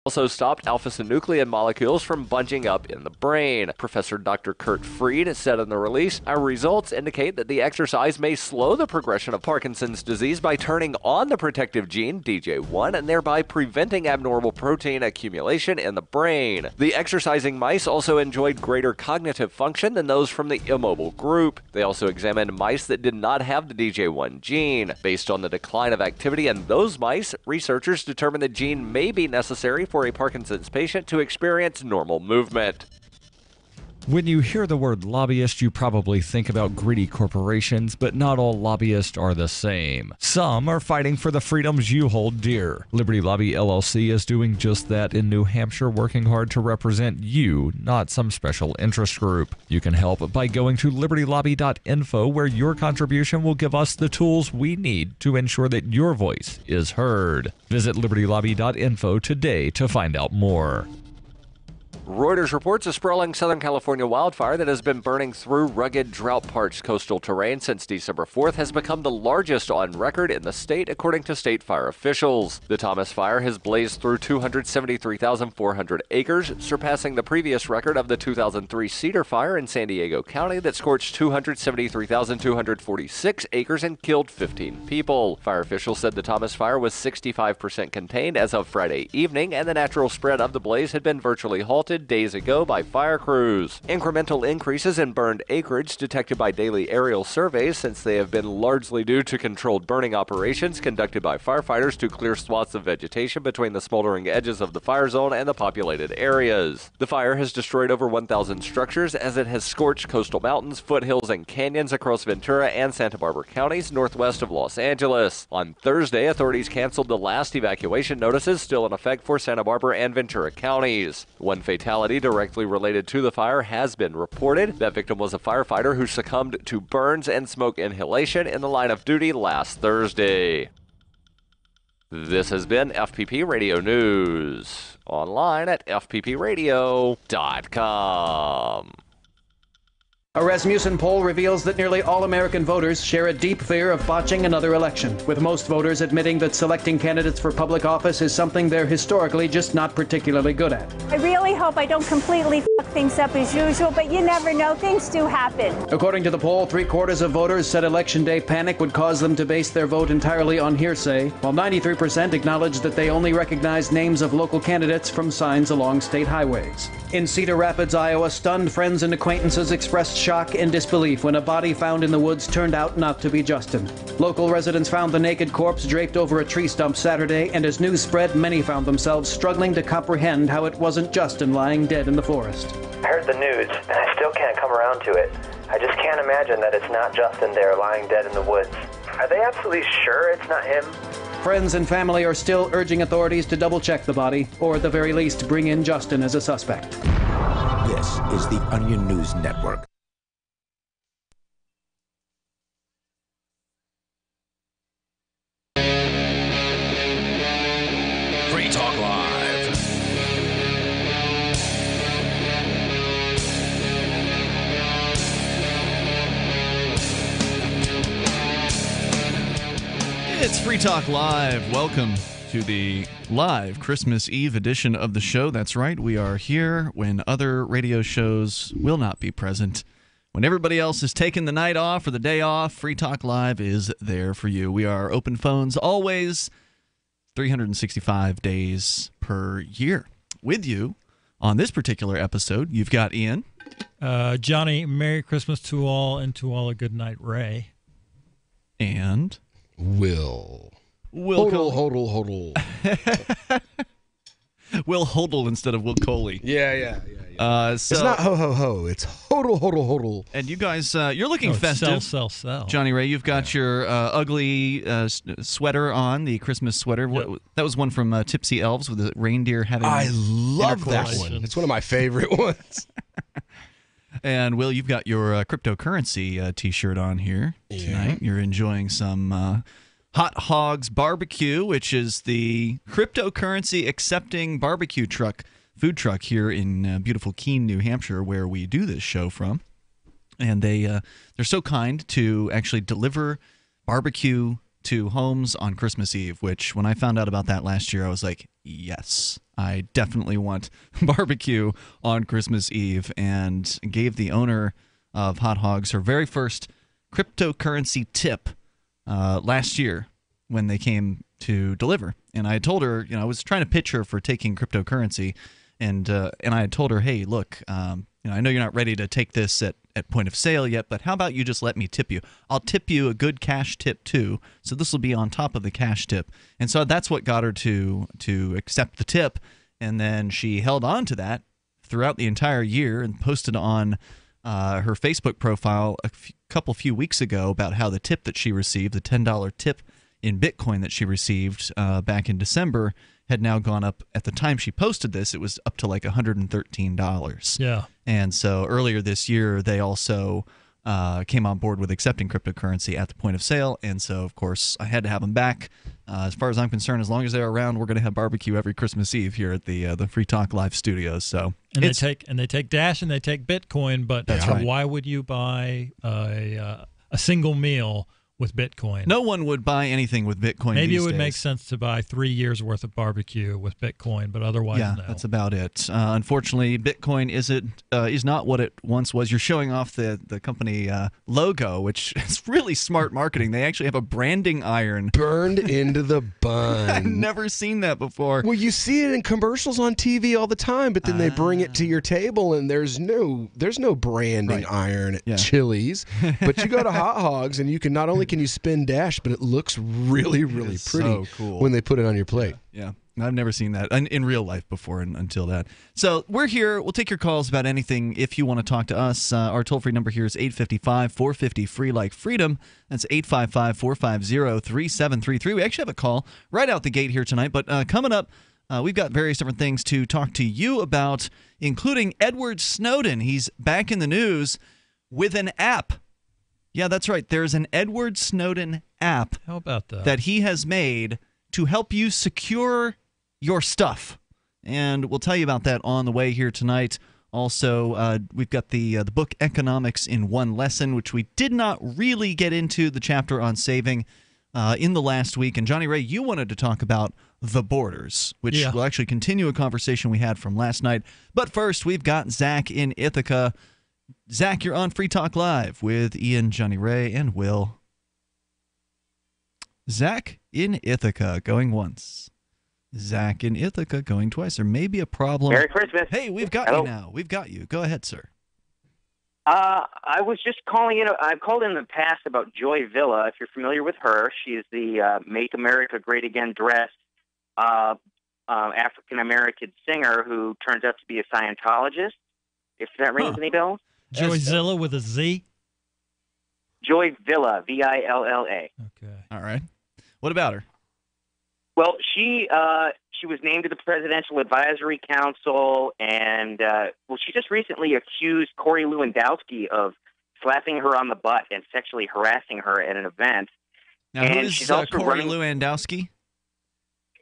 also stopped alpha-synuclein molecules from bunching up in the brain. Professor Dr. Kurt Fried said in the release, "Our results indicate that the exercise may slow the progression of Parkinson's disease by turning on the protective gene, DJ1, and thereby preventing abnormal protein accumulation in the brain." The exercising mice also enjoyed greater cognitive function than those from the immobile group. They also examined mice that did not have the DJ1 gene. Based on the decline of activity in those mice, researchers determined the gene may be necessary for a Parkinson's patient to experience normal movement. When you hear the word lobbyist, you probably think about greedy corporations, but not all lobbyists are the same. Some are fighting for the freedoms you hold dear. Liberty Lobby LLC is doing just that in New Hampshire, working hard to represent you, not some special interest group. You can help by going to libertylobby.info, where your contribution will give us the tools we need to ensure that your voice is heard. Visit libertylobby.info today to find out more. Reuters reports a sprawling Southern California wildfire that has been burning through rugged, drought-parched coastal terrain since December 4th has become the largest on record in the state, according to state fire officials. The Thomas Fire has blazed through 273,400 acres, surpassing the previous record of the 2003 Cedar Fire in San Diego County that scorched 273,246 acres and killed 15 people. Fire officials said the Thomas Fire was 65% contained as of Friday evening, and the natural spread of the blaze had been virtually halted days ago by fire crews. Incremental increases in burned acreage detected by daily aerial surveys, since they have been largely due to controlled burning operations conducted by firefighters to clear swaths of vegetation between the smoldering edges of the fire zone and the populated areas. The fire has destroyed over 1,000 structures as it has scorched coastal mountains, foothills, and canyons across Ventura and Santa Barbara counties northwest of Los Angeles. On Thursday, authorities canceled the last evacuation notices still in effect for Santa Barbara and Ventura counties. One fatality directly related to the fire has been reported. That victim was a firefighter who succumbed to burns and smoke inhalation in the line of duty last Thursday. This has been FPP Radio News, online at fppradio.com. A Rasmussen poll reveals that nearly all American voters share a deep fear of botching another election, with most voters admitting that selecting candidates for public office is something they're historically just not particularly good at. I really hope I don't completely fuck things up as usual, but you never know. Things do happen. According to the poll, 3/4 of voters said Election Day panic would cause them to base their vote entirely on hearsay, while 93% acknowledged that they only recognized names of local candidates from signs along state highways. In Cedar Rapids, Iowa, stunned friends and acquaintances expressed shock and disbelief when a body found in the woods turned out not to be Justin. Local residents found the naked corpse draped over a tree stump Saturday, and as news spread, many found themselves struggling to comprehend how it wasn't Justin lying dead in the forest. I heard the news, and I still can't come around to it. I just can't imagine that it's not Justin there lying dead in the woods. Are they absolutely sure it's not him? Friends and family are still urging authorities to double-check the body, or at the very least, bring in Justin as a suspect. This is the Onion News Network. Free Talk Live. It's Free Talk Live. Welcome to the live Christmas Eve edition of the show. That's right, we are here when other radio shows will not be present. When everybody else is taking the night off or the day off, Free Talk Live is there for you. We are open phones always, 365 days per year. With you on this particular episode, you've got Ian. Jonny, Merry Christmas to all, and to all a good night, Ray. And Will hodl. Will Hodl instead of Will Coley. Yeah. So it's not ho ho ho. It's hodl. And you guys, you're looking festive. Sell. Johnny Ray, you've got your ugly sweater on, the Christmas sweater. Yep. That was one from Tipsy Elves with the reindeer having. I love that one. It's one of my favorite ones. And Will, you've got your cryptocurrency T-shirt on here tonight. You're enjoying some Hot Hogs Barbecue, which is the cryptocurrency accepting barbecue food truck here in beautiful Keene, New Hampshire, where we do this show from. And they're so kind to actually deliver barbecue to homes on Christmas Eve, which when I found out about that last year, I was like, yes, I definitely want barbecue on Christmas Eve, and gave the owner of Hot Hogs her very first cryptocurrency tip last year when they came to deliver. And I had told her, I was trying to pitch her for taking cryptocurrency, and I had told her, hey, look, I know you're not ready to take this at point of sale yet, but how about you just let me tip you? I'll tip you a good cash tip too, so this will be on top of the cash tip. And so that's what got her to accept the tip, and then she held on to that throughout the entire year and posted on her Facebook profile a few weeks ago about how the tip that she received, the $10 tip in Bitcoin that she received back in December, had now gone up. At the time she posted this, it was up to like $113. Yeah. And so earlier this year, they also came on board with accepting cryptocurrency at the point of sale. And so, of course, I had to have them back. As far as I'm concerned, as long as they're around, we're going to have barbecue every Christmas Eve here at the Free Talk Live studios. So they take Dash and they take Bitcoin, but That's right. Why would you buy a single meal with Bitcoin? No one would buy anything with Bitcoin. Maybe these it would days. make sense to buy 3 years worth of barbecue with Bitcoin, but otherwise, yeah, no. that's about it. Unfortunately, Bitcoin is not what it once was. You're showing off the company logo, which is really smart marketing. They actually have a branding iron burned into the bun. I've never seen that before. Well, you see it in commercials on TV all the time, but then they bring it to your table, and there's no branding iron at Chili's. But you go to Hot Hogs, and you can not only can you spin Dash, but it looks really, really pretty so cool when they put it on your plate. Yeah. I've never seen that in real life before until that. So we're here. We'll take your calls about anything if you want to talk to us. Our toll-free number here is 855-450-FREE like freedom. That's 855-450-3733. We actually have a call right out the gate here tonight. But coming up, we've got various different things to talk to you about, including Edward Snowden. He's back in the news with an app. Yeah, that's right. There's an Edward Snowden app. How about that he has made to help you secure your stuff. And we'll tell you about that on the way here tonight. Also, we've got the book Economics in One Lesson, which we did not really get into the chapter on saving in the last week. And Johnny Ray, you wanted to talk about the borders, which will actually continue a conversation we had from last night. But first, we've got Zach in Ithaca. Zach, you're on Free Talk Live with Ian, Johnny Ray, and Will. Zach in Ithaca going once. Zach in Ithaca going twice. There may be a problem. Merry Christmas. Hey, we've got you now. We've got you. Go ahead, sir. I was just calling in. I've called in the past about Joy Villa. If you're familiar with her, she's the Make America Great Again dressed African-American singer who turns out to be a Scientologist, if that rings any bells. Joy Zilla with a Z? Joy Villa, V-I-L-L-A. Okay. All right. What about her? Well, she was named to the Presidential Advisory Council, and she just recently accused Corey Lewandowski of slapping her on the butt and sexually harassing her at an event. Now, and who is she's also Corey Lewandowski?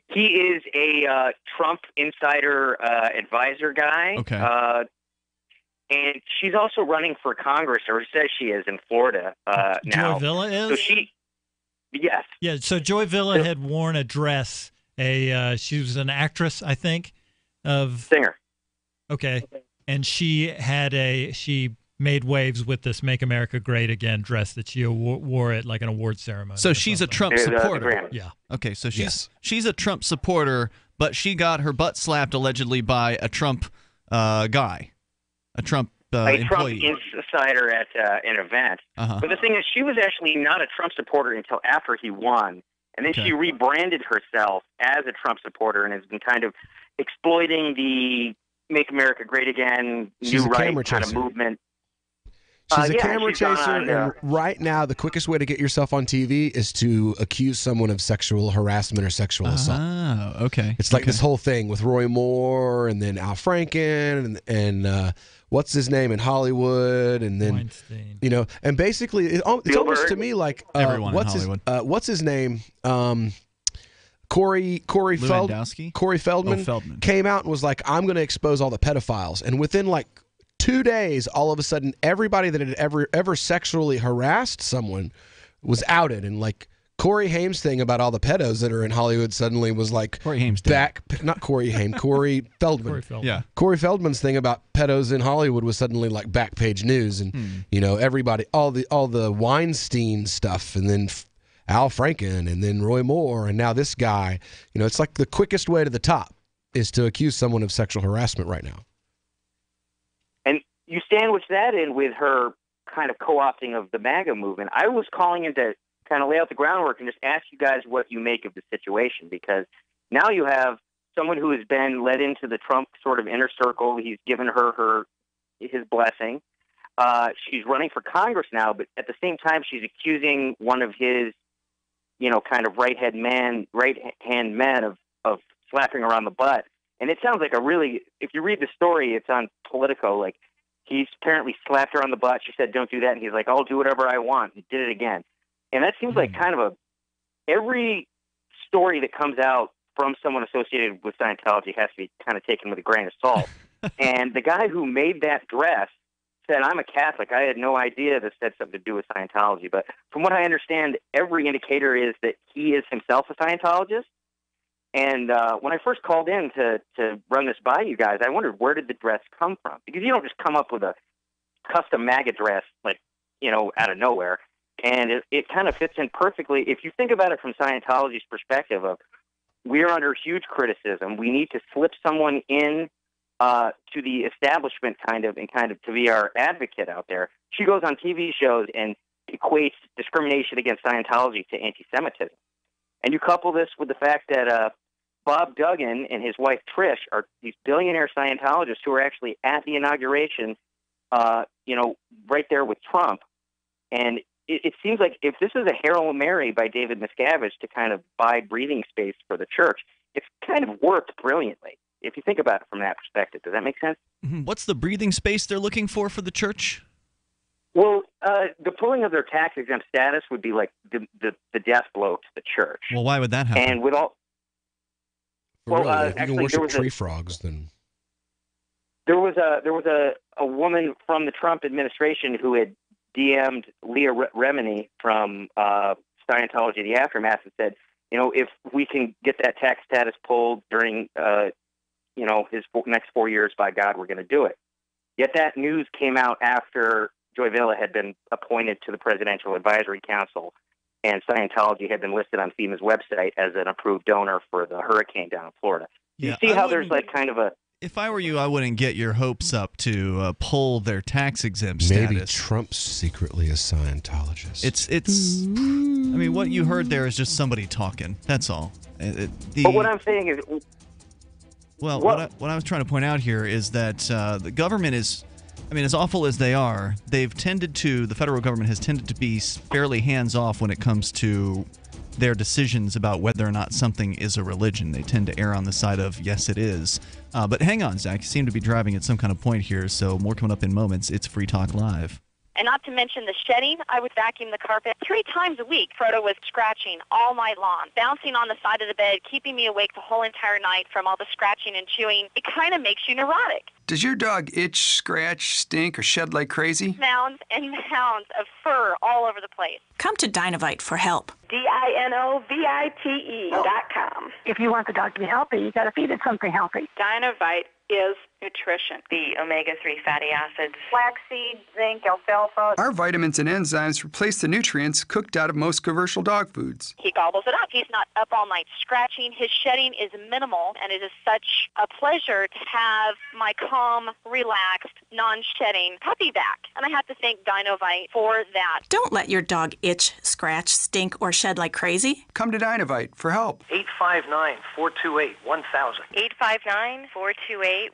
He is a Trump insider advisor guy. Okay. And she's also running for Congress, or says she is, in Florida now. Joy Villa is? So yes. Yeah, so Joy Villa had worn a dress. She was an actress, I think. Singer. Okay. And she made waves with this Make America Great Again dress that she wore at like an award ceremony. So she's a Trump supporter. Yeah. Okay, so she's a Trump supporter, but she got her butt slapped allegedly by a Trump guy. A Trump employee. Trump insider at an event. But the thing is, she was actually not a Trump supporter until after he won. And then she rebranded herself as a Trump supporter and has been kind of exploiting the Make America Great Again, new right kind of movement. She's a camera chaser, and right now the quickest way to get yourself on TV is to accuse someone of sexual harassment or sexual assault. Oh, okay. It's like this whole thing with Roy Moore and then Al Franken and what's his name in Hollywood, and then Weinstein. And basically it's almost to me like everyone in Hollywood. What's his name? Corey Feldman came out and was like, I'm going to expose all the pedophiles, and within like 2 days, all of a sudden, everybody that had ever sexually harassed someone was outed, and like Corey Haim's thing about all the pedos that are in Hollywood suddenly was like Corey Haim's not Corey Haim, Corey Feldman. Corey Feldman. Yeah. Corey Feldman's thing about pedos in Hollywood was suddenly like back page news, and everybody, all the Weinstein stuff, and then Al Franken, and then Roy Moore, and now this guy. It's like the quickest way to the top is to accuse someone of sexual harassment right now. And you sandwich that in with her kind of co-opting of the MAGA movement. I was calling in to kind of lay out the groundwork and just ask you guys what you make of the situation, because now you have someone who has been led into the Trump sort of inner circle. He's given her his blessing. She's running for Congress now, but at the same time, she's accusing one of his, kind of right-hand men of slapping her on the butt. And it sounds like if you read the story, it's on Politico, like he's apparently slapped her on the butt. She said, "Don't do that." And he's like, "I'll do whatever I want." He did it again. And that seems like kind of every story that comes out from someone associated with Scientology has to be kind of taken with a grain of salt. And the guy who made that dress said, "I'm a Catholic. I had no idea this had something to do with Scientology." But from what I understand, every indicator is that he is himself a Scientologist. And when I first called in to run this by you guys, I wondered, where did the dress come from? Because you don't just come up with a custom MAGA dress, out of nowhere. And it kind of fits in perfectly. If you think about it from Scientology's perspective of, we're under huge criticism, we need to slip someone in to the establishment kind of to be our advocate out there. She goes on TV shows and equates discrimination against Scientology to anti-Semitism. And you couple this with the fact that Bob Duggan and his wife Trish are these billionaire Scientologists who are actually at the inauguration, right there with Trump. And it seems like if this is a Hail Mary by David Miscavige to kind of buy breathing space for the church, it's kind of worked brilliantly. If you think about it from that perspective, does that make sense? What's the breathing space they're looking for the church? Well, the pulling of their tax-exempt status would be like the death blow to the church. Well, why would that happen? And with all... If you can worship tree frogs, then... There was a woman from the Trump administration who had DM'd Leah Remini from Scientology, The Aftermath, and said, if we can get that tax status pulled during, his next 4 years, by God, we're going to do it. Yet that news came out after Joy Villa had been appointed to the Presidential Advisory Council, and Scientology had been listed on FEMA's website as an approved donor for the hurricane down in Florida. Yeah, you see how there's like kind of a... If I were you, I wouldn't get your hopes up to pull their tax-exempt status. Maybe Trump's secretly a Scientologist. It's. I mean, what you heard there is just somebody talking. That's all. But what I'm saying is... Well, what I was trying to point out here is that the government is... I mean, as awful as they are, the federal government has tended to be fairly hands-off when it comes to their decisions about whether or not something is a religion. They tend to err on the side of, yes, it is. But hang on, Zach. You seem to be driving at some kind of point here, so more coming up in moments. It's Free Talk Live. And not to mention the shedding, I would vacuum the carpet 3 times a week. Frodo was scratching all night long, bouncing on the side of the bed, keeping me awake the whole entire night from all the scratching and chewing. It kind of makes you neurotic. Does your dog itch, scratch, stink, or shed like crazy? Mounds and mounds of fur all over the place. Come to Dinovite for help. DINOVITE.com. If you want the dog to be healthy, you got to feed it something healthy. Dinovite is nutrition. The omega-3 fatty acids. Flaxseed, zinc, alfalfa. Our vitamins and enzymes replace the nutrients cooked out of most commercial dog foods. He gobbles it up. He's not up all night scratching. His shedding is minimal, and it is such a pleasure to have my calm, relaxed, non-shedding puppy back. And I have to thank Dinovite for that. Don't let your dog itch, scratch, stink, or shed like crazy. Come to Dinovite for help. 859-428-1000. 859-428-1000.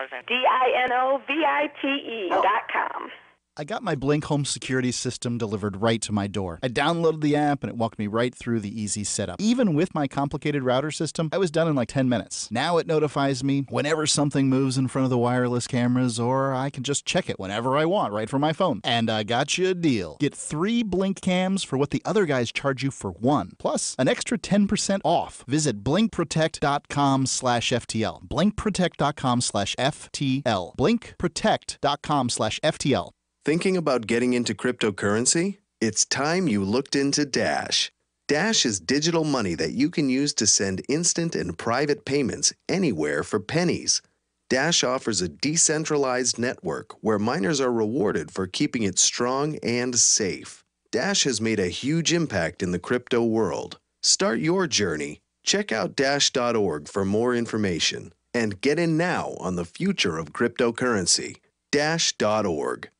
DINOVITE.com. I got my Blink home security system delivered right to my door. I downloaded the app and it walked me right through the easy setup. Even with my complicated router system, I was done in like 10 minutes. Now it notifies me whenever something moves in front of the wireless cameras, or I can just check it whenever I want right from my phone. And I got you a deal. Get 3 Blink cams for what the other guys charge you for 1, plus an extra 10% off. Visit blinkprotect.com/FTL. blinkprotect.com/FTL. blinkprotect.com/FTL. Thinking about getting into cryptocurrency? It's time you looked into Dash. Dash is digital money that you can use to send instant and private payments anywhere for pennies. Dash offers a decentralized network where miners are rewarded for keeping it strong and safe. Dash has made a huge impact in the crypto world. Start your journey. Check out Dash.org for more information and get in now on the future of cryptocurrency. Dash.org.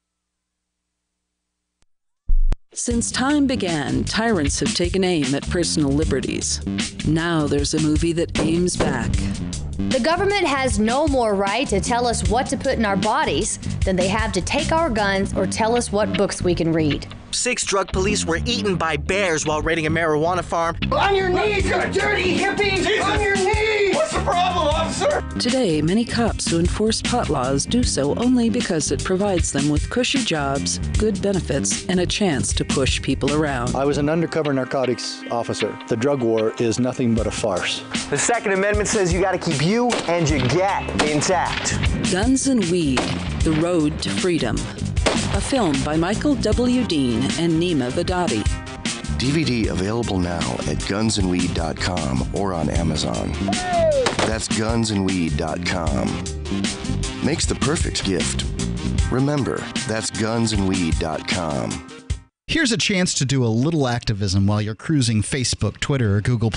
Since time began, tyrants have taken aim at personal liberties. Now there's a movie that aims back. The government has no more right to tell us what to put in our bodies than they have to take our guns or tell us what books we can read. 6 drug police were eaten by bears while raiding a marijuana farm. On your knees, you dirty hippie! Jesus. On your knees! What's the problem, officer? Today, many cops who enforce pot laws do so only because it provides them with cushy jobs, good benefits, and a chance to push people around. I was an undercover narcotics officer. The drug war is nothing but a farce. The Second Amendment says you got to keep you and your gat intact. Guns and Weed, The Road to Freedom. A film by Michael W. Dean and Nima Vadadi. DVD available now at gunsandweed.com or on Amazon. That's gunsandweed.com. Makes the perfect gift. Remember, that's gunsandweed.com. Here's a chance to do a little activism while you're cruising Facebook, Twitter, or Google+.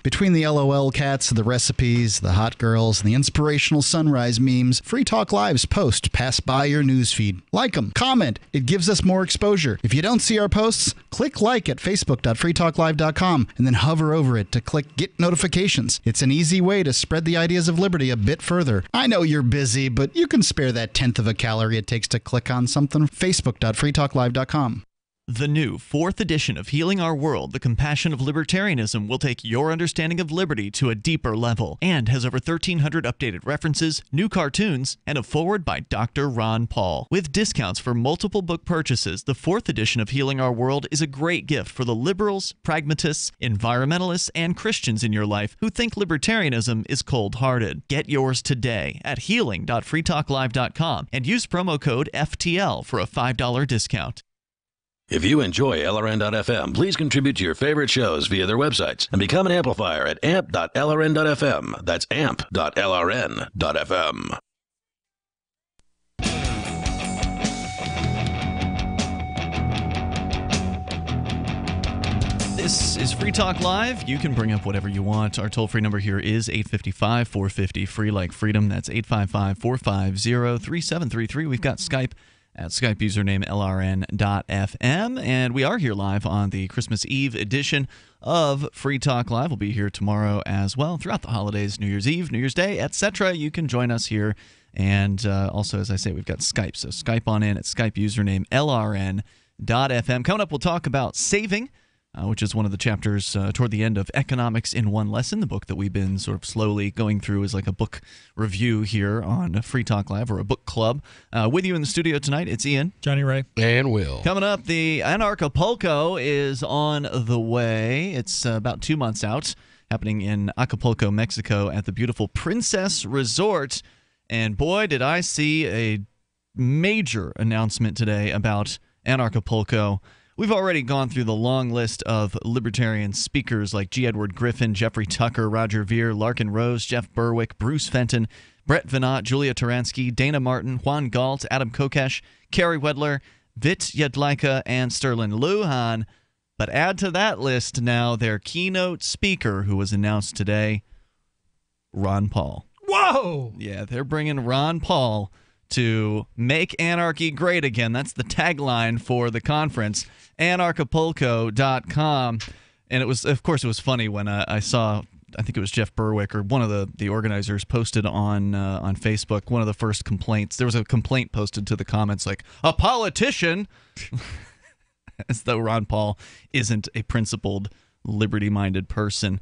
Between the LOL cats, the recipes, the hot girls, and the inspirational sunrise memes, Free Talk Live's posts pass by your newsfeed. Like them, comment. It gives us more exposure. If you don't see our posts, click like at facebook.freetalklive.com and then hover over it to click Get Notifications. It's an easy way to spread the ideas of liberty a bit further. I know you're busy, but you can spare that 1/10 of a calorie it takes to click on something. facebook.freetalklive.com. The new 4th edition of Healing Our World, The Compassion of Libertarianism, will take your understanding of liberty to a deeper level and has over 1,300 updated references, new cartoons, and a foreword by Dr. Ron Paul. With discounts for multiple book purchases, the 4th edition of Healing Our World is a great gift for the liberals, pragmatists, environmentalists, and Christians in your life who think libertarianism is cold-hearted. Get yours today at healing.freetalklive.com and use promo code FTL for a $5 discount. If you enjoy LRN.FM, please contribute to your favorite shows via their websites and become an amplifier at amp.lrn.fm. That's amp.lrn.fm. This is Free Talk Live. You can bring up whatever you want. Our toll-free number here is 855-450, free like freedom. That's 855-450-3733. We've got Skype at Skype username LRN.FM. And we are here live on the Christmas Eve edition of Free Talk Live. We'll be here tomorrow as well throughout the holidays, New Year's Eve, New Year's Day, etc. You can join us here. And also, as I say, we've got Skype. So Skype on in at Skype username LRN.FM. Coming up, we'll talk about saving, which is one of the chapters toward the end of Economics in One Lesson, the book that we've been sort of slowly going through as like a book review here on Free Talk Live, or a book club. With you in the studio tonight, it's Ian. Johnny Ray. And Will. Coming up, the Anarchapulco is on the way. It's about 2 months out, happening in Acapulco, Mexico, at the beautiful Princess Resort. And boy, did I see a major announcement today about Anarchapulco. We've already gone through the long list of libertarian speakers like G. Edward Griffin, Jeffrey Tucker, Roger Ver, Larkin Rose, Jeff Berwick, Bruce Fenton, Brett Venat, Julia Taransky, Dana Martin, Juan Galt, Adam Kokesh, Kerry Wedler, Vit Yedlika, and Sterling Lujan. But add to that list now their keynote speaker, who was announced today, Ron Paul. Whoa! Yeah, they're bringing Ron Paul to make anarchy great again. That's the tagline for the conference, anarchapulco.com. And it was, of course, it was funny when I saw, I think it was Jeff Berwick or one of the organizers posted on Facebook, one of the first complaints. There was a complaint posted to the comments like, a politician, as though Ron Paul isn't a principled, liberty-minded person.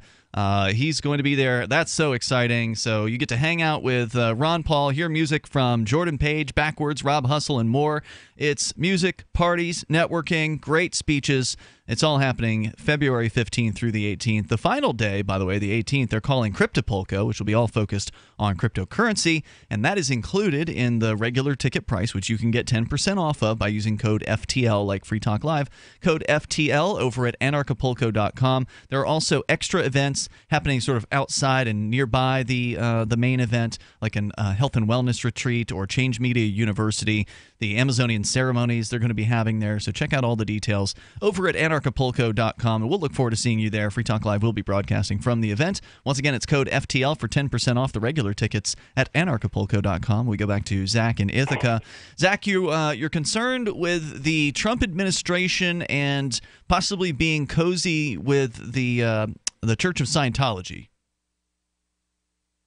He's going to be there. That's so exciting. So you get to hang out with Ron Paul, hear music from Jordan Page, Backwards, Rob Hustle, and more. It's music, parties, networking, great speeches, It's all happening February 15th through the 18th. The final day, by the way, the 18th, they're calling Cryptopolka, which will be all focused on cryptocurrency, and that is included in the regular ticket price, which you can get 10% off of by using code FTL, like Free Talk Live. Code FTL over at anarchapulco.com. There are also extra events happening sort of outside and nearby the main event, like a health and wellness retreat or Change Media University, the Amazonian ceremonies they're going to be having there. So check out all the details over at anarchapulco.com, and we'll look forward to seeing you there. Free Talk Live will be broadcasting from the event. Once again, it's code FTL for 10% off the regular tickets at anarchapulco.com. We go back to Zach in Ithaca. Zach, you're concerned with the Trump administration and possibly being cozy with the Church of Scientology.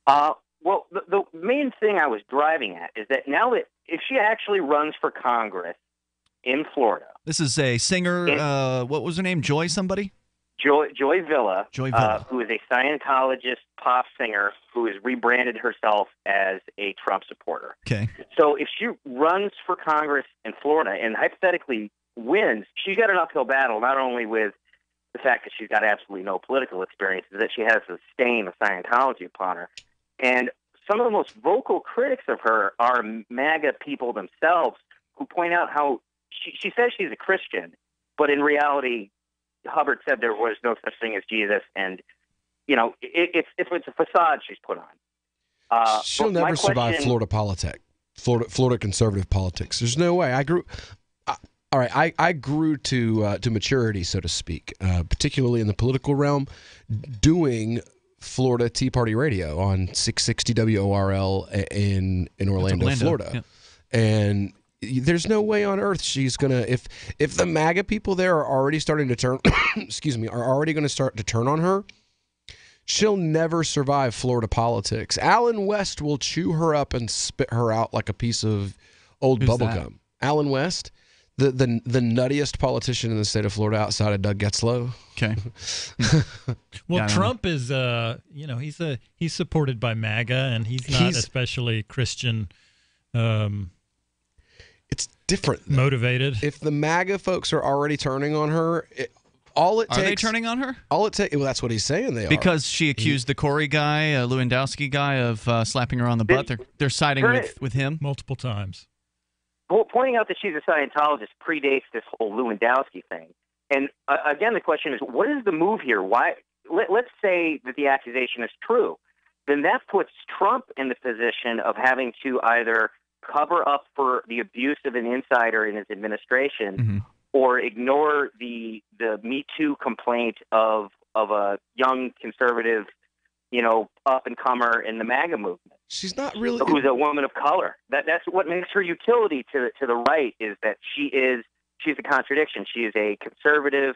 Well, the main thing I was driving at is that now that if she actually runs for Congress in Florida. This is a singer, what was her name, Joy somebody? Joy Villa, who is a Scientologist pop singer who has rebranded herself as a Trump supporter. Okay. So if she runs for Congress in Florida and hypothetically wins, she's got an uphill battle, not only with the fact that she's got absolutely no political experience, is that she has the stain of Scientology upon her. And some of the most vocal critics of her are MAGA people themselves, who point out how she says she's a Christian, but in reality, Hubbard said there was no such thing as Jesus, and it's a facade she's put on. She'll never survive Florida politics, Florida conservative politics. There's no way. I grew to maturity, so to speak, particularly in the political realm, doing Florida Tea Party radio on 660 WORL in Orlando, Florida. Yeah. And there's no way on earth she's going to, if the MAGA people there are already starting to turn, are already going to start to turn on her, she'll never survive Florida politics. Alan West will chew her up and spit her out like a piece of old bubblegum. Alan West, the nuttiest politician in the state of Florida outside of Doug Getzlow. Okay. Well, Trump is, he's supported by MAGA, and he's not especially Christian. It's different. Motivated. If the MAGA folks are already turning on her, are they turning on her? Well, that's what he's saying they are. Because she accused the Corey guy, Lewandowski guy, of slapping her on the butt. They're siding with him multiple times. Well, pointing out that she's a Scientologist predates this whole Lewandowski thing. And again, the question is, what is the move here? Why? Let's say that the accusation is true. Then that puts Trump in the position of having to either cover up for the abuse of an insider in his administration, or ignore the Me Too complaint of a young conservative, up and comer in the MAGA movement. She's not really who's a woman of color. That's what makes her utility to the right, is that she's a contradiction. She is a conservative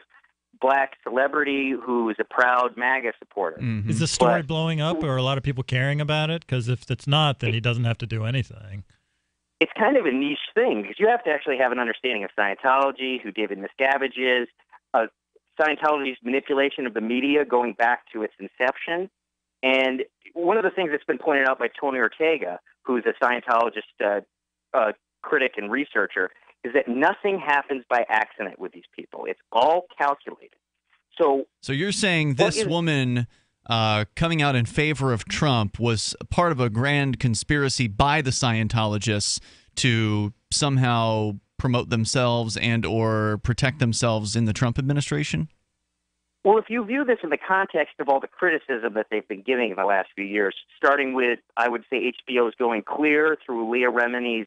black celebrity who is a proud MAGA supporter. Mm-hmm. Is the story blowing up, or are a lot of people caring about it? Because if it's not, then he doesn't have to do anything. It's kind of a niche thing, because you have to actually have an understanding of Scientology, who David Miscavige is, Scientology's manipulation of the media going back to its inception. And one of the things that's been pointed out by Tony Ortega, who's a Scientologist critic and researcher, is that nothing happens by accident with these people. It's all calculated. So you're saying this woman coming out in favor of Trump was part of a grand conspiracy by the Scientologists to somehow promote themselves and or protect themselves in the Trump administration? Well, if you view this in the context of all the criticism that they've been giving in the last few years, starting with, I would say, HBO's Going Clear through Leah Remini's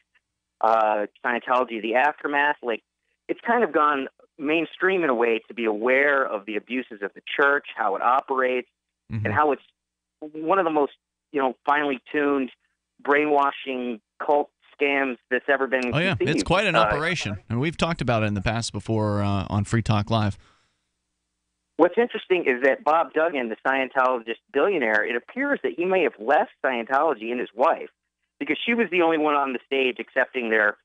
Scientology, The Aftermath, it's kind of gone mainstream in a way to be aware of the abuses of the church, how it operates, and how it's one of the most, finely tuned brainwashing cult scams that's ever been conceived. It's quite an operation. And we've talked about it in the past before on Free Talk Live. What's interesting is that Bob Duggan, the Scientologist billionaire, it appears that he may have left Scientology and his wife, because she was the only one on the stage accepting their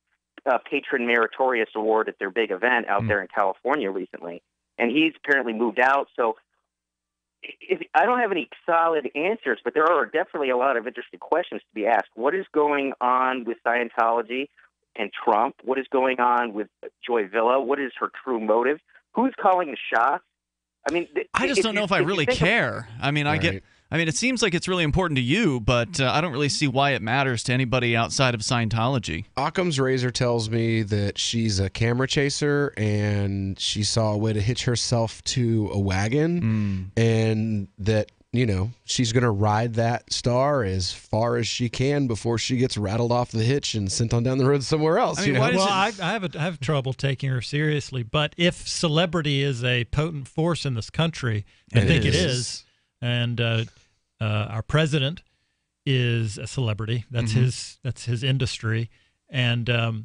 Patron Meritorious Award at their big event out there in California recently. And he's apparently moved out. So I don't have any solid answers, but there are definitely a lot of interesting questions to be asked. What is going on with Scientology and Trump? What is going on with Joy Villa? What is her true motive? who's calling the shots? I mean, I just don't know if I really care. I mean, it seems like it's really important to you, but I don't really see why it matters to anybody outside of Scientology. Occam's razor tells me that she's a camera chaser and she saw a way to hitch herself to a wagon, and that, she's going to ride that star as far as she can before she gets rattled off the hitch and sent on down the road somewhere else. I have trouble taking her seriously, but if celebrity is a potent force in this country, I think it is. And our president is a celebrity. That's his industry, and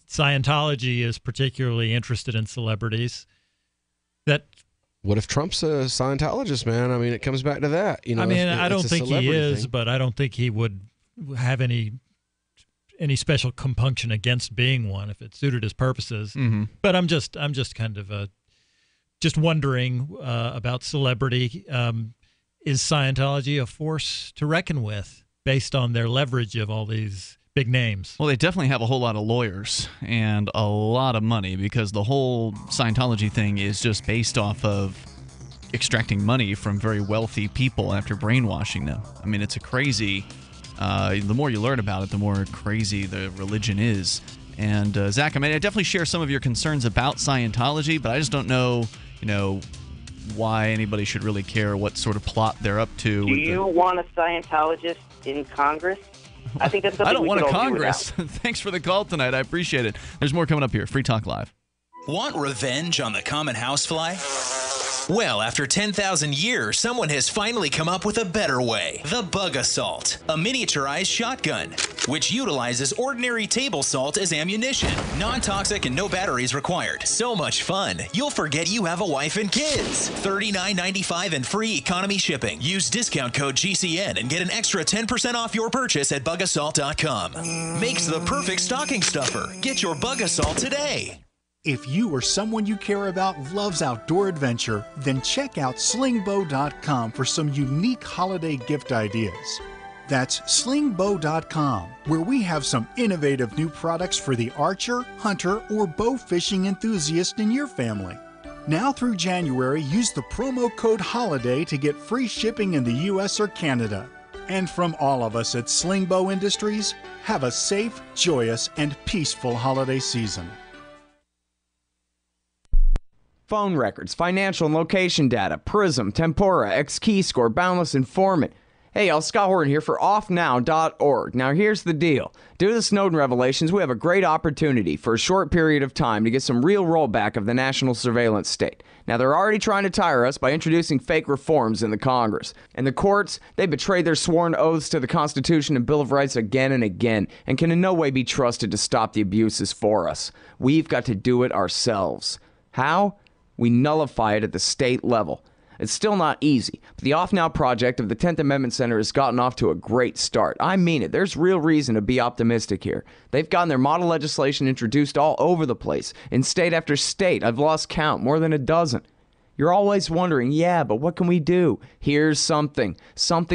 Scientology is particularly interested in celebrities. What if Trump's a Scientologist, man? I mean, it comes back to that. I don't think he is, but I don't think he would have any special compunction against being one if it suited his purposes. But I'm just kind of just wondering about celebrity. Is Scientology a force to reckon with based on their leverage of all these big names? Well, they definitely have a whole lot of lawyers and a lot of money, because the whole Scientology thing is just based off of extracting money from very wealthy people after brainwashing them. I mean, it's a crazy... the more you learn about it, the more crazy the religion is. And, Zach, I definitely share some of your concerns about Scientology, but I just don't know, why anybody should really care what sort of plot they're up to. Do you want a Scientologist in Congress? I think that's something I don't we want could a all do Congress. Thanks for the call tonight. I appreciate it. There's more coming up here. Free Talk Live. Want revenge on the common housefly? Well, after 10,000 years, someone has finally come up with a better way. The Bug Assault, a miniaturized shotgun, which utilizes ordinary table salt as ammunition. Non-toxic and no batteries required. So much fun, you'll forget you have a wife and kids. $39.95 and free economy shipping. Use discount code GCN and get an extra 10% off your purchase at bugassault.com. Makes the perfect stocking stuffer. Get your Bug Assault today. If you or someone you care about loves outdoor adventure, then check out slingbow.com for some unique holiday gift ideas. That's slingbow.com, where we have some innovative new products for the archer, hunter, or bow fishing enthusiast in your family. Now through January, use the promo code HOLIDAY to get free shipping in the U.S. or Canada. And from all of us at Slingbow Industries, have a safe, joyous, and peaceful holiday season. Phone records, financial and location data, Prism, Tempora, X-Keyscore, Boundless Informant. Hey y'all, Scott Horton here for offnow.org. Now here's the deal. Due to the Snowden revelations, we have a great opportunity for a short period of time to get some real rollback of the national surveillance state. Now they're already trying to tire us by introducing fake reforms in the Congress. And the courts, they betrayed their sworn oaths to the Constitution and Bill of Rights again and again, and can in no way be trusted to stop the abuses for us. We've got to do it ourselves. How? We nullify it at the state level. It's still not easy, but the Off Now project of the 10th Amendment Center has gotten off to a great start. I mean it. There's real reason to be optimistic here. They've gotten their model legislation introduced all over the place, in state after state. I've lost count, more than a dozen. You're always wondering, yeah, but what can we do? Here's something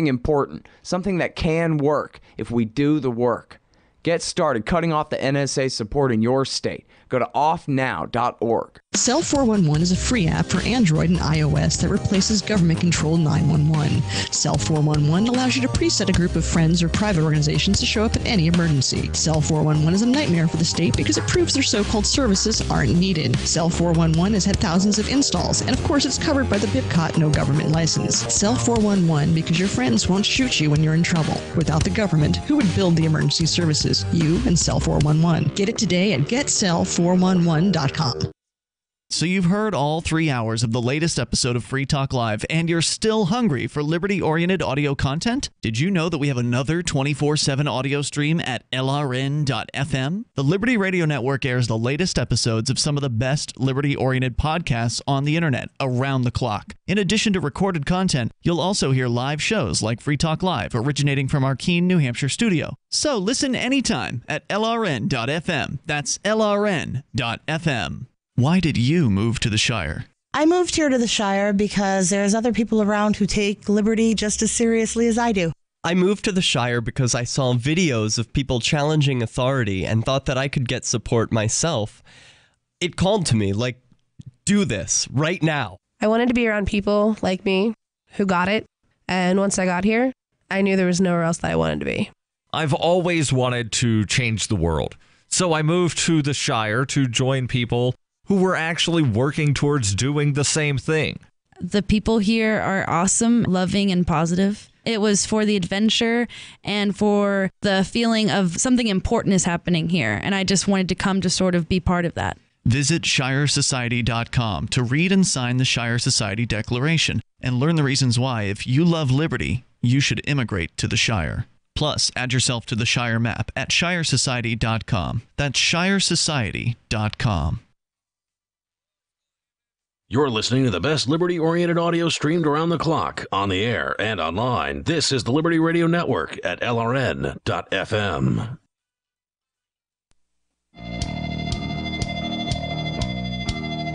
important, something that can work if we do the work. Get started cutting off the NSA support in your state. Go to offnow.org. Cell 411 is a free app for Android and iOS that replaces government-controlled 911. Cell 411 allows you to preset a group of friends or private organizations to show up at any emergency. Cell 411 is a nightmare for the state because it proves their so-called services aren't needed. Cell 411 has had thousands of installs, and of course it's covered by the BIPCOT no government license. Cell 411 because your friends won't shoot you when you're in trouble. Without the government, who would build the emergency services? You and Cell 411. Get it today at getcell411.com. So you've heard all 3 hours of the latest episode of Free Talk Live, and you're still hungry for liberty-oriented audio content? Did you know that we have another 24/7 audio stream at LRN.FM? The Liberty Radio Network airs the latest episodes of some of the best liberty-oriented podcasts on the internet around the clock. In addition to recorded content, you'll also hear live shows like Free Talk Live, originating from our Keene, New Hampshire studio. So listen anytime at LRN.FM. That's LRN.FM. Why did you move to the Shire? I moved here to the Shire because there's other people around who take liberty just as seriously as I do. I moved to the Shire because I saw videos of people challenging authority and thought that I could get support myself. It called to me, like do this right now? I wanted to be around people like me who got it. And once I got here, I knew there was nowhere else that I wanted to be. I've always wanted to change the world. So I moved to the Shire to join people who were actually working towards doing the same thing. The people here are awesome, loving, and positive. It was for the adventure and for the feeling of something important is happening here. And I just wanted to come to sort of be part of that. Visit ShireSociety.com to read and sign the Shire Society Declaration and learn the reasons why, if you love liberty, you should immigrate to the Shire. Plus, add yourself to the Shire map at ShireSociety.com. That's ShireSociety.com. You're listening to the best liberty-oriented audio streamed around the clock, on the air, and online. This is the Liberty Radio Network at LRN.FM.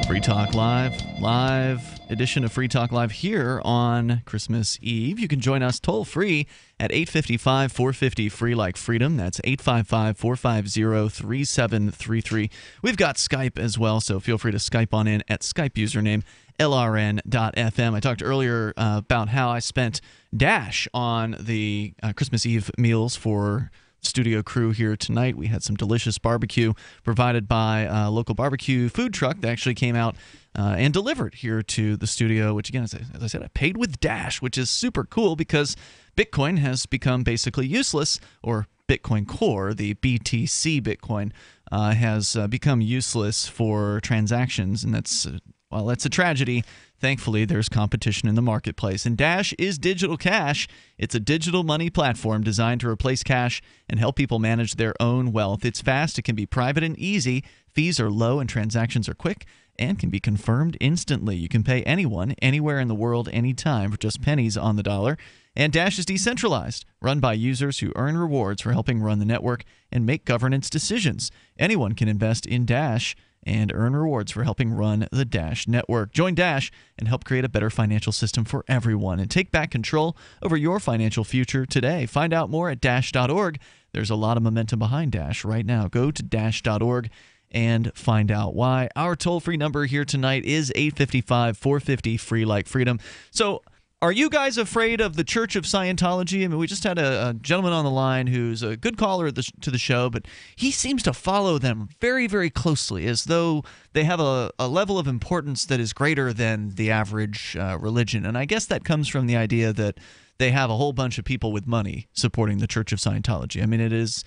Free Talk Live edition of Free Talk Live here on Christmas Eve. You can join us toll-free at 855-450-FREE like freedom. That's 855-450-3733. We've got Skype as well, so feel free to Skype on in at Skype username LRN.FM. I talked earlier about how I spent Dash on the Christmas Eve meals for studio crew here tonight. We had some delicious barbecue provided by a local barbecue food truck that actually came out and delivered here to the studio, which again, as I said, I paid with Dash, which is super cool because Bitcoin has become basically useless, or Bitcoin Core, the BTC Bitcoin, has become useless for transactions, and that's a tragedy. Thankfully, there's competition in the marketplace. And Dash is digital cash. It's a digital money platform designed to replace cash and help people manage their own wealth. It's fast, it can be private and easy. Fees are low and transactions are quick and can be confirmed instantly. You can pay anyone, anywhere in the world, anytime for just pennies on the dollar. And Dash is decentralized, run by users who earn rewards for helping run the network and make governance decisions. Anyone can invest in Dash and earn rewards for helping run the Dash network. Join Dash and help create a better financial system for everyone and take back control over your financial future today. Find out more at Dash.org. There's a lot of momentum behind Dash right now. Go to Dash.org and find out why. Our toll-free number here tonight is 855-450-FREE like freedom. So are you guys afraid of the Church of Scientology? I mean, we just had a gentleman on the line who's a good caller to the show, but he seems to follow them very, very closely, as though they have a level of importance that is greater than the average religion. And I guess that comes from the idea that they have a whole bunch of people with money supporting the Church of Scientology. I mean, it is,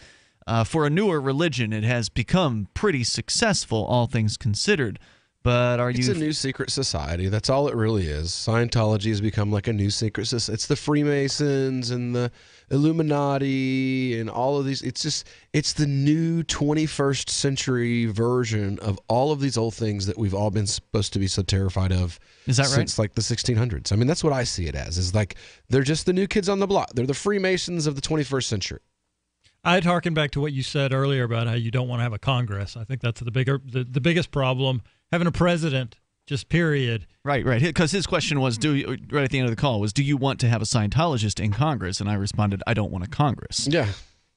for a newer religion, it has become pretty successful, all things considered. But it's a new secret society. That's all it really is. Scientology has become like a new secret society. It's the Freemasons and the Illuminati and all of these. It's the new 21st century version of all of these old things that we've all been supposed to be so terrified of. Is that right? Since like the 1600s. I mean, that's what I see it as. Is like they're just the new kids on the block. They're the Freemasons of the 21st century. I'd harken back to what you said earlier about how you don't want to have a Congress. I think that's the biggest problem. Having a president, just period. Right. Because his question was, right at the end of the call, was, do you want to have a Scientologist in Congress? And I responded, I don't want a Congress. Yeah.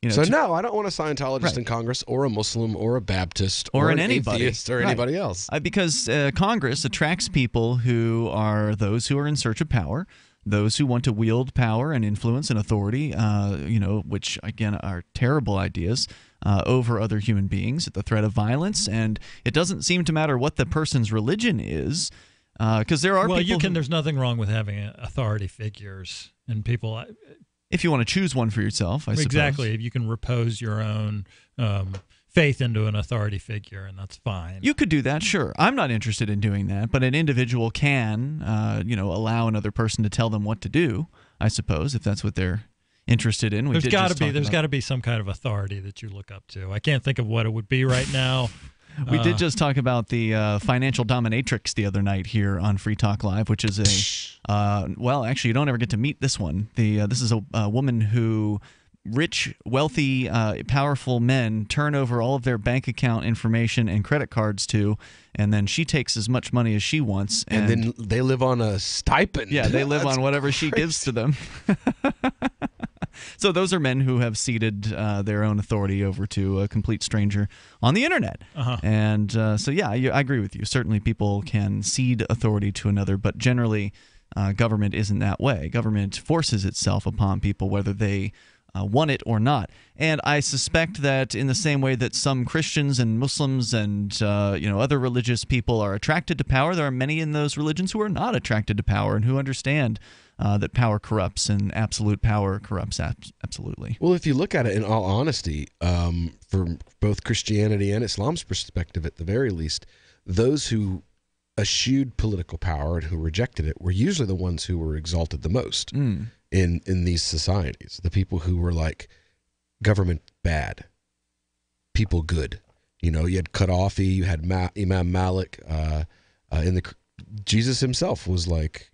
No, I don't want a Scientologist in Congress, or a Muslim, or a Baptist, or an atheist, or anybody else. Because Congress attracts people who are those who are in search of power, those who want to wield power and influence and authority, which, again, are terrible ideas, over other human beings at the threat of violence. And it doesn't seem to matter what the person's religion is, because there are people there's nothing wrong with having authority figures and people. If you want to choose one for yourself, I suppose. Exactly. If you can repose your own faith into an authority figure, and that's fine. You could do that, sure. I'm not interested in doing that, but an individual can, allow another person to tell them what to do, I suppose, if that's what they're interested in. There's got to be some kind of authority that you look up to. I can't think of what it would be right now. We did just talk about the financial dominatrix the other night here on Free Talk Live, which is actually, you don't ever get to meet this one. This is a woman who rich, wealthy, powerful men turn over all of their bank account information and credit cards to, and then she takes as much money as she wants. And then they live on a stipend. Yeah, they live on whatever she gives to them. So those are men who have ceded their own authority over to a complete stranger on the internet. And so, yeah, I agree with you. Certainly people can cede authority to another, but generally government isn't that way. Government forces itself upon people whether they want it or not. And I suspect that in the same way that some Christians and Muslims and other religious people are attracted to power, there are many in those religions who are not attracted to power and who understand that power corrupts and absolute power corrupts absolutely. Well, if you look at it in all honesty, from both Christianity and Islam's perspective at the very least, those who eschewed political power and who rejected it were usually the ones who were exalted the most in these societies. The people who were like, government bad, people good. You had Gaddafi, you had Imam Malik, Jesus himself was like,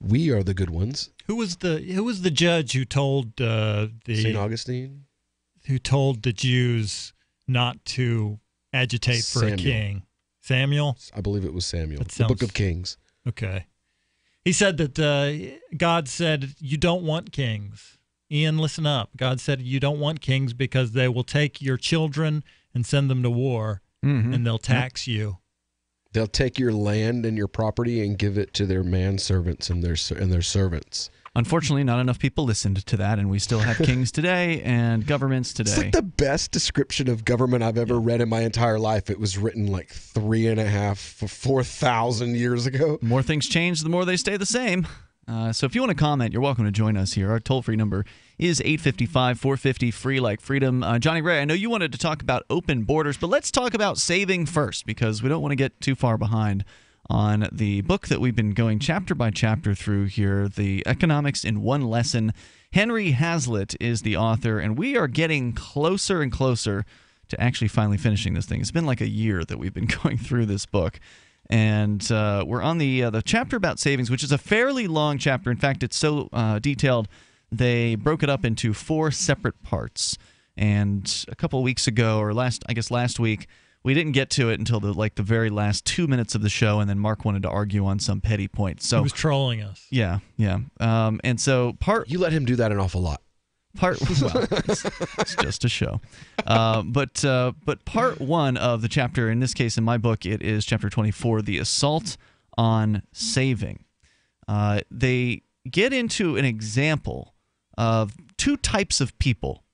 we are the good ones. Who was the judge who told St. Augustine? Who told the Jews not to agitate for a king? Samuel? I believe it was Samuel. The Book of Kings. Okay. He said that God said, you don't want kings. Ian, listen up. God said, you don't want kings because they will take your children and send them to war, and they'll tax you. They'll take your land and your property and give it to their manservants and their servants. Unfortunately, not enough people listened to that, and we still have kings today and governments today. It's like the best description of government I've ever read in my entire life. It was written like 4,000 years ago. The more things change, the more they stay the same. So if you want to comment, you're welcome to join us here. Our toll-free number is 855-450-FREE like freedom. Johnny Ray, I know you wanted to talk about open borders, but let's talk about saving first because we don't want to get too far behind on the book that we've been going chapter by chapter through here, The Economics in One Lesson. Henry Hazlitt is the author, and we are getting closer and closer to actually finally finishing this thing. It's been like a year that we've been going through this book. And we're on the chapter about savings, which is a fairly long chapter. In fact, it's so detailed, they broke it up into 4 separate parts. And a couple of weeks ago, or last week, we didn't get to it until the very last 2 minutes of the show, and then Mark wanted to argue on some petty point. So he was trolling us. Yeah. And so you let him do that an awful lot. It's just a show. But part 1 of the chapter, in this case, in my book, it is chapter 24, The Assault on Saving. They get into an example of 2 types of people.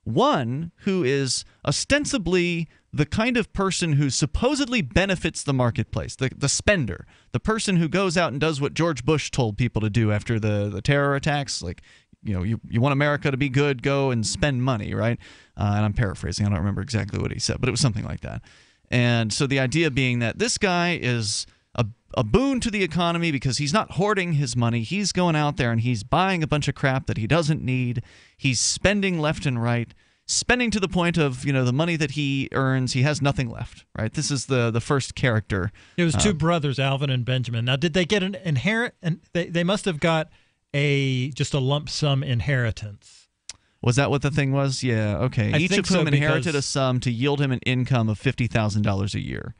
One who is ostensibly the kind of person who supposedly benefits the marketplace, the spender, the person who goes out and does what George Bush told people to do after the terror attacks, like, you want America to be good, go and spend money, right? And I'm paraphrasing. I don't remember exactly what he said, but it was something like that. And so the idea being that this guy is a boon to the economy because he's not hoarding his money. He's going out there and he's buying a bunch of crap that he doesn't need. He's spending left and right, spending to the point of, the money that he earns, he has nothing left, right? This is the first character. It was 2 brothers, Alvin and Benjamin. Now, did they get an and they must have got just a lump sum inheritance. Was that what the thing was? Yeah, okay. Each of whom inherited a sum to yield him an income of $50,000 a year.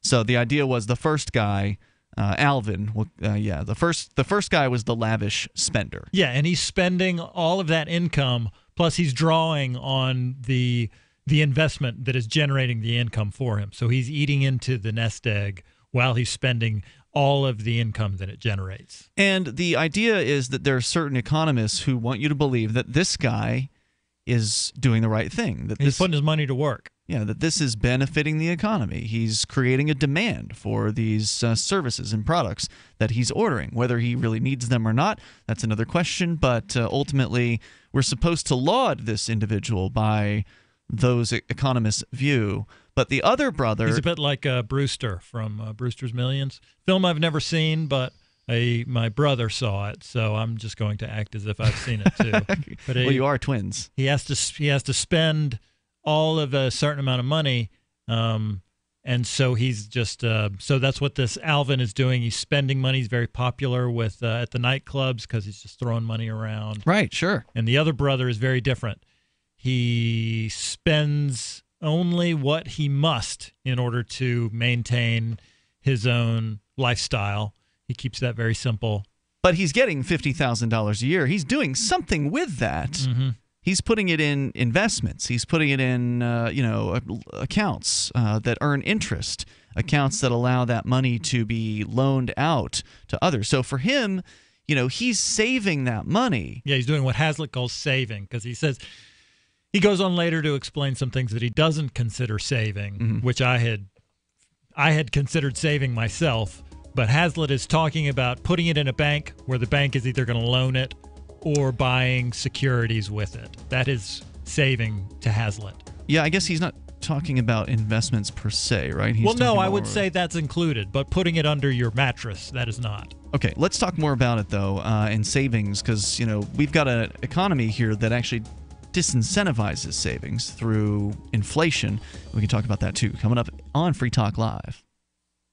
So the idea was the first guy, Alvin, the first guy was the lavish spender. Yeah, and he's spending all of that income, plus he's drawing on the investment that is generating the income for him. So he's eating into the nest egg while he's spending all of the income that it generates. And the idea is that there are certain economists who want you to believe that this guy is doing the right thing. That he's putting his money to work. Yeah, that this is benefiting the economy. He's creating a demand for these services and products that he's ordering. Whether he really needs them or not, that's another question. But ultimately, we're supposed to laud this individual by those economists' view. But the other brother... He's a bit like Brewster from Brewster's Millions. Film I've never seen, but my brother saw it, so I'm just going to act as if I've seen it too. But well, you are twins. He has to spend all of a certain amount of money, and so he's just so that's what this Alvin is doing. He's spending money. He's very popular with at the nightclubs because he's just throwing money around. Right, sure. And the other brother is very different. He spends only what he must in order to maintain his own lifestyle. He keeps that very simple. But he's getting $50,000 a year. He's doing something with that. Mm-hmm. He's putting it in investments. He's putting it in, accounts that earn interest, accounts that allow that money to be loaned out to others. So for him, he's saving that money. Yeah, he's doing what Hazlitt calls saving, because he says he goes on later to explain some things that he doesn't consider saving, which I had considered saving myself. But Hazlitt is talking about putting it in a bank where the bank is either going to loan it or buying securities with it. That is saving to Hazlitt. Yeah, I guess he's not talking about investments per se, right? I would say that's included, but putting it under your mattress, that is not. Okay, let's talk more about it, though, in savings, because, we've got an economy here that actually disincentivizes savings through inflation. We can talk about that, too, coming up on Free Talk Live.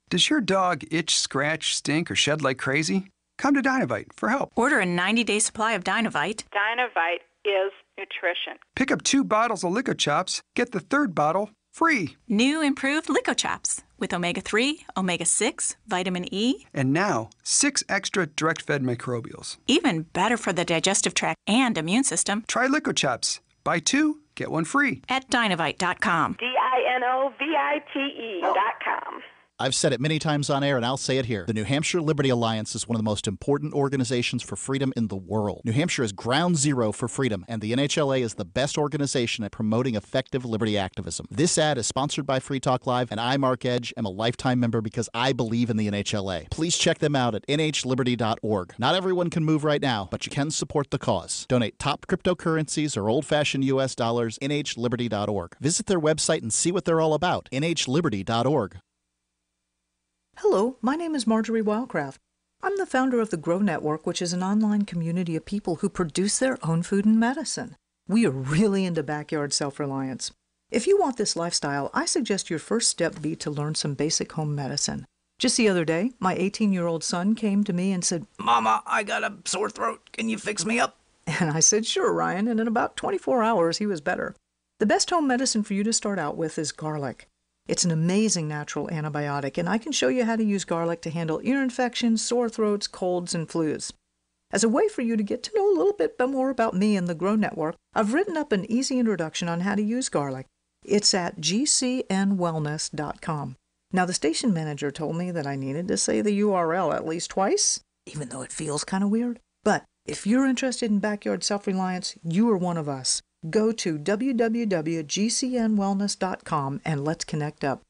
Does your dog itch, scratch, stink, or shed like crazy? Come to Dynavite for help. Order a 90-day supply of Dynavite. Dynavite is nutrition. Pick up 2 bottles of Lico Chops. Get the 3rd bottle free. New improved Lico Chops with omega-3, omega-6, vitamin E. And now, 6 extra direct-fed microbials. Even better for the digestive tract and immune system. Try Lico Chops. Buy 2, get 1 free. At Dynavite.com. DINOVITE.com. I've said it many times on air, and I'll say it here. The New Hampshire Liberty Alliance is one of the most important organizations for freedom in the world. New Hampshire is ground zero for freedom, and the NHLA is the best organization at promoting effective liberty activism. This ad is sponsored by Free Talk Live, and I, Mark Edge, am a lifetime member because I believe in the NHLA. Please check them out at nhliberty.org. Not everyone can move right now, but you can support the cause. Donate top cryptocurrencies or old-fashioned U.S. dollars, nhliberty.org. Visit their website and see what they're all about, nhliberty.org. Hello, my name is Marjorie Wildcraft. I'm the founder of the Grow Network, which is an online community of people who produce their own food and medicine. We are really into backyard self-reliance. If you want this lifestyle, I suggest your first step be to learn some basic home medicine. Just the other day, my 18-year-old son came to me and said, "Mama, I got a sore throat. Can you fix me up?" And I said, "Sure, Ryan," and in about 24 hours, he was better. The best home medicine for you to start out with is garlic. It's an amazing natural antibiotic, and I can show you how to use garlic to handle ear infections, sore throats, colds, and flus. As a way for you to get to know a little bit more about me and the Grow Network, I've written up an easy introduction on how to use garlic. It's at gcnwellness.com. Now, the station manager told me that I needed to say the URL at least twice, even though it feels kind of weird. But if you're interested in backyard self-reliance, you are one of us. Go to www.gcnwellness.com and let's connect up.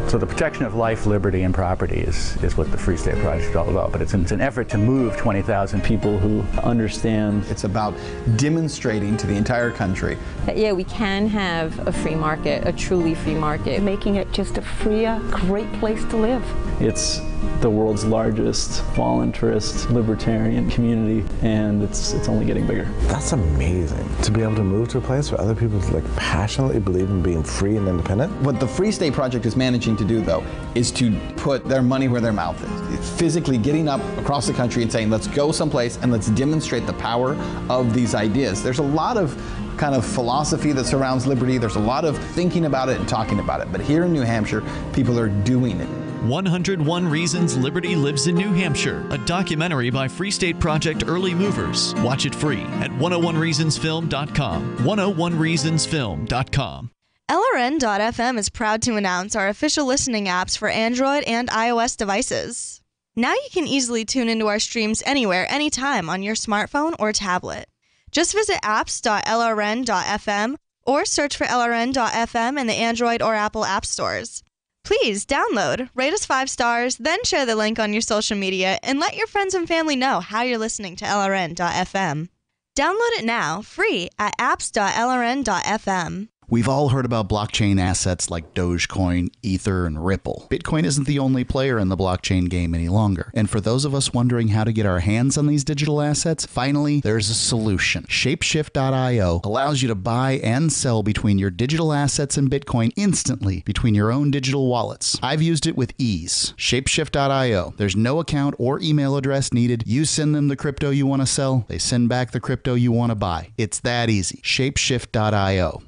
So the protection of life, liberty, and property is what the Free State Project is all about. But it's an effort to move 20,000 people who understand. It's about demonstrating to the entire country that, yeah, we can have a free market, a truly free market. Making it just a freer, great place to live. It's the world's largest voluntarist libertarian community, and it's only getting bigger. That's amazing, to be able to move to a place where other people passionately believe in being free and independent. What the Free State Project is managing to do, though, is to put their money where their mouth is. It's physically getting up across the country and saying, let's go someplace and let's demonstrate the power of these ideas. There's a lot of kind of philosophy that surrounds liberty. There's a lot of thinking about it and talking about it. But here in New Hampshire, people are doing it. 101 Reasons Liberty Lives in New Hampshire, a documentary by Free State Project Early Movers. Watch it free at 101reasonsfilm.com. 101reasonsfilm.com. LRN.FM is proud to announce our official listening apps for Android and iOS devices. Now you can easily tune into our streams anywhere, anytime on your smartphone or tablet. Just visit apps.lrn.fm or search for LRN.FM in the Android or Apple app stores. Please download, rate us 5 stars, then share the link on your social media and let your friends and family know how you're listening to LRN.FM. Download it now, free at apps.lrn.fm. We've all heard about blockchain assets like Dogecoin, Ether, and Ripple. Bitcoin isn't the only player in the blockchain game any longer. And for those of us wondering how to get our hands on these digital assets, finally, there's a solution. Shapeshift.io allows you to buy and sell between your digital assets and Bitcoin instantly between your own digital wallets. I've used it with ease. Shapeshift.io. There's no account or email address needed. You send them the crypto you want to sell. They send back the crypto you want to buy. It's that easy. Shapeshift.io.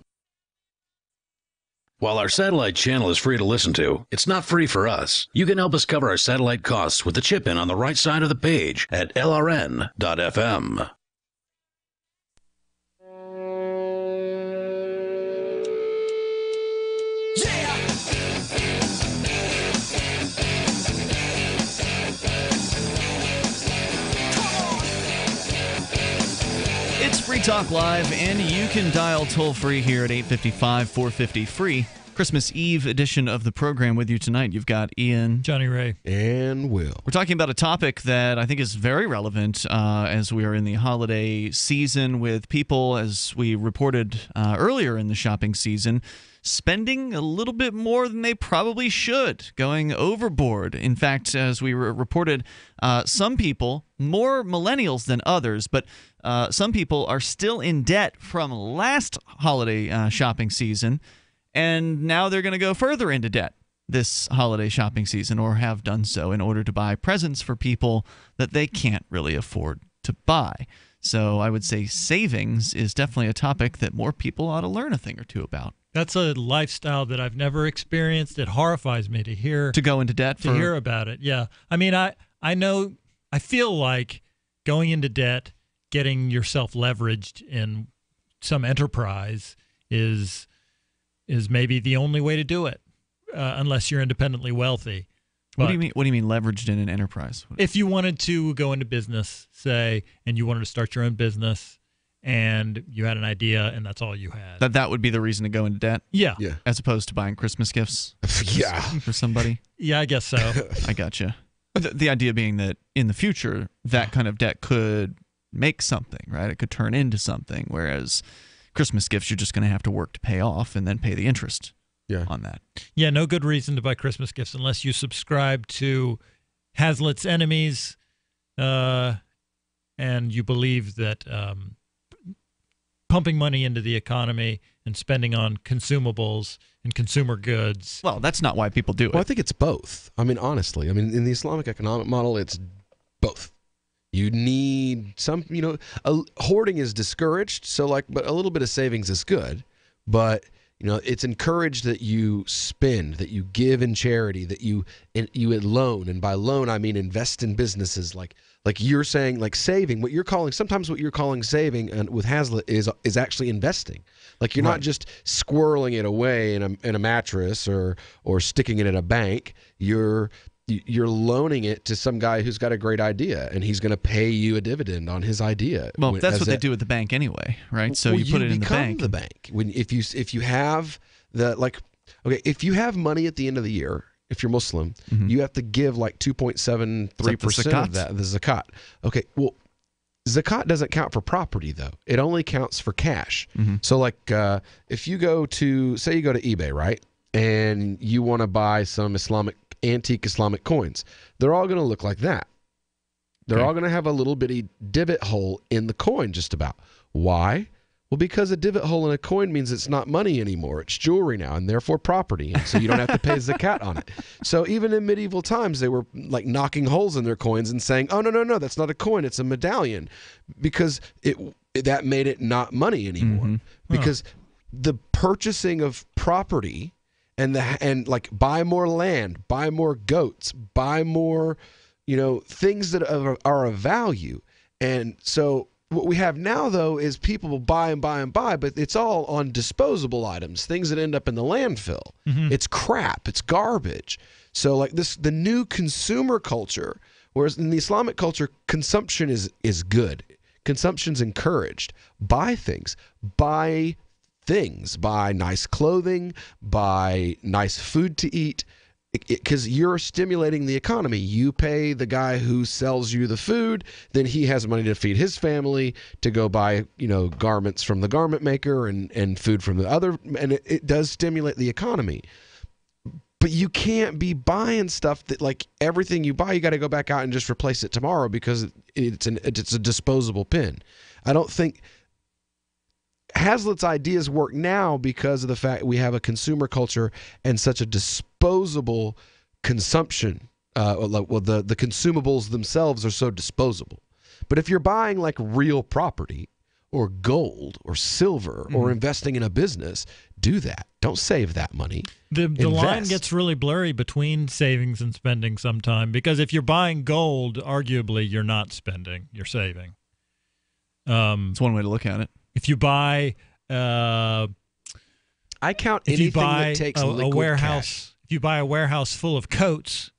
While our satellite channel is free to listen to, it's not free for us. You can help us cover our satellite costs with the chip-in on the right side of the page at lrn.fm. It's Free Talk Live, and you can dial toll-free here at 855-450-FREE. Christmas Eve edition of the program with you tonight. You've got Ian, Johnny Ray, and Will. We're talking about a topic that I think is very relevant as we are in the holiday season with people, as we reported earlier in the shopping season, spending a little bit more than they probably should, going overboard. In fact, as we reported, some people, more millennials than others, but some people are still in debt from last holiday shopping season, and now they're going to go further into debt this holiday shopping season, or have done so, in order to buy presents for people that they can't really afford to buy. So I would say savings is definitely a topic that more people ought to learn a thing or two about. That's a lifestyle that I've never experienced. It horrifies me to hear. To go into debt? To hear about it, yeah. I mean, I feel like going into debt, getting yourself leveraged in some enterprise is maybe the only way to do it, unless you're independently wealthy. What do you mean? What do you mean leveraged in an enterprise? If you wanted to go into business, say, and you wanted to start your own business, and you had an idea, and that's all you had, that would be the reason to go into debt. Yeah. As opposed to buying Christmas gifts. For somebody. Yeah, I guess so. I gotcha. The idea being that in the future, that kind of debt could make something, right? It could turn into something, whereas Christmas gifts, you're just going to have to work to pay off and then pay the interest on that. Yeah, no good reason to buy Christmas gifts unless you subscribe to Hazlitt's Enemies and you believe that pumping money into the economy and spending on consumables and consumer goods. Well, that's not why people do it. Well, I think it's both. I mean, honestly, in the Islamic economic model, it's both. You need some, hoarding is discouraged, but a little bit of savings is good. But, it's encouraged that you spend, that you give in charity, that you loan. And by loan, I mean invest in businesses like you're saying, like saving. Sometimes what you're calling saving and with Hazlitt is actually investing. Like you're not just squirreling it away in a mattress or sticking it in a bank. You're loaning it to some guy who's got a great idea, and he's going to pay you a dividend on his idea. Well, that's what they do at the bank anyway, right? So you put it in the bank. The bank. If you have if you have money at the end of the year, if you're Muslim, you have to give like 2.73% of that, the zakat. Okay, well, zakat doesn't count for property though. It only counts for cash. So if you go to eBay, right, and you want to buy some antique Islamic coins, they're all going to look like that. They're all going to have a little bitty divot hole in the coin just about. Why? Well, because a divot hole in a coin means it's not money anymore. It's jewelry now, and therefore property. And so you don't have to pay zakat on it. So even in medieval times, they were like knocking holes in their coins and saying, oh, no, that's not a coin. It's a medallion. Because that made it not money anymore. Because the purchasing of property and buy more land, buy more goats, buy more, things that are of value. And so what we have now, though, is people will buy and buy and buy, but it's all on disposable items, things that end up in the landfill. It's crap. It's garbage. So the new consumer culture, whereas in the Islamic culture, consumption is good. Consumption's encouraged. Buy things. Buy nice clothing, buy nice food to eat, because you're stimulating the economy. You pay the guy who sells you the food, then he has money to feed his family, to go buy, garments from the garment maker and food from the other, and it does stimulate the economy. But you can't be buying stuff that everything you buy, you got to go back out and just replace it tomorrow because it's a disposable pin. I don't think Hazlitt's ideas work now because of the fact we have a consumer culture and such a disposable consumption. The consumables themselves are so disposable. But if you're buying real property or gold or silver or investing in a business, do that. Don't save that money. The line gets really blurry between savings and spending sometime, because if you're buying gold, arguably you're not spending, you're saving. It's one way to look at it. If you buy, I count anything that takes liquid a warehouse. cash. If you buy a warehouse full of coats,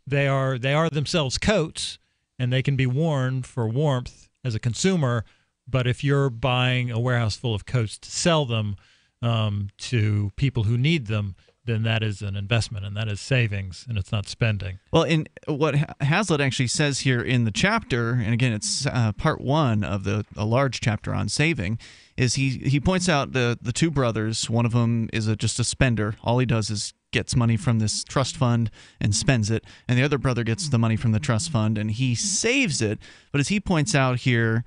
they are themselves coats, and they can be worn for warmth as a consumer. But if you're buying a warehouse full of coats to sell them to people who need them, then that is an investment, and that is savings, and it's not spending. Well, in what Hazlitt actually says here in the chapter, and again, it's part 1 of a large chapter on saving, is he points out the two brothers. One of them is just a spender. All he does is gets money from this trust fund and spends it, and the other brother gets the money from the trust fund and he saves it. But as he points out here,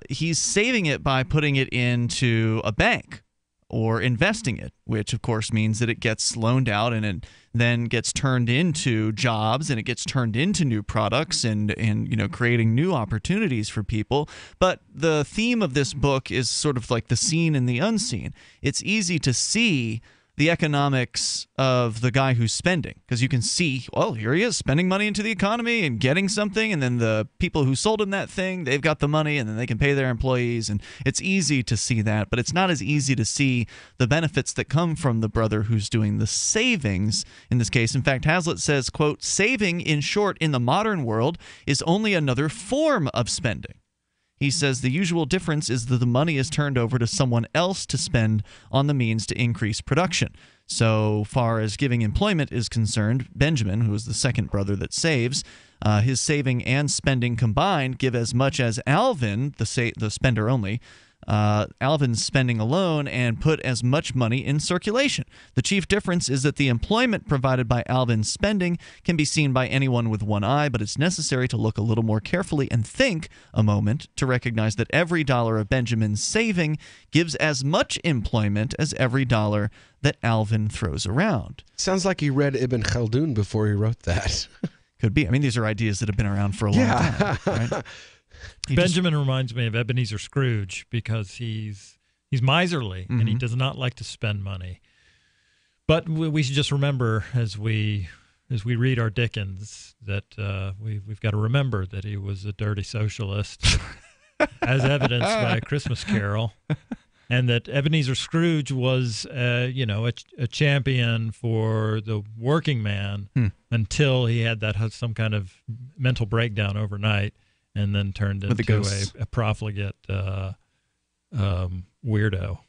he's saving it by putting it into a bank or investing it, which of course means that it gets loaned out and it then gets turned into jobs and it gets turned into new products and creating new opportunities for people. But the theme of this book is sort of like the seen and the unseen. It's easy to see the economics of the guy who's spending, because you can see, well, here he is spending money into the economy and getting something, and then the people who sold him that thing, they've got the money and then they can pay their employees, and it's easy to see that. But it's not as easy to see the benefits that come from the brother who's doing the savings in this case. In fact, Hazlitt says, quote, "Saving, in short, in the modern world is only another form of spending." He says the usual difference is that the money is turned over to someone else to spend on the means to increase production. So far as giving employment is concerned, Benjamin, who is the second brother that saves, his saving and spending combined give as much as Alvin, the spender only, Alvin's spending alone, and put as much money in circulation. The chief difference is that the employment provided by Alvin's spending can be seen by anyone with one eye, but it's necessary to look a little more carefully and think a moment to recognize that every dollar of Benjamin's saving gives as much employment as every dollar that Alvin throws around. Sounds like he read Ibn Khaldun before he wrote that. Could be. I mean, these are ideas that have been around for a long time, right? Benjamin reminds me of Ebenezer Scrooge because he's miserly and he does not like to spend money. But we should just remember as we read our Dickens that we've got to remember that he was a dirty socialist, as evidenced by A Christmas Carol, and that Ebenezer Scrooge was a champion for the working man until he had some kind of mental breakdown overnight, and then turned into a profligate weirdo.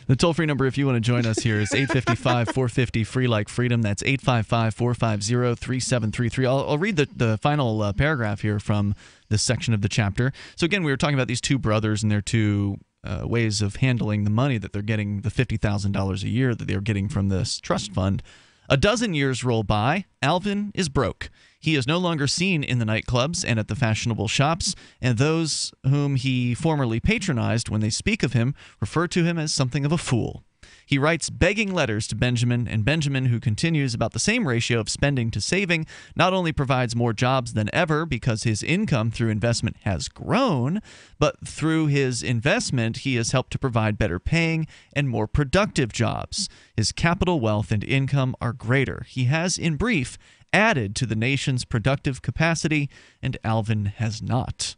The toll-free number, if you want to join us here, is 855-450-FREE like freedom. That's 855-450-3733. I'll read the final paragraph here from this section of the chapter. So again, we were talking about these two brothers and their two ways of handling the money that they're getting, the $50,000 a year that they're getting from this trust fund. A dozen years roll by. Alvin is broke. He is no longer seen in the nightclubs and at the fashionable shops, and those whom he formerly patronized, when they speak of him, refer to him as something of a fool. He writes begging letters to Benjamin, and Benjamin, who continues about the same ratio of spending to saving, not only provides more jobs than ever because his income through investment has grown, but through his investment he has helped to provide better paying and more productive jobs. His capital wealth and income are greater. He has, in brief, added to the nation's productive capacity, and Alvin has not.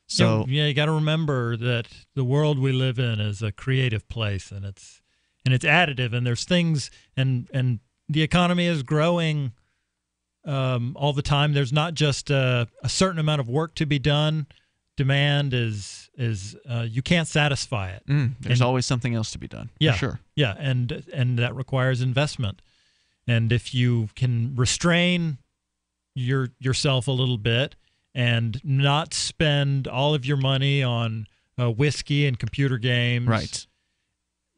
So you got to remember that the world we live in is a creative place, and it's additive, and there's things, and the economy is growing all the time. There's not just a certain amount of work to be done. Demand is you can't satisfy it. There's always something else to be done. Yeah, for sure. Yeah, and that requires investment. And if you can restrain yourself a little bit and not spend all of your money on whiskey and computer games, right,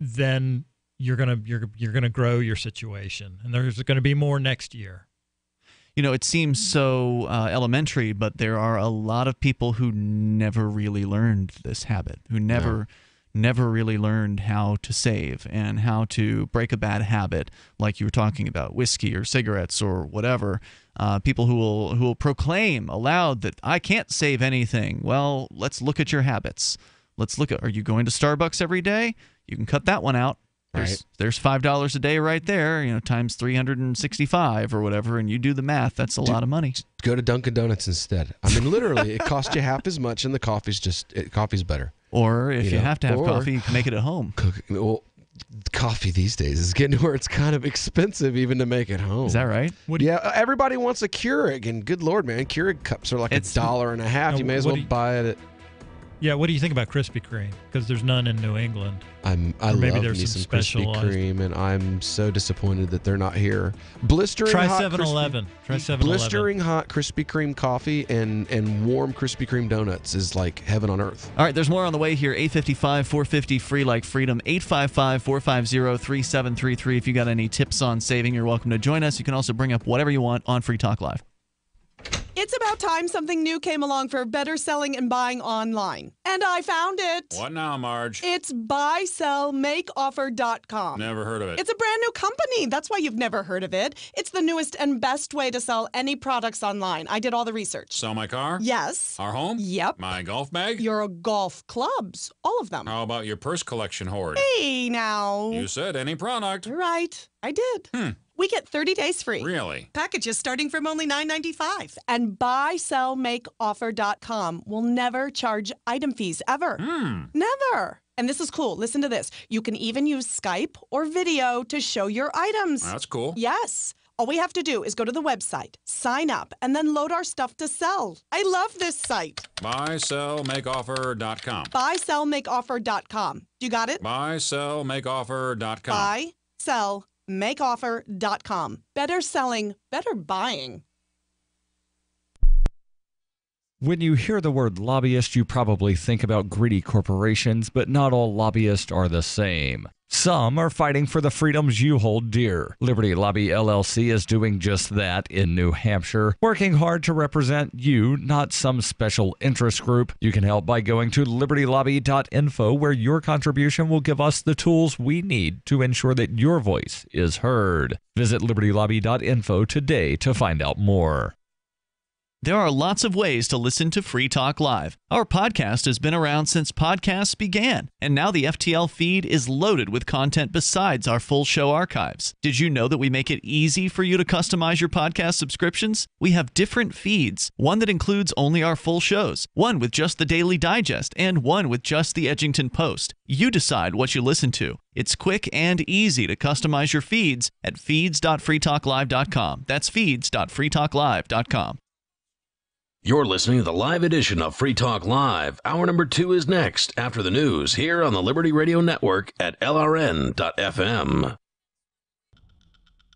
then you're gonna grow your situation, and there's going to be more next year. You know, it seems so elementary, but there are a lot of people who never really learned this habit, who never really learned how to save and how to break a bad habit, like you were talking about, whiskey or cigarettes or whatever. People who will proclaim aloud that I can't save anything. Well, let's look at your habits. let's look at, are you going to Starbucks every day? You can cut that one out. There's $5 a day right there, times 365 or whatever, and you do the math. That's a lot of money. Go to Dunkin' Donuts instead. I mean, literally, it costs you half as much, and the coffee's better. Or if you have to have coffee, you can make it at home. Coffee these days is getting to where it's kind of expensive even to make it home. Is that right? Everybody wants a Keurig, and good Lord, man, Keurig cups are like $1.50. You may as well buy it. Yeah, what do you think about Krispy Kreme? Because there's none in New England. I love me some Krispy Kreme, and I'm so disappointed that they're not here. Try 7-Eleven. Blistering hot Krispy Kreme coffee and warm Krispy Kreme donuts is like heaven on earth. All right, there's more on the way here. 855-450 free like freedom. 855-450-3733. If you got any tips on saving, you're welcome to join us. You can also bring up whatever you want on Free Talk Live. It's about time something new came along for better selling and buying online. And I found it. What now, Marge? It's buysellmakeoffer.com. Never heard of it. It's a brand new company. That's why you've never heard of it. It's the newest and best way to sell any products online. I did all the research. Sell my car? Yes. Our home? Yep. My golf bag? Your golf clubs. All of them. How about your purse collection hoard? Hey, now. You said any product. Right. I did. We get 30 days free. Really? Packages starting from only $9.95. And buysellmakeoffer.com will never charge item fees, ever. Never. And this is cool. Listen to this. You can even use Skype or video to show your items. That's cool. Yes. All we have to do is go to the website, sign up, and then load our stuff to sell. I love this site. Buysellmakeoffer.com. Buysellmakeoffer.com. You got it? Buysellmakeoffer.com. Buysellmakeoffer.com. Better selling, better buying. When you hear the word lobbyist, you probably think about greedy corporations, but not all lobbyists are the same. Some are fighting for the freedoms you hold dear. Liberty Lobby LLC is doing just that in New Hampshire, working hard to represent you, not some special interest group. You can help by going to libertylobby.info, where your contribution will give us the tools we need to ensure that your voice is heard. Visit libertylobby.info today to find out more. There are lots of ways to listen to Free Talk Live. Our podcast has been around since podcasts began, and now the FTL feed is loaded with content besides our full show archives. Did you know that we make it easy for you to customize your podcast subscriptions? We have different feeds, one that includes only our full shows, one with just the Daily Digest, and one with just the Edgington Post. You decide what you listen to. It's quick and easy to customize your feeds at feeds.freetalklive.com. That's feeds.freetalklive.com. You're listening to the live edition of Free Talk Live. Hour number 2 is next after the news here on the Liberty Radio Network at LRN.FM.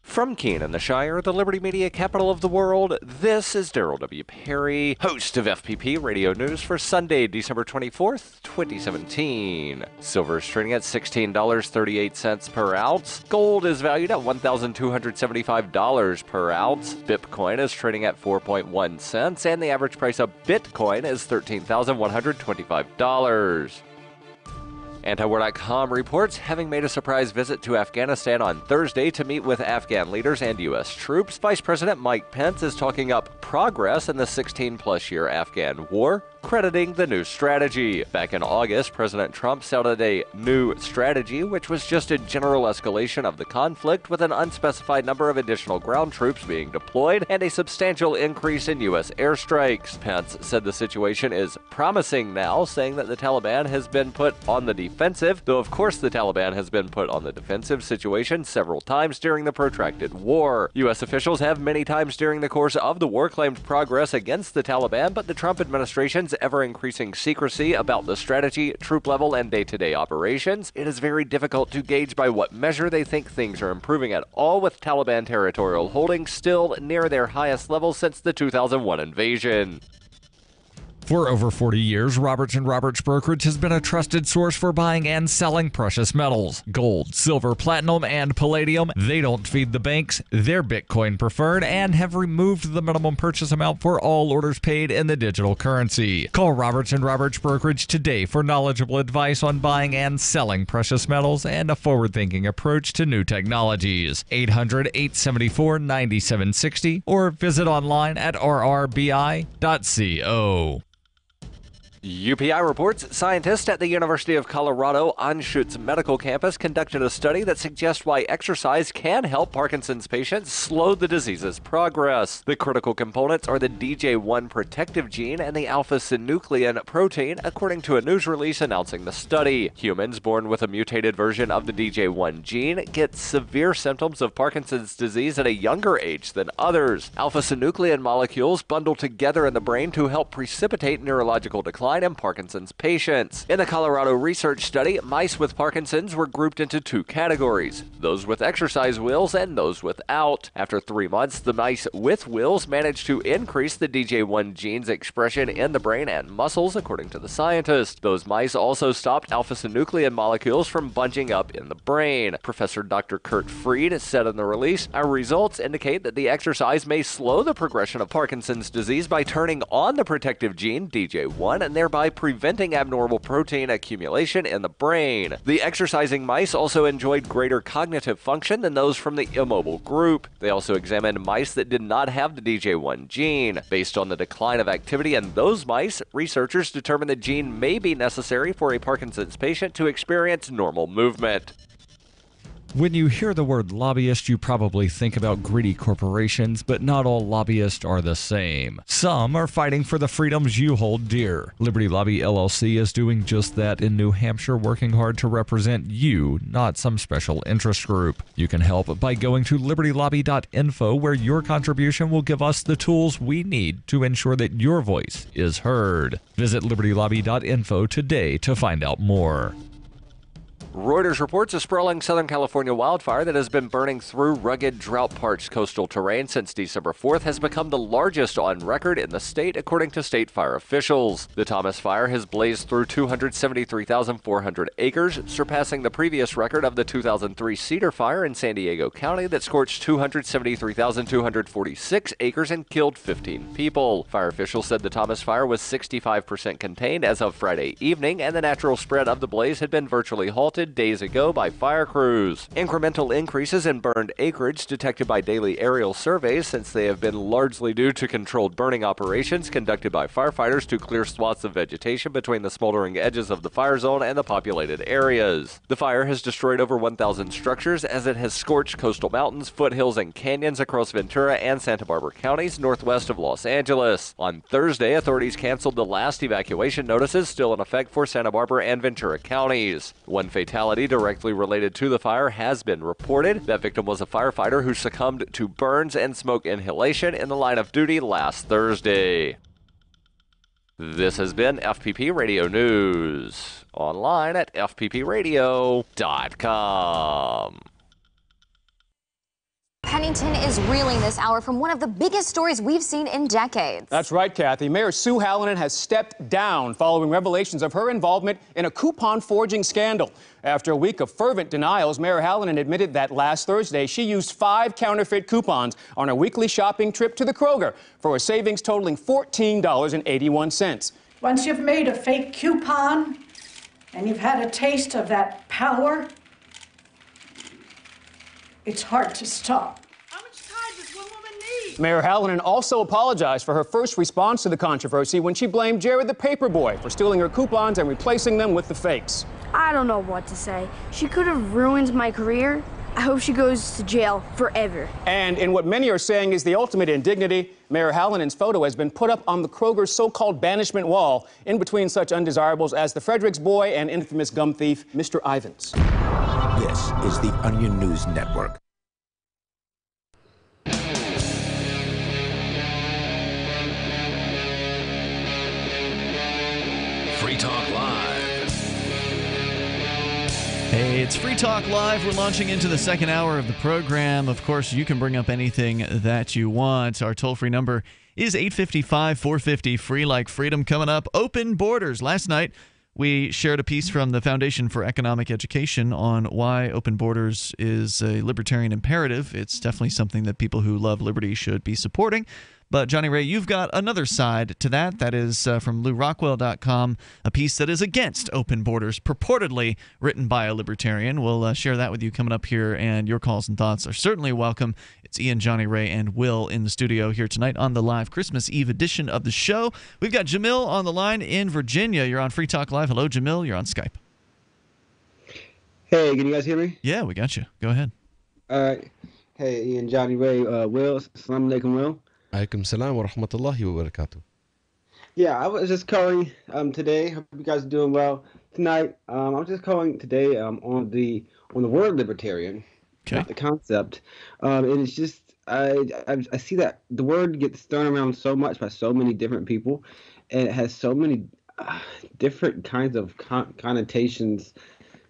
From Keene in the Shire, the Liberty Media capital of the world, this is Daryl W. Perry, host of FPP Radio News for Sunday, December 24th, 2017. Silver is trading at $16.38 per ounce. Gold is valued at $1,275 per ounce. Bitcoin is trading at 4.1 cents, and the average price of Bitcoin is $13,125. Antiwar.com reports having made a surprise visit to Afghanistan on Thursday to meet with Afghan leaders and U.S. troops. Vice President Mike Pence is talking up progress in the 16-plus year Afghan war, crediting the new strategy. Back in August, President Trump touted a new strategy, which was just a general escalation of the conflict with an unspecified number of additional ground troops being deployed and a substantial increase in U.S. airstrikes. Pence said the situation is promising now, saying that the Taliban has been put on the defensive, though of course the Taliban has been put on the defensive situation several times during the protracted war. U.S. officials have many times during the course of the war claimed progress against the Taliban, but the Trump administration's ever-increasing secrecy about the strategy, troop level, and day-to-day operations, it is very difficult to gauge by what measure they think things are improving at all, with Taliban territorial holdings still near their highest level since the 2001 invasion. For over 40 years, Roberts & Roberts Brokerage has been a trusted source for buying and selling precious metals. Gold, silver, platinum, and palladium. They don't feed the banks. They're Bitcoin preferred and have removed the minimum purchase amount for all orders paid in the digital currency. Call Roberts & Roberts Brokerage today for knowledgeable advice on buying and selling precious metals and a forward-thinking approach to new technologies. 800-874-9760 or visit online at rrbi.co. UPI reports scientists at the University of Colorado Anschutz Medical Campus conducted a study that suggests why exercise can help Parkinson's patients slow the disease's progress. The critical components are the DJ1 protective gene and the alpha-synuclein protein, according to a news release announcing the study. Humans born with a mutated version of the DJ1 gene get severe symptoms of Parkinson's disease at a younger age than others. Alpha-synuclein molecules bundle together in the brain to help precipitate neurological decline in Parkinson's patients. In the Colorado research study, mice with Parkinson's were grouped into two categories, those with exercise wheels and those without. After 3 months, the mice with wheels managed to increase the DJ1 gene's expression in the brain and muscles, according to the scientist. Those mice also stopped alpha-synuclein molecules from bunching up in the brain. Professor Dr. Kurt Fried said in the release, "Our results indicate that the exercise may slow the progression of Parkinson's disease by turning on the protective gene, DJ1, and thereby preventing abnormal protein accumulation in the brain." The exercising mice also enjoyed greater cognitive function than those from the immobile group. They also examined mice that did not have the DJ1 gene. Based on the decline of activity in those mice, researchers determined the gene may be necessary for a Parkinson's patient to experience normal movement. When you hear the word lobbyist, you probably think about greedy corporations, but not all lobbyists are the same. Some are fighting for the freedoms you hold dear. Liberty Lobby LLC is doing just that in New Hampshire, working hard to represent you, not some special interest group. You can help by going to libertylobby.info, where your contribution will give us the tools we need to ensure that your voice is heard. Visit libertylobby.info today to find out more. Reuters reports a sprawling Southern California wildfire that has been burning through rugged, drought-parched coastal terrain since December 4th has become the largest on record in the state, according to state fire officials. The Thomas Fire has blazed through 273,400 acres, surpassing the previous record of the 2003 Cedar Fire in San Diego County that scorched 273,246 acres and killed 15 people. Fire officials said the Thomas Fire was 65% contained as of Friday evening, and the natural spread of the blaze had been virtually halted days ago by fire crews. Incremental increases in burned acreage detected by daily aerial surveys, since they have been largely due to controlled burning operations conducted by firefighters to clear swaths of vegetation between the smoldering edges of the fire zone and the populated areas. The fire has destroyed over 1,000 structures as it has scorched coastal mountains, foothills, and canyons across Ventura and Santa Barbara counties northwest of Los Angeles. On Thursday, authorities canceled the last evacuation notices still in effect for Santa Barbara and Ventura counties. One fatality directly related to the fire has been reported. That victim was a firefighter who succumbed to burns and smoke inhalation in the line of duty last Thursday. This has been FPP Radio News, online at fppradio.com. Pennington is reeling this hour from one of the biggest stories we've seen in decades. That's right, Kathy. Mayor Sue Hallinan has stepped down following revelations of her involvement in a coupon forging scandal. After a week of fervent denials, Mayor Hallinan admitted that last Thursday she used 5 counterfeit coupons on a weekly shopping trip to the Kroger for a savings totaling $14.81. Once you've made a fake coupon and you've had a taste of that power, it's hard to stop. Mayor Hallinan also apologized for her first response to the controversy when she blamed Jared the paperboy for stealing her coupons and replacing them with the fakes. I don't know what to say. She could have ruined my career. I hope she goes to jail forever. And in what many are saying is the ultimate indignity, Mayor Hallinan's photo has been put up on the Kroger's so-called banishment wall, in between such undesirables as the Fredericks boy and infamous gum thief, Mr. Ivins. This is the Onion News Network. Free Talk Live. Hey, it's Free Talk Live. We're launching into the second hour of the program. Of course, you can bring up anything that you want. Our toll-free number is 855-450-FREE, like freedom. Coming up, open borders. Last night, we shared a piece from the Foundation for Economic Education on why open borders is a libertarian imperative. It's definitely something that people who love liberty should be supporting. But, Jonny Ray, you've got another side to that. That is from LouRockwell.com, a piece that is against open borders, purportedly written by a libertarian. We'll share that with you coming up here, and your calls and thoughts are certainly welcome. It's Ian, Jonny Ray, and Will in the studio here tonight on the live Christmas Eve edition of the show. We've got Jamil on the line in Virginia. You're on Free Talk Live. Hello, Jamil. You're on Skype. Hey, can you guys hear me? Yeah, we got you. Go ahead. All right. Hey, Ian, Jonny Ray, Will. Assalamu alaikum, Will. Alaikum salam wa rahmatullahi wa barakatuh. Yeah, I was just calling today. Hope you guys are doing well tonight. I'm just calling today on the word libertarian, not the concept. And it's just I see that the word gets thrown around so much by so many different people, and it has so many different kinds of connotations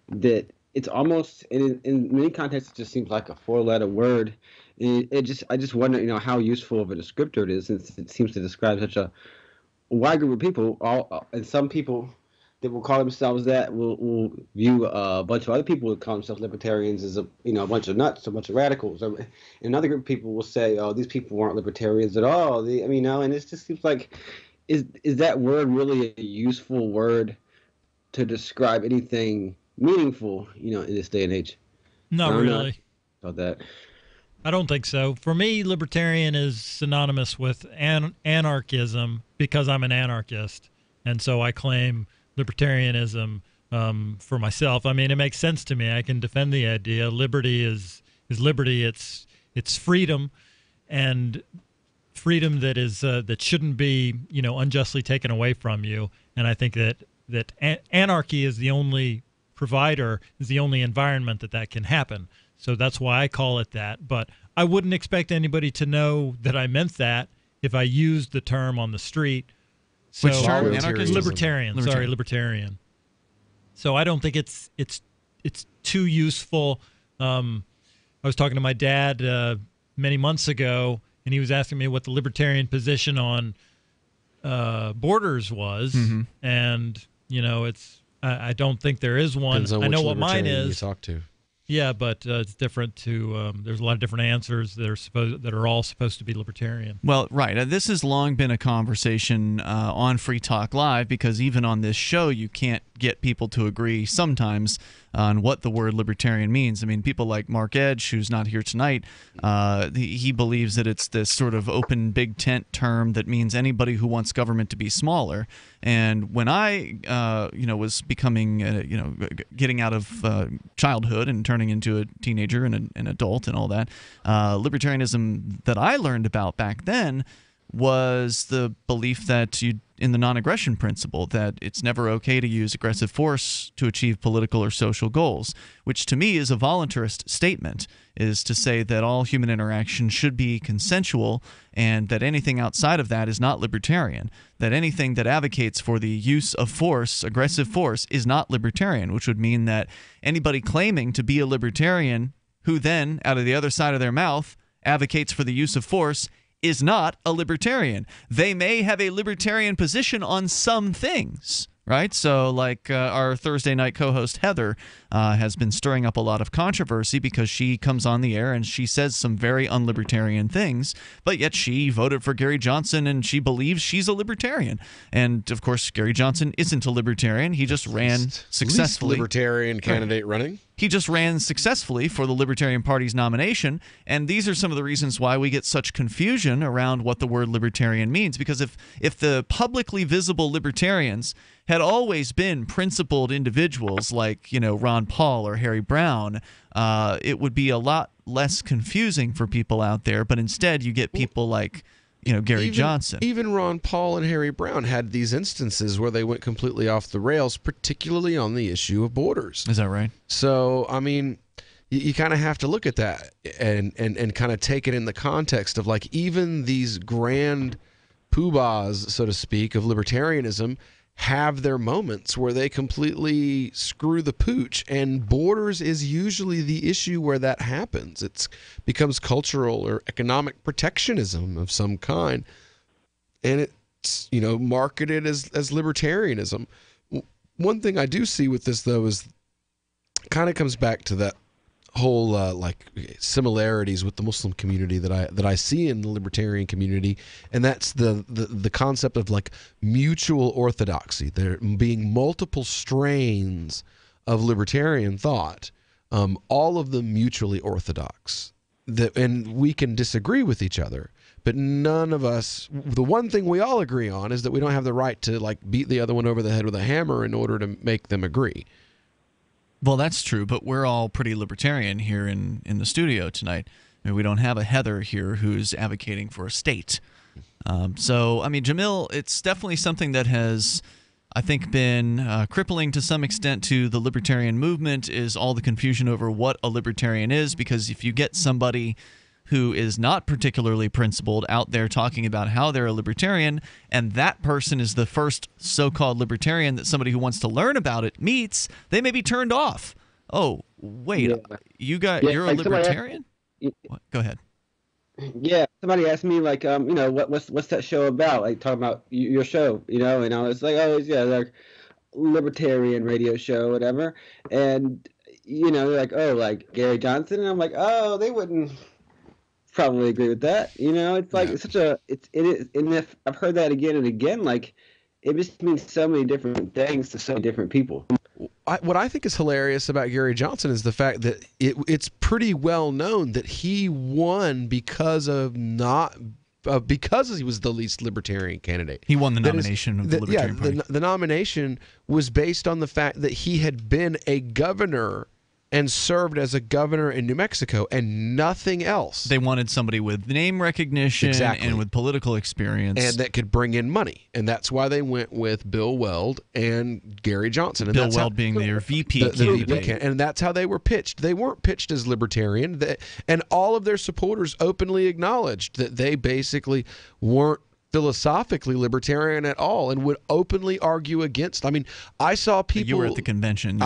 that it's almost in many contexts it just seems like a four-letter word. And I just wonder, how useful of a descriptor it is, since it seems to describe such a wide group of people. And some people that will call themselves that will view a bunch of other people who call themselves libertarians as a bunch of nuts, a bunch of radicals. And another group of people will say, "Oh, these people aren't libertarians at all." And it just seems like, is that word really a useful word to describe anything meaningful, in this day and age? Not really. About that. I don't think so. For me, libertarian is synonymous with anarchism because I'm an anarchist, and so I claim libertarianism for myself. I mean, it makes sense to me. I can defend the idea. Liberty is liberty. It's freedom, and freedom that is that shouldn't be unjustly taken away from you. And I think that anarchy is the only provider, is the only environment that can happen. So that's why I call it that. But I wouldn't expect anybody to know that I meant that if I used the term on the street. So, which term? Anarchism? Libertarian. Sorry, libertarian. So I don't think it's too useful. I was talking to my dad many months ago, and he was asking me what the libertarian position on borders was, and I don't think there is one. I know what mine is. You talk to. Yeah, but it's different to. There's a lot of different answers that are all supposed to be libertarian. Well, right. This has long been a conversation on Free Talk Live, because even on this show, you can't get people to agree sometimes on what the word libertarian means. I mean, people like Mark Edge, who's not here tonight, he believes that it's this sort of open big tent term that means anybody who wants government to be smaller. And when I, was becoming, getting out of childhood and turning into a teenager and an adult and all that, libertarianism that I learned about back then was the belief that in the non-aggression principle, that it's never okay to use aggressive force to achieve political or social goals, which to me is a voluntarist statement, is to say that all human interaction should be consensual, and that anything outside of that is not libertarian, that anything that advocates for the use of force, aggressive force, is not libertarian, which would mean that anybody claiming to be a libertarian who then, out of the other side of their mouth, advocates for the use of force is not a libertarian. They may have a libertarian position on some things, right? So like our Thursday night co-host Heather has been stirring up a lot of controversy because she comes on the air and she says some very unlibertarian things, but yet she voted for Gary Johnson and she believes she's a libertarian. And of course, Gary Johnson isn't a libertarian. He just ran successfully. Least libertarian candidate running. He just ran successfully for the Libertarian Party's nomination, and these are some of the reasons why we get such confusion around what the word libertarian means, because if the publicly visible libertarians had always been principled individuals like, Ron Paul or Harry Brown, it would be a lot less confusing for people out there, but instead you get people like Gary Johnson. Even Ron Paul and Harry Brown had these instances where they went completely off the rails, particularly on the issue of borders. Is that right? So, I mean, you kind of have to look at that and kind of take it in the context of, like, even these grand poobahs, so to speak, of libertarianism have their moments where they completely screw the pooch, and borders is usually the issue where that happens. It becomes cultural or economic protectionism of some kind, and it's marketed as libertarianism. One thing I do see with this, though, is kind of comes back to that whole like similarities with the Muslim community that I see in the libertarian community, and that's the concept of like mutual orthodoxy. There being multiple strains of libertarian thought, all of them mutually orthodox. And we can disagree with each other, but none of us. The one thing we all agree on is that we don't have the right to like beat the other one over the head with a hammer in order to make them agree. Well, that's true, but we're all pretty libertarian here in the studio tonight. I mean, we don't have a Heather here who's advocating for a state. So, I mean, Jamil, it's definitely something that has, I think, been crippling to some extent to the libertarian movement, is all the confusion over what a libertarian is, because if you get somebody who is not particularly principled out there talking about how they're a libertarian, and that person is the first so-called libertarian that somebody who wants to learn about it meets, they may be turned off. Oh, wait, you're a libertarian? Go ahead. Yeah, somebody asked me like, what's that show about? Like talking about your show, and I was like, oh, yeah, like libertarian radio show, whatever. And they're like, oh, like Gary Johnson, and I'm like, oh, they wouldn't probably agree with that. It's like it's such a it is, and if I've heard that again and again, like it just means so many different things to so many different people. What I think is hilarious about Gary Johnson is the fact that it's pretty well known that he won because he was the least libertarian candidate. He won the nomination of the Libertarian Party. The nomination was based on the fact that he had been a governor and served as a governor in New Mexico and nothing else. They wanted somebody with name recognition and with political experience. And that could bring in money. And that's why they went with Bill Weld and Gary Johnson. And Bill Weld being their VP candidate. And that's how they were pitched. They weren't pitched as libertarian. And all of their supporters openly acknowledged that they basically weren't philosophically libertarian at all and would openly argue against. I mean, I saw people. You were at the convention,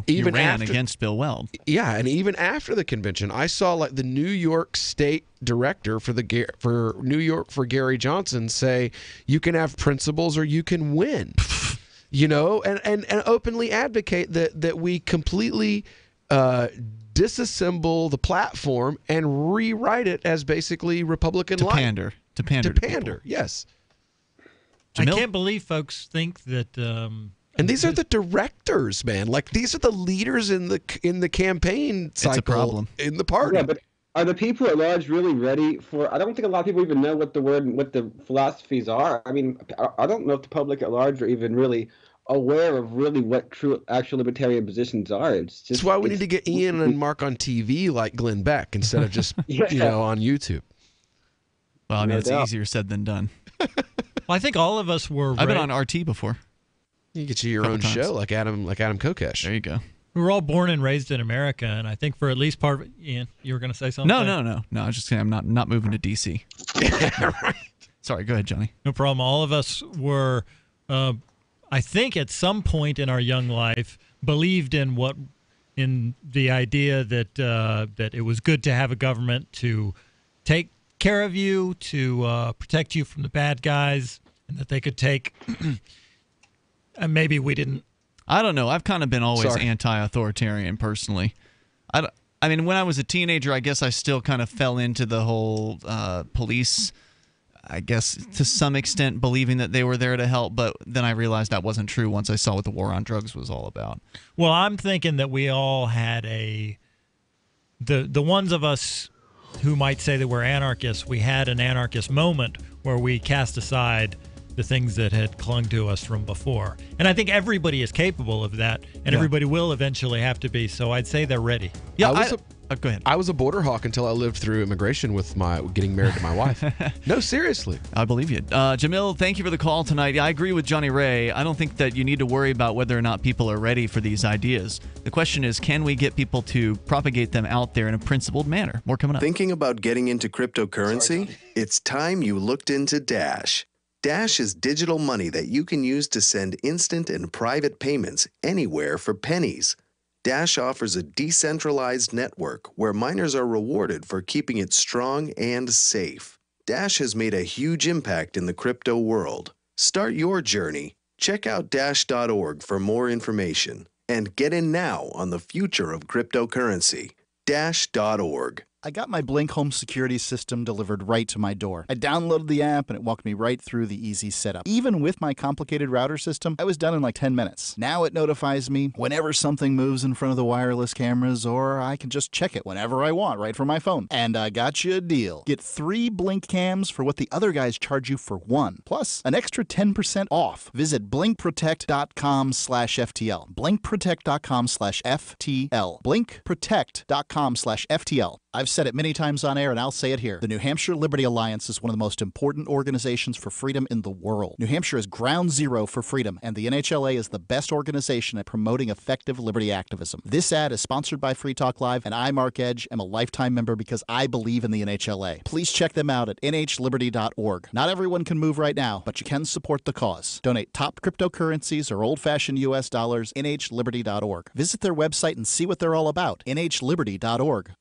you ran against Bill Weld. Yeah, and even after the convention, I saw like the New York State director for New York for Gary Johnson say, you can have principles or you can win. And openly advocate that we completely disassemble the platform and rewrite it as basically Republican light. To pander, yes. Jamil? I can't believe folks think that. And these are the directors, man. Like these are the leaders in the campaign cycle. It's a problem in the party. Yeah, but are the people at large really ready for? I don't think a lot of people even know what the philosophies are. I mean, I don't know if the public at large are even really aware of really what true actual libertarian positions are. It's just. That's why we need to get Ian and Mark on TV like Glenn Beck instead of just on YouTube. Well, I mean, it's easier said than done. Well, I think all of us were. I've been on RT before. You get your own show like Adam Kokesh. There you go. We were all born and raised in America, and I think for at least part of it, Ian, you were going to say something? No. I was just saying I'm not moving to D.C. Right. Sorry, go ahead, Johnny. No problem. All of us were, I think, at some point in our young life, believed in the idea that it was good to have a government to take care of you, to protect you from the bad guys, and that they could take. And maybe we didn't. I don't know. I've kind of been always anti-authoritarian personally. I mean, when I was a teenager, I guess I still kind of fell into the whole police, I guess, to some extent, believing that they were there to help. But then I realized that wasn't true once I saw what the war on drugs was all about. Well, I'm thinking that we all had the ones of us who might say that we're anarchists, we had an anarchist moment where we cast aside the things that had clung to us from before. And I think everybody is capable of that, and everybody will eventually have to be. So I'd say they're ready. Yeah, go ahead. I was a border hawk until I lived through immigration with getting married to my wife. No, seriously. I believe you. Jamil, thank you for the call tonight. Yeah, I agree with Johnny Ray. I don't think that you need to worry about whether or not people are ready for these ideas. The question is, can we get people to propagate them out there in a principled manner? More coming up. Thinking about getting into cryptocurrency? It's time you looked into Dash. Dash is digital money that you can use to send instant and private payments anywhere for pennies. Dash offers a decentralized network where miners are rewarded for keeping it strong and safe. Dash has made a huge impact in the crypto world. Start your journey. Check out dash.org for more information and get in now on the future of cryptocurrency. liberty-radio-network-dash.org. I got my Blink home security system delivered right to my door. I downloaded the app and it walked me right through the easy setup. Even with my complicated router system, I was done in like 10 minutes. Now it notifies me whenever something moves in front of the wireless cameras, or I can just check it whenever I want right from my phone. And I got you a deal. Get 3 Blink cams for what the other guys charge you for 1, plus an extra 10% off. Visit blinkprotect.com/FTL. blinkprotect.com/FTL. blinkprotect.com/FTL. I've said it many times on air, and I'll say it here. The New Hampshire Liberty Alliance is one of the most important organizations for freedom in the world. New Hampshire is ground zero for freedom, and the NHLA is the best organization at promoting effective liberty activism. This ad is sponsored by Free Talk Live, and I, Mark Edge, am a lifetime member because I believe in the NHLA. Please check them out at nhliberty.org. Not everyone can move right now, but you can support the cause. Donate top cryptocurrencies or old-fashioned U.S. dollars, nhliberty.org. Visit their website and see what they're all about, nhliberty.org.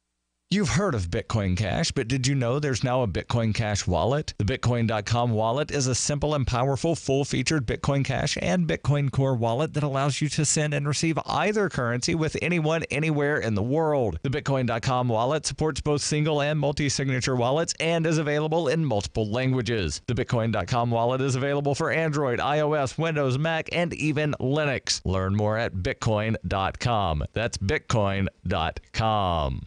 You've heard of Bitcoin Cash, but did you know there's now a Bitcoin Cash wallet? The Bitcoin.com wallet is a simple and powerful full-featured Bitcoin Cash and Bitcoin Core wallet that allows you to send and receive either currency with anyone, anywhere in the world. The Bitcoin.com wallet supports both single and multi-signature wallets and is available in multiple languages. The Bitcoin.com wallet is available for Android, iOS, Windows, Mac, and even Linux. Learn more at Bitcoin.com. That's Bitcoin.com.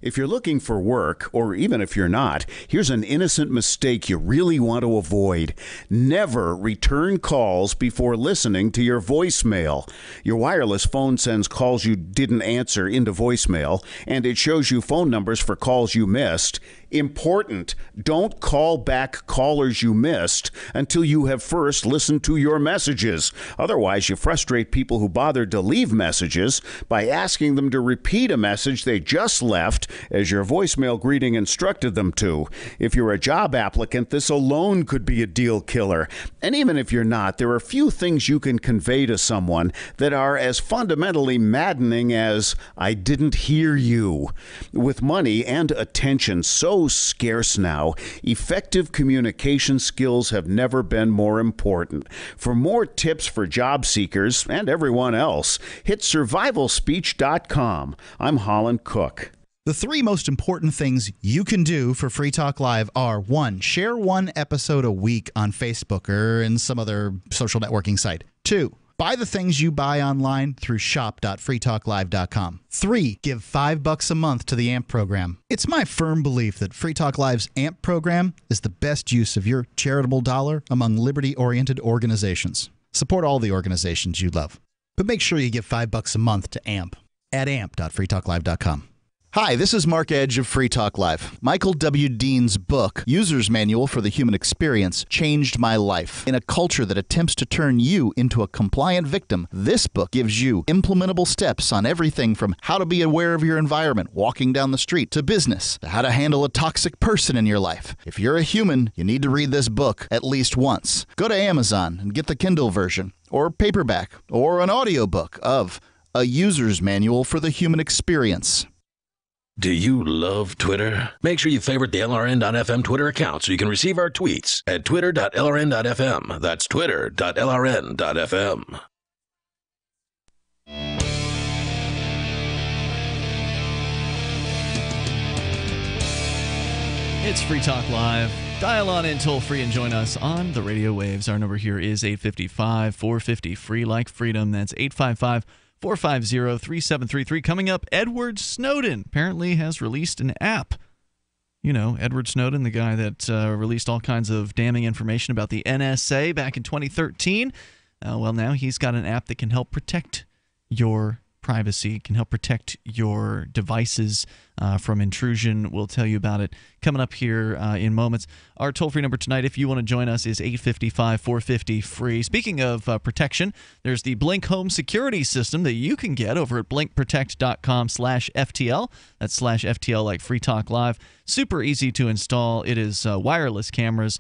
If you're looking for work, or even if you're not, here's an innocent mistake you really want to avoid. Never return calls before listening to your voicemail. Your wireless phone sends calls you didn't answer into voicemail, and it shows you phone numbers for calls you missed. Important, don't call back callers you missed until you have first listened to your messages. Otherwise, you frustrate people who bothered to leave messages by asking them to repeat a message they just left as your voicemail greeting instructed them to. If you're a job applicant, this alone could be a deal killer. And even if you're not, there are few things you can convey to someone that are as fundamentally maddening as, "I didn't hear you." With money and attention so scarce now, effective communication skills have never been more important. For more tips for job seekers and everyone else, hit survivalspeech.com. I'm Holland Cook. The 3 most important things you can do for Free Talk Live are: 1, share 1 episode a week on Facebook or in some other social networking site. 2, buy the things you buy online through shop.freetalklive.com. 3, give $5 a month to the AMP program. It's my firm belief that Free Talk Live's AMP program is the best use of your charitable dollar among liberty-oriented organizations. Support all the organizations you love, but make sure you give $5 a month to AMP at amp.freetalklive.com. Hi, this is Mark Edge of Free Talk Live. Michael W. Dean's book, User's Manual for the Human Experience, changed my life. In a culture that attempts to turn you into a compliant victim, this book gives you implementable steps on everything from how to be aware of your environment walking down the street to business, to how to handle a toxic person in your life. If you're a human, you need to read this book at least once. Go to Amazon and get the Kindle version, or paperback, or an audiobook of A User's Manual for the Human Experience. Do you love Twitter? Make sure you favorite the LRN.FM Twitter account so you can receive our tweets at twitter.lrn.fm. That's twitter.lrn.fm. It's Free Talk Live. Dial on in toll free and join us on the radio waves. Our number here is 855-450-FREE like freedom. That's 855-450-3733. Coming up, Edward Snowden apparently has released an app. You know, Edward Snowden, the guy that released all kinds of damning information about the NSA back in 2013. Well, now he's got an app that can help protect your privacy, can help protect your devices from intrusion. We'll tell you about it coming up here in moments. Our toll-free number tonight, if you want to join us, is 855-450-FREE. Speaking of protection, there's the Blink Home Security System that you can get over at blinkprotect.com/FTL. That's /FTL like Free Talk Live. Super easy to install. It is wireless cameras.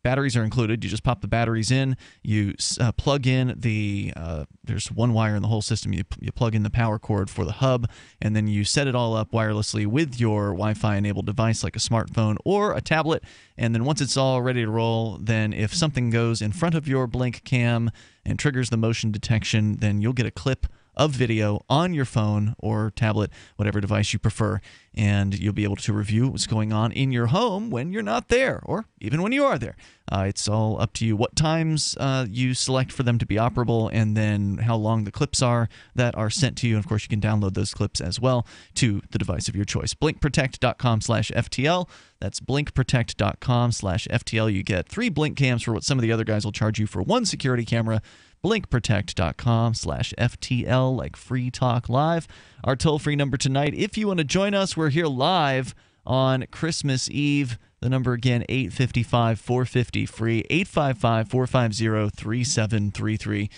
Batteries are included. You just pop the batteries in. You plug in the there's one wire in the whole system. You plug in the power cord for the hub, and then you set it all up wirelessly with your Wi-Fi enabled device like a smartphone or a tablet. And then once it's all ready to roll, then if something goes in front of your Blink cam and triggers the motion detection, then you'll get a clip of video on your phone or tablet, whatever device you prefer, and you'll be able to review what's going on in your home when you're not there, or even when you are there. It's all up to you what times you select for them to be operable, and then how long the clips are that are sent to you. And of course, you can download those clips as well to the device of your choice. Blinkprotect.com/FTL. That's blinkprotect.com/FTL. You get 3 blink cams for what some of the other guys will charge you for 1 security camera. Blinkprotect.com/FTL, like Free Talk Live. Our toll-free number tonight, if you want to join us, we're here live on Christmas Eve. The number again, 855-450-FREE, 855-450-3733.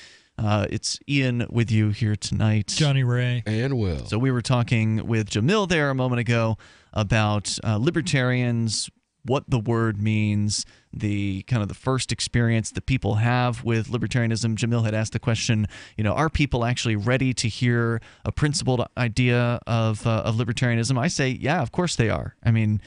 It's Ian with you here tonight. Johnny Ray. And Will. So we were talking with Jamil there a moment ago about libertarians, what the word means, the kind of the first experience that people have with libertarianism. Jamil had asked the question, are people actually ready to hear a principled idea of libertarianism? I say, yeah, of course they are. I mean,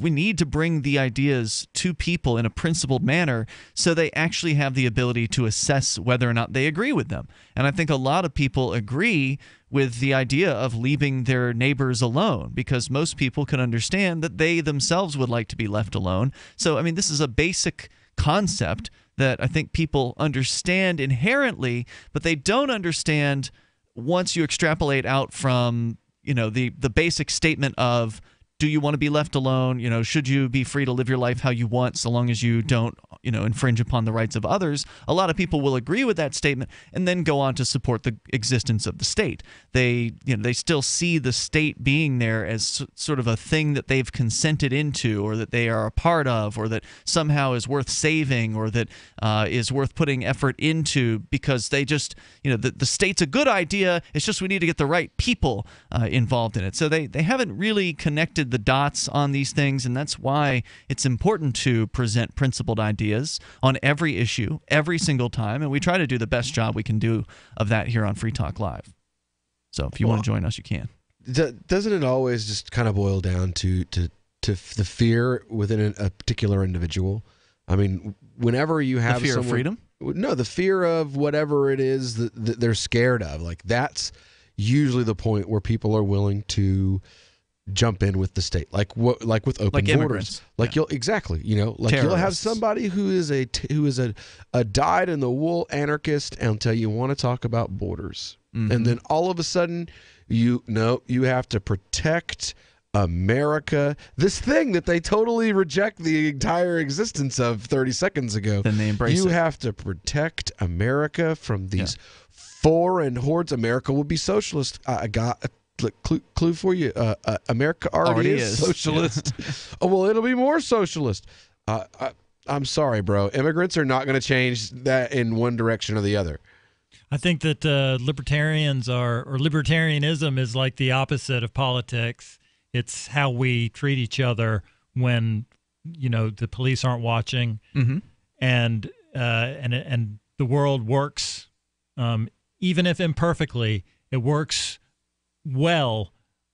we need to bring the ideas to people in a principled manner so they actually have the ability to assess whether or not they agree with them. And I think a lot of people agree with the idea of leaving their neighbors alone, because most people can understand that they themselves would like to be left alone. So, I mean, this is a basic concept that I think people understand inherently, but they don't understand once you extrapolate out from, the basic statement of, do you want to be left alone? Should you be free to live your life how you want so long as you don't, infringe upon the rights of others? A lot of people will agree with that statement and then go on to support the existence of the state. They still see the state being there as sort of a thing that they've consented into, or that they are a part of, or that somehow is worth saving, or that is worth putting effort into, because they just, the state's a good idea. It's just we need to get the right people involved in it. So they haven't really connected the dots on these things, and that's why it's important to present principled ideas on every issue, every single time, and we try to do the best job we can do of that here on Free Talk Live. So if you want to join us, you can. Doesn't it always just kind of boil down to the fear within a particular individual? I mean, whenever you have the fear of freedom? No, the fear of whatever it is that they're scared of. Like, that's usually the point where people are willing to jump in with the state, like with open borders, immigrants. you'll have somebody who is a dyed-in-the-wool anarchist and tell you want to talk about borders, and then all of a sudden you have to protect America, this thing that they totally reject the entire existence of 30 seconds ago. Then they embrace you it. have to protect America from these foreign hordes. America will be socialist. I got clue for you. America already is socialist. Yeah. Oh, well, it'll be more socialist. I'm sorry, bro. Immigrants are not going to change that in one direction or the other. I think that libertarians or libertarianism is like the opposite of politics. It's how we treat each other when the police aren't watching, and the world works, even if imperfectly. It works well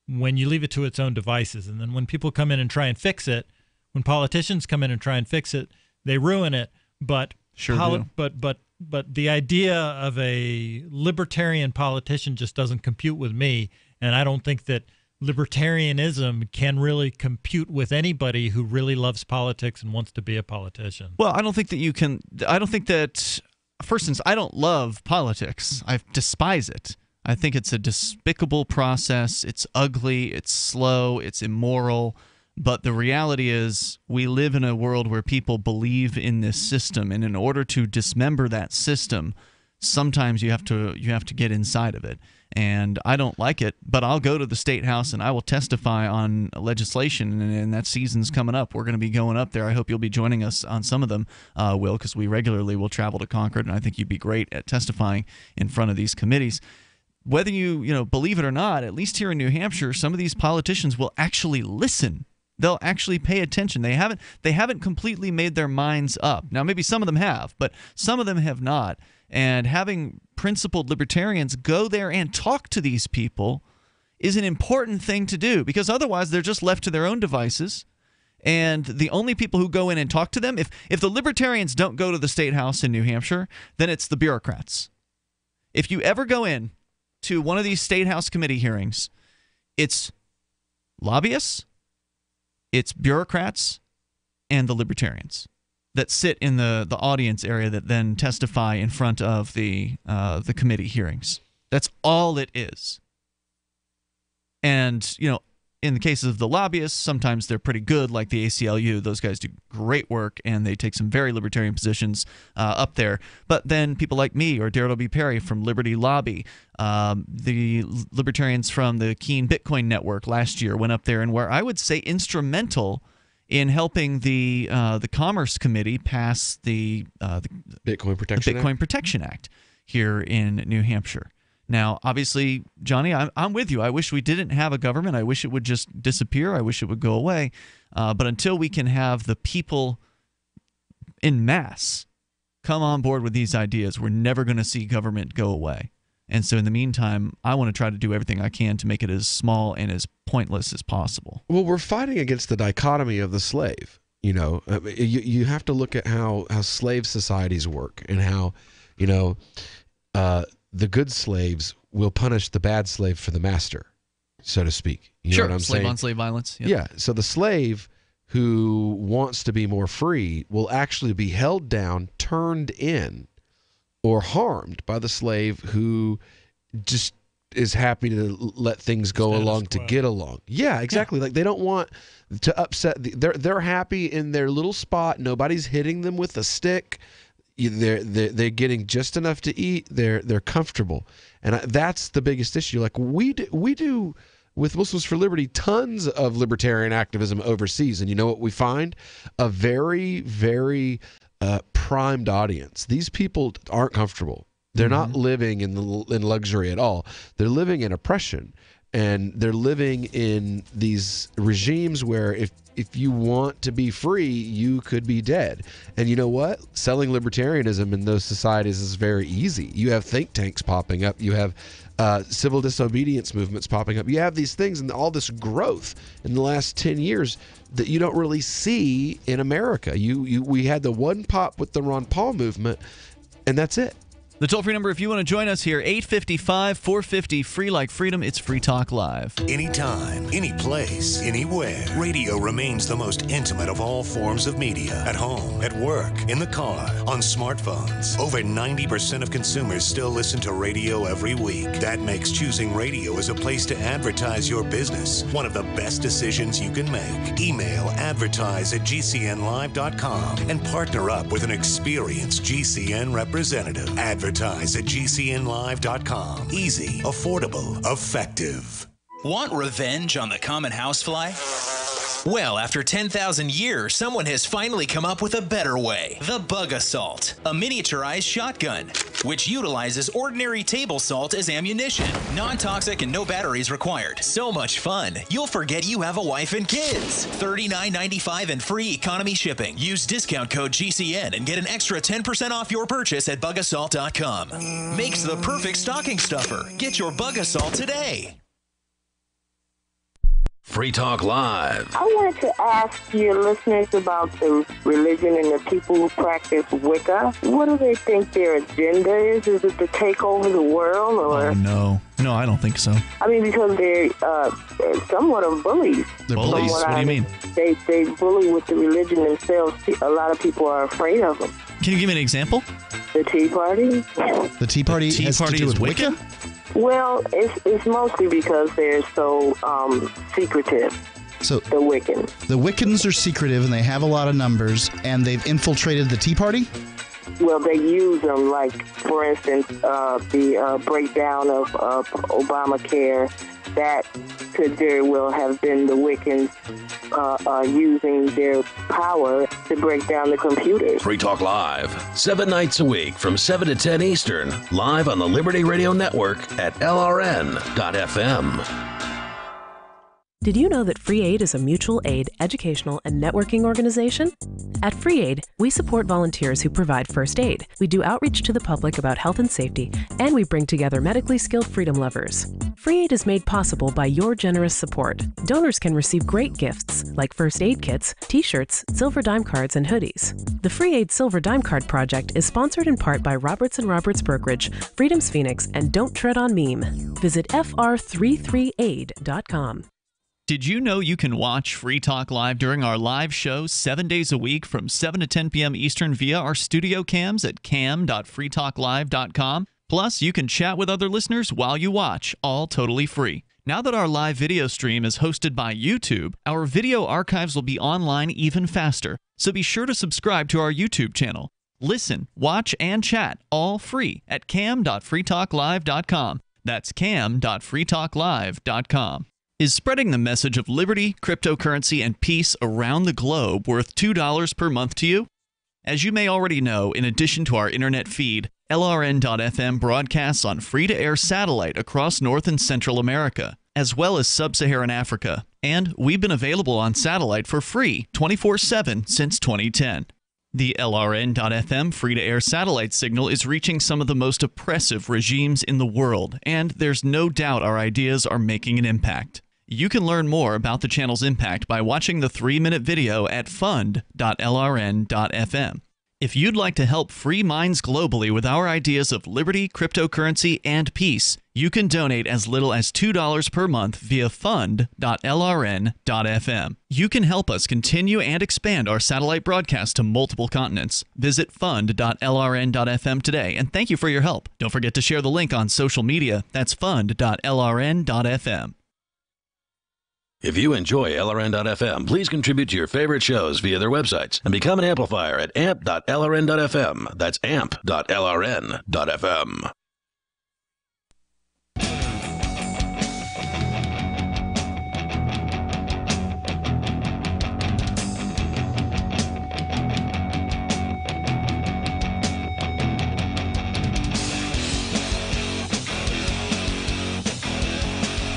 when you leave it to its own devices. And then when people come in and try and fix it, when politicians come in and try and fix it, they ruin it. But but the idea of a libertarian politician just doesn't compute with me, and I don't think that libertarianism can really compute with anybody who really loves politics and wants to be a politician. Well, I don't think that you can. I don't think that, for instance, I don't love politics. I despise it. I think it's a despicable process. It's ugly, it's slow, it's immoral. But the reality is we live in a world where people believe in this system, and in order to dismember that system, sometimes you have to get inside of it. And I don't like it, but I'll go to the State House and I will testify on legislation, and that season's coming up. We're going to be going up there. I hope you'll be joining us on some of them, Will, because we regularly will travel to Concord, and I think you'd be great at testifying in front of these committees. Whether you believe it or not, at least here in New Hampshire, some of these politicians will actually listen. They'll actually pay attention. They haven't completely made their minds up. Now, maybe some of them have, but some of them have not. And having principled libertarians go there and talk to these people is an important thing to do, because otherwise they're just left to their own devices. And the only people who go in and talk to them, if the libertarians don't go to the State House in New Hampshire, then it's the bureaucrats. If you ever go in to one of these State House committee hearings, it's lobbyists, it's bureaucrats, and the Libertarians that sit in the audience area that then testify in front of the committee hearings. That's all it is. And, in the cases of the lobbyists, sometimes they're pretty good, like the ACLU. Those guys do great work, and they take some very libertarian positions up there. But then people like me or Daryl B. Perry from Liberty Lobby, the libertarians from the Keen Bitcoin Network last year went up there and were, I would say, instrumental in helping the Commerce Committee pass the Bitcoin Protection Act here in New Hampshire. Now, obviously, Johnny, I'm with you. I wish we didn't have a government. I wish it would just disappear. I wish it would go away. But until we can have the people en masse come on board with these ideas, we're never going to see government go away. And so in the meantime, I want to try to do everything I can to make it as small and as pointless as possible. Well, we're fighting against the dichotomy of the slave. You have to look at how slave societies work and how, the good slaves will punish the bad slave for the master, so to speak. You know what I'm saying? Slave on slave violence. Yep. Yeah. So the slave who wants to be more free will actually be held down, turned in, or harmed by the slave who just is happy to let things go along to get along. Yeah, exactly. Yeah. Like they don't want to upset. They're happy in their little spot. Nobody's hitting them with a stick. They're getting just enough to eat. They're comfortable, and that's the biggest issue. Like we do with Muslims for Liberty, tons of libertarian activism overseas, and you know what we find? A very, very primed audience. These people aren't comfortable. They're not living in luxury at all. They're living in oppression, and they're living in these regimes where if you want to be free, you could be dead. And you know what? Selling libertarianism in those societies is very easy. You have think tanks popping up. You have civil disobedience movements popping up. You have these things and all this growth in the last 10 years that you don't really see in America. We had the one pop with the Ron Paul movement, and that's it. The toll-free number, if you want to join us here, 855-450, free like freedom. It's Free Talk Live. Anytime, any place, anywhere. Radio remains the most intimate of all forms of media. At home, at work, in the car, on smartphones. Over 90% of consumers still listen to radio every week. That makes choosing radio as a place to advertise your business one of the best decisions you can make. Email advertise@gcnlive.com and partner up with an experienced GCN representative. Advertise@gcnlive.com. Easy, affordable, effective. Want revenge on the common housefly? Well, after 10,000 years, someone has finally come up with a better way. The Bug Assault, a miniaturized shotgun, which utilizes ordinary table salt as ammunition. Non-toxic and no batteries required. So much fun, you'll forget you have a wife and kids. $39.95 and free economy shipping. Use discount code GCN and get an extra 10% off your purchase at bugassault.com. Makes the perfect stocking stuffer. Get your Bug Assault today. Free Talk Live. I wanted to ask your listeners about the religion and the people who practice Wicca. What do they think their agenda is? Is it to take over the world? Or? Oh, no. No, I don't think so. I mean, because they're somewhat of bullies. They're bullies? What do you mean? They bully with the religion themselves. A lot of people are afraid of them. Can you give me an example? The Tea Party. The Tea Party has to do with Wicca? Well, it's mostly because they're so secretive. So the Wiccans. The Wiccans are secretive, and they have a lot of numbers, and they've infiltrated the Tea Party? Well, they use them, like, for instance, the breakdown of Obamacare. That could very well have been the Wiccans using their power to break down the computers. Free Talk Live, 7 nights a week from 7 to 10 Eastern, live on the Liberty Radio Network at LRN.FM. Did you know that Free Aid is a mutual aid, educational, and networking organization? At Free Aid, we support volunteers who provide first aid. We do outreach to the public about health and safety, and we bring together medically skilled freedom lovers. Free Aid is made possible by your generous support. Donors can receive great gifts like first aid kits, t-shirts, silver dime cards, and hoodies. The Free Aid Silver Dime Card Project is sponsored in part by Roberts & Roberts Brokerage, Freedom's Phoenix, and Don't Tread on Meme. Visit fr33aid.com. Did you know you can watch Free Talk Live during our live shows 7 days a week from 7 to 10 p.m. Eastern via our studio cams at cam.freetalklive.com? Plus, you can chat with other listeners while you watch, all totally free. Now that our live video stream is hosted by YouTube, our video archives will be online even faster. So be sure to subscribe to our YouTube channel. Listen, watch, and chat all free at cam.freetalklive.com. That's cam.freetalklive.com. Is spreading the message of liberty, cryptocurrency, and peace around the globe worth $2 per month to you? As you may already know, in addition to our internet feed, LRN.FM broadcasts on free-to-air satellite across North and Central America, as well as sub-Saharan Africa. And we've been available on satellite for free 24/7 since 2010. The LRN.FM free-to-air satellite signal is reaching some of the most oppressive regimes in the world, and there's no doubt our ideas are making an impact. You can learn more about the channel's impact by watching the 3-minute video at fund.lrn.fm. If you'd like to help free minds globally with our ideas of liberty, cryptocurrency, and peace, you can donate as little as $2 per month via fund.lrn.fm. You can help us continue and expand our satellite broadcast to multiple continents. Visit fund.lrn.fm today, and thank you for your help. Don't forget to share the link on social media. That's fund.lrn.fm. If you enjoy LRN.FM, please contribute to your favorite shows via their websites and become an amplifier at amp.lrn.fm. That's amp.lrn.fm.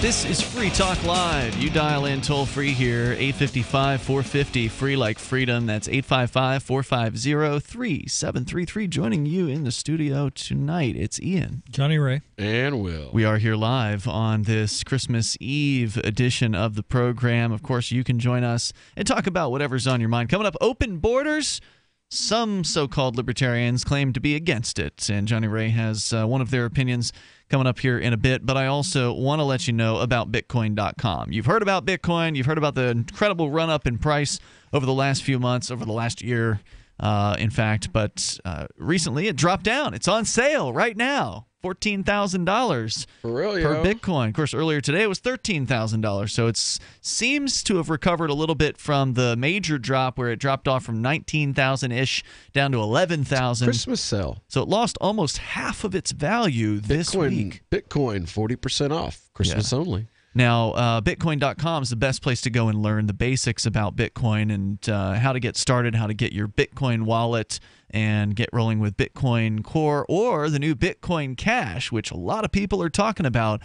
This is Free Talk Live. You dial in toll-free here, 855-450, free like freedom. That's 855-450-3733. Joining you in the studio tonight, it's Ian. Jonny Ray. And Will. We are here live on this Christmas Eve edition of the program. Of course, you can join us and talk about whatever's on your mind. Coming up, open borders. Some so-called libertarians claim to be against it, and Jonny Ray has one of their opinions coming up here in a bit, but I also want to let you know about Bitcoin.com. You've heard about Bitcoin. You've heard about the incredible run-up in price over the last few months, over the last year, in fact, but recently it dropped down. It's on sale right now. $14,000 per Bitcoin. Of course, earlier today it was $13,000. So it seems to have recovered a little bit from the major drop where it dropped off from 19,000-ish down to 11,000. Christmas sale. So it lost almost half of its value this week. Bitcoin 40% off. Christmas only. Now, Bitcoin.com is the best place to go and learn the basics about Bitcoin and how to get started, how to get your Bitcoin wallet and get rolling with Bitcoin Core or the new Bitcoin Cash, which a lot of people are talking about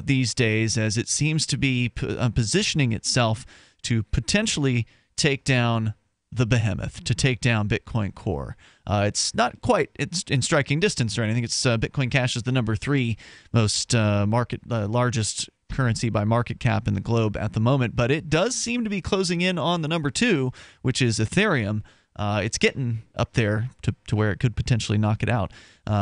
these days as it seems to be positioning itself to potentially take down the behemoth, to take down Bitcoin Core. It's not quite in striking distance or anything. It's Bitcoin Cash is the number 3 most largest currency by market cap in the globe at the moment, but it does seem to be closing in on the number 2, which is Ethereum. It's getting up there to where it could potentially knock it out.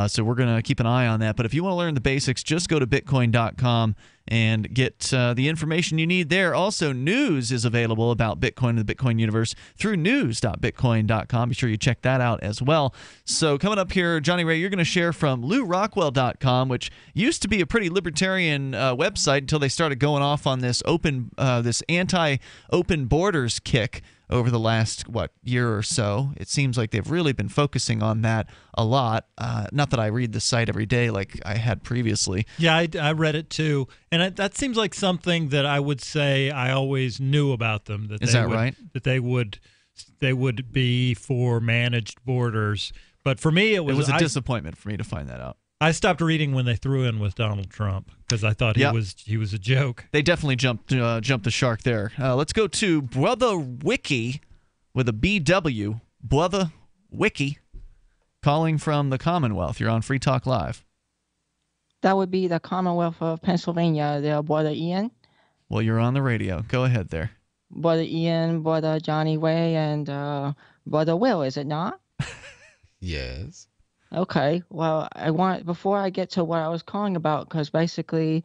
So we're going to keep an eye on that. But if you want to learn the basics, just go to Bitcoin.com and get the information you need there. Also, news is available about Bitcoin and the Bitcoin universe through news.bitcoin.com. Be sure you check that out as well. So coming up here, Jonny Ray, you're going to share from LouRockwell.com, which used to be a pretty libertarian website until they started going off on this this anti-open borders kick over the last, year or so. It seems like they've really been focusing on that a lot. Not that I read the site every day like I had previously. Yeah, I read it too. And that seems like something that I would say I always knew about them. Is that right? That they would be for managed borders. But for me, it was a disappointment for me to find that out. I stopped reading when they threw in with Donald Trump because I thought he was a joke. They definitely jumped the shark there. Let's go to Bwutha Wicky with a BW. Bwutha Wicky calling from the Commonwealth. You're on Free Talk Live. That would be the Commonwealth of Pennsylvania, there, Brother Ian. Well, you're on the radio. Go ahead there. Brother Ian, Brother Johnny Way, and Brother Will, is it not? Yes. Okay. Well, before I get to what I was calling about, because basically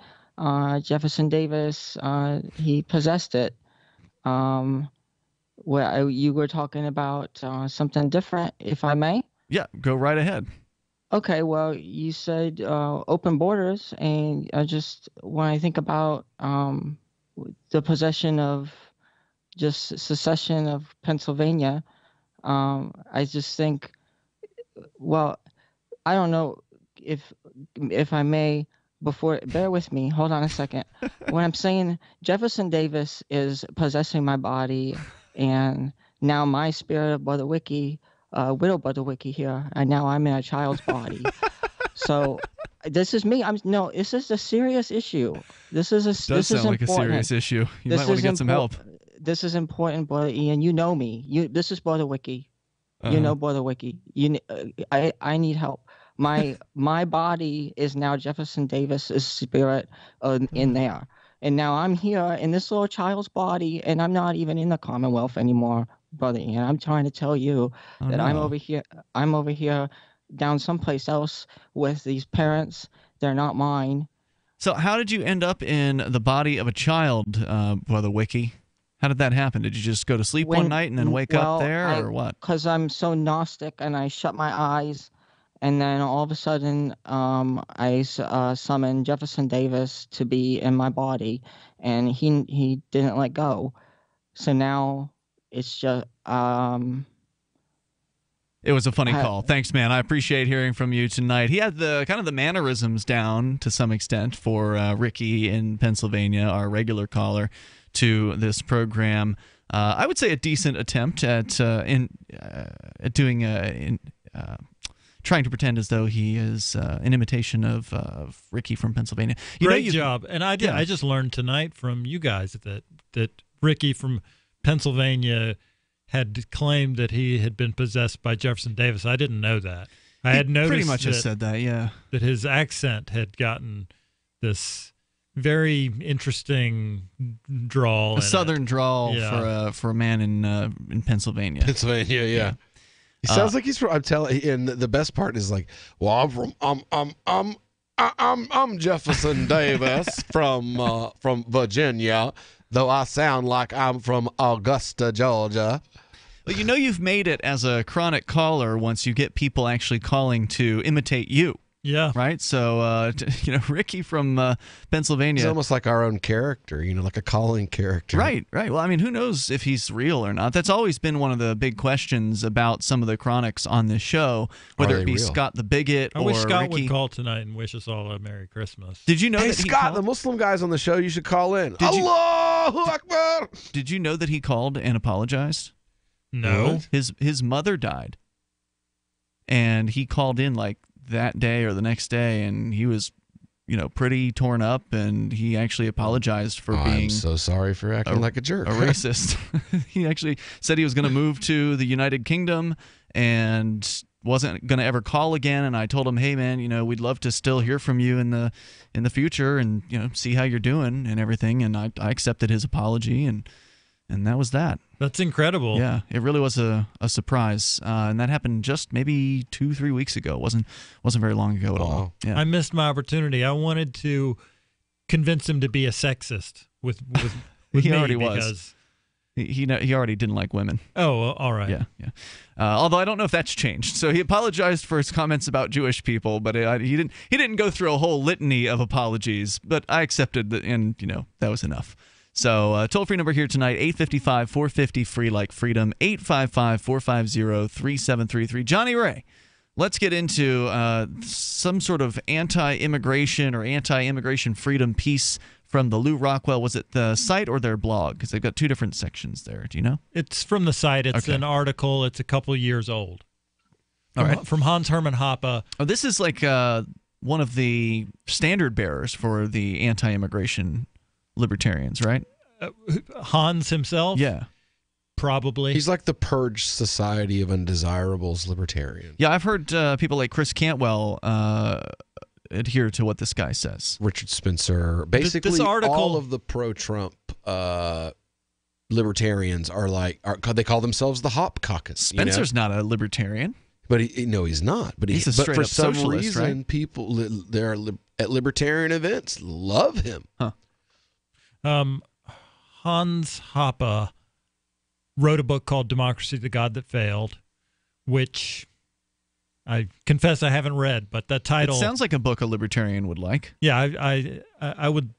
Jefferson Davis, he possessed it. Where you were talking about something different, if I may? Yeah, go right ahead. Okay, well, you said open borders, and when I think about the possession of just secession of Pennsylvania, I just think, well, I don't know if I may, bear with me, hold on a second. When I'm saying Jefferson Davis is possessing my body, and now my spirit of Brother Wicky, widow Brother Wicky here, and now I'm in a child's body. So this is me. This is a serious issue. This is like a serious issue. You might want to get some help. This is important, Brother Ian. You know me. This is Brother Wicky. You know Brother Wicky. I need help. My body is now Jefferson Davis's spirit in there, and now I'm here in this little child's body, and I'm not even in the Commonwealth anymore, Brother Ian. I'm trying to tell you that I'm over here. I'm over here down someplace else with these parents. They're not mine. So how did you end up in the body of a child, Brother Wicky? How did that happen? Did you just go to sleep one night and then wake up there, or what? Because I'm so Gnostic, and I shut my eyes, and then all of a sudden I summoned Jefferson Davis to be in my body, and he didn't let go. So now it's just... It was a funny call. Thanks, man. I appreciate hearing from you tonight. He had the kind of the mannerisms down to some extent for Ricky in Pennsylvania, our regular caller to this program. I would say a decent attempt at doing trying to pretend as though he is an imitation of Ricky from Pennsylvania. Great job. And I just learned tonight from you guys that Ricky from Pennsylvania had claimed that he had been possessed by Jefferson Davis. I didn't know that. I had noticed pretty much has said that, yeah. That his accent had gotten this very interesting drawl. A southern drawl for a man in Pennsylvania. Pennsylvania, yeah. He sounds like he's from. I'm telling you, and the best part is like, well, I'm Jefferson Davis from Virginia, though I sound like I'm from Augusta, Georgia. Well, you've made it as a chronic caller once you get people actually calling to imitate you. Yeah. Right? So, Ricky from Pennsylvania. He's almost like our own character, like a calling character. Right. Well, I mean, who knows if he's real or not? That's always been one of the big questions about some of the chronics on this show, whether it be real? Scott the Bigot or wish Scott Ricky would call tonight and wish us all a Merry Christmas. Did you know that Scott, the Muslim guys on the show, you should call in. Allahu Akbar! Did you know that he called and apologized? No. His mother died, and he called in like that day or the next day, and he was pretty torn up, and he actually apologized for being... I'm so sorry for acting like a jerk. A racist. He actually said he was going to move to the United Kingdom and wasn't going to ever call again, and I told him, hey man, we'd love to still hear from you in the future and see how you're doing and everything, and I accepted his apology, and that was that. That's incredible. Yeah, it really was a surprise, and that happened just maybe 2-3 weeks ago. It wasn't very long ago at all. Yeah. I missed my opportunity. I wanted to convince him to be a sexist with he me already because... was. He already didn't like women. Oh, all right. Yeah. Although I don't know if that's changed. So he apologized for his comments about Jewish people, but he didn't go through a whole litany of apologies. But I accepted that, and that was enough. So toll-free number here tonight, 855-450-FREE like freedom, 855-450-3733. Jonny Ray, let's get into some sort of anti-immigration or anti-immigration freedom piece from the Lou Rockwell. Was it the site or their blog? Because they've got two different sections there. Do you know? It's from the site. It's an article. It's a couple years old. All right. From Hans Hermann Hoppe. Oh, this is like one of the standard bearers for the anti-immigration libertarians, right? Hans himself? Yeah. Probably. He's like the Purge Society of Undesirables libertarian. Yeah, I've heard people like Chris Cantwell adhere to what this guy says. Richard Spencer. Basically, this article, all of the pro-Trump libertarians they call themselves the Hop Caucus. Spencer's not a libertarian. But he's not. But he's a straight for up some socialist, reason, right? people there at libertarian events love him. Huh. Hans Hoppe wrote a book called Democracy, the God That Failed, which I confess I haven't read, but that title... It sounds like a book a libertarian would like. Yeah, I would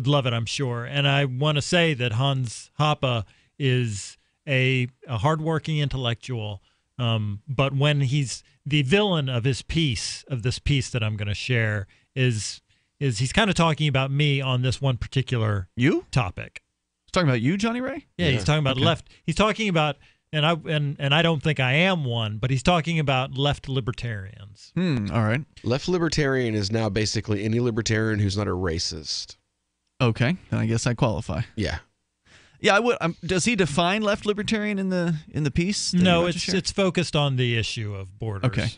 love it, I'm sure. And I want to say that Hans Hoppe is a hardworking intellectual, but when he's the villain of this piece that I'm going to share is he's kind of talking about me on this one particular topic. He's talking about you, Johnny Ray? Yeah, he's talking about left. He's talking about, and I don't think I am one, but he's talking about left libertarians. All right. Left libertarian is now basically any libertarian who's not a racist. Okay, then I guess I qualify. Yeah. Yeah, I would. Does he define left libertarian in the piece? No, it's focused on the issue of borders. Okay.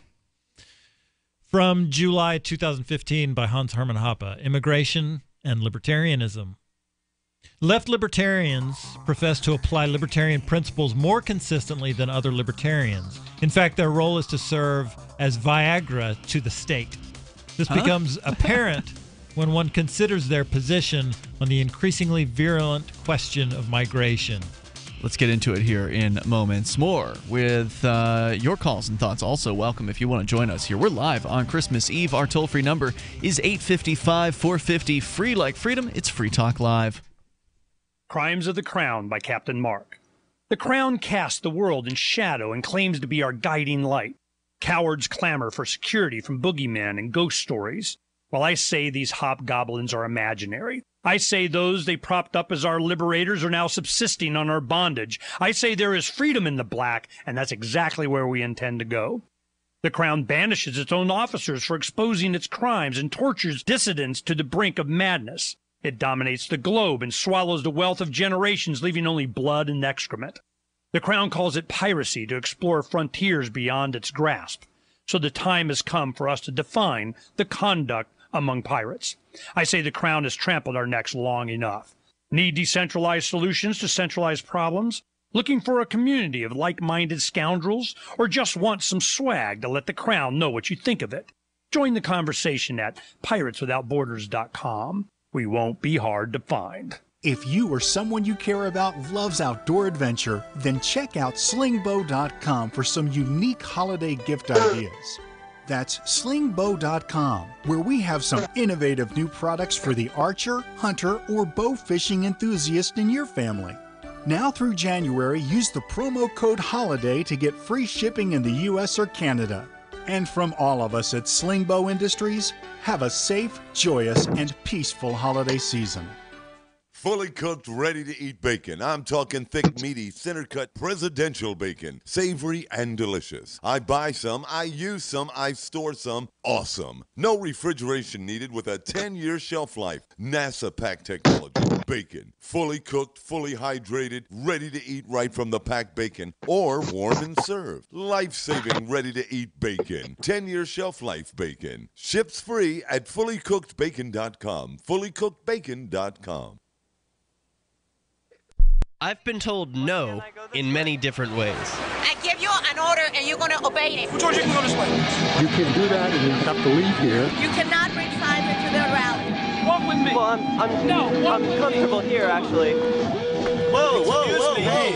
From July 2015 by Hans Hermann Hoppe, Immigration and Libertarianism. Left libertarians profess to apply libertarian principles more consistently than other libertarians. In fact, their role is to serve as Viagra to the state. This becomes apparent when one considers their position on the increasingly virulent question of migration. Let's get into it here in moments more with your calls and thoughts. Also, welcome if you want to join us here. We're live on Christmas Eve. Our toll-free number is 855-450. Free like freedom. It's Free Talk Live. Crimes of the Crown by Captain Mark. The Crown casts the world in shadow and claims to be our guiding light. Cowards clamor for security from boogeymen and ghost stories. While I say these hobgoblins are imaginary, I say those they propped up as our liberators are now subsisting on our bondage. I say there is freedom in the black, and that's exactly where we intend to go. The Crown banishes its own officers for exposing its crimes and tortures dissidents to the brink of madness. It dominates the globe and swallows the wealth of generations, leaving only blood and excrement. The Crown calls it piracy to explore frontiers beyond its grasp. So the time has come for us to define the conduct among pirates. I say the Crown has trampled our necks long enough. Need decentralized solutions to centralized problems? Looking for a community of like-minded scoundrels? Or just want some swag to let the Crown know what you think of it? Join the conversation at pirateswithoutborders.com. We won't be hard to find. If you or someone you care about loves outdoor adventure, then check out slingbow.com for some unique holiday gift ideas. That's slingbow.com, where we have some innovative new products for the archer, hunter, or bow fishing enthusiast in your family. Now through January, use the promo code HOLIDAY to get free shipping in the U.S. or Canada. And from all of us at Slingbow Industries, have a safe, joyous, and peaceful holiday season. Fully cooked, ready-to-eat bacon. I'm talking thick, meaty, center-cut presidential bacon. Savory and delicious. I buy some, I use some, I store some. Awesome. No refrigeration needed with a 10-year shelf life. NASA-packed technology. Bacon. Fully cooked, fully hydrated, ready to eat right from the packed bacon. Or warm and served. Life-saving, ready-to-eat bacon. 10-year shelf life bacon. Ships free at fullycookedbacon.com. Fullycookedbacon.com. I've been told no in many different ways. I give you an order and you're going to obey it. Who told you you can go this way? You can do that and you have to leave here. You cannot bring signs into the rally. Walk with me. Well, I'm comfortable here, actually. Whoa, whoa. Hey.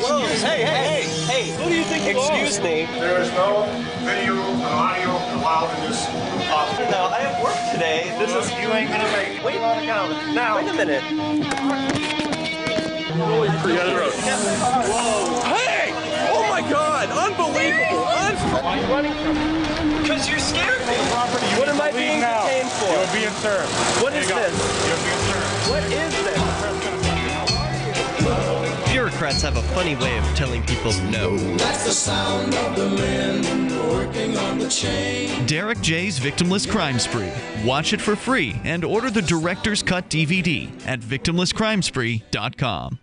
Who do you think you are? Excuse me. There is no video or audio allowed in this office. No, I have work today. You ain't going to make it. Wait now. Wait a minute. Whoa! Hey! Oh my God! Unbelievable! Why are you running from me? Because you scared me. You What am I being detained for? You're being served. What is this? You're being served. What is this? Bureaucrats Democrats have a funny way of telling people no. That's the sound of the men working on the chain. Derek J's Victimless Crime Spree. Watch it for free and order the Director's Cut DVD at victimlesscrimespree.com.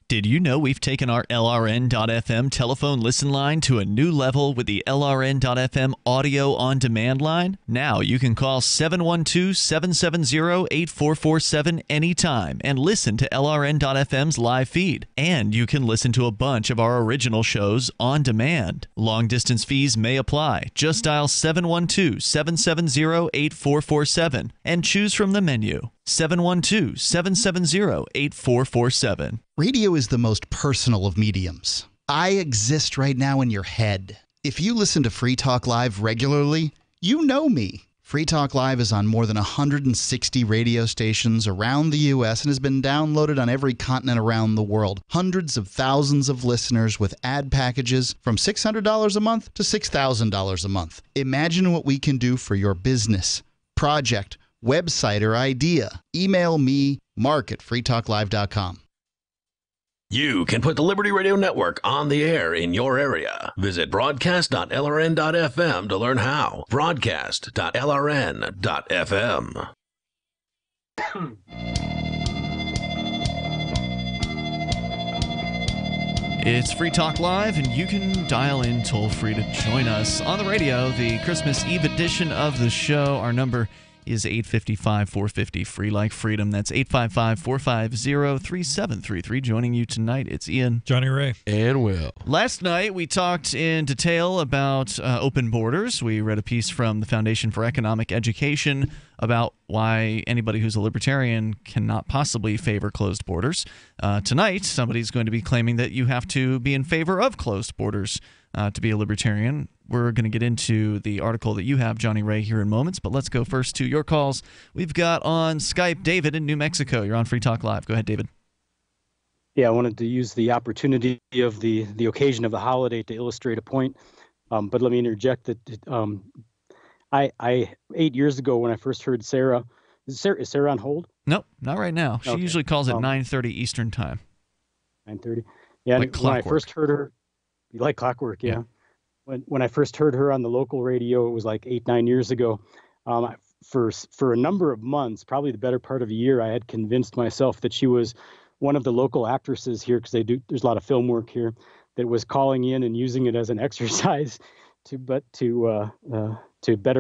Did you know we've taken our LRN.FM telephone listen line to a new level with the LRN.FM audio on demand line? Now you can call 712-770-8447 anytime and listen to LRN.FM's live feed. And you can listen to a bunch of our original shows on demand. Long distance fees may apply. Just dial 712-770-8447 and choose from the menu. 712-770-8447. Radio is the most personal of mediums. I exist right now in your head. If you listen to Free Talk Live regularly, you know me. Free Talk Live is on more than 160 radio stations around the U.S. and has been downloaded on every continent around the world. Hundreds of thousands of listeners with ad packages from $600 a month to $6,000 a month. Imagine what we can do for your business, project, website, or idea. Email me, mark@freetalklive.com. You can put the Liberty Radio Network on the air in your area. Visit broadcast.lrn.fm to learn how. Broadcast.lrn.fm. It's Free Talk Live, and you can dial in toll-free to join us on the radio. The Christmas Eve edition of the show. Our number is 855-450, free like freedom. That's 855-450-3733. Joining you tonight, it's Ian, Jonny Ray, and Will. Last night, we talked in detail about open borders. We read a piece from the Foundation for Economic Education about why anybody who's a libertarian cannot possibly favor closed borders. Tonight, somebody's going to be claiming that you have to be in favor of closed borders to be a libertarian. We're going to get into the article that you have, Jonny Ray, here in moments, but let's go first to your calls. We've got on Skype David in New Mexico. You're on Free Talk Live. Go ahead, David. Yeah, I wanted to use the opportunity of the occasion of the holiday to illustrate a point, but let me interject that I 8 years ago when I first heard Sarah, is Sarah on hold? Nope, not right now. She usually calls at 9:30 Eastern Time. 9:30. Yeah, like when I first heard her, like clockwork, yeah. When I first heard her on the local radio, it was like 8-9 years ago. For a number of months, probably the better part of a year, I had convinced myself that she was one of the local actresses here, because there's a lot of film work here, that was calling in and using it as an exercise to better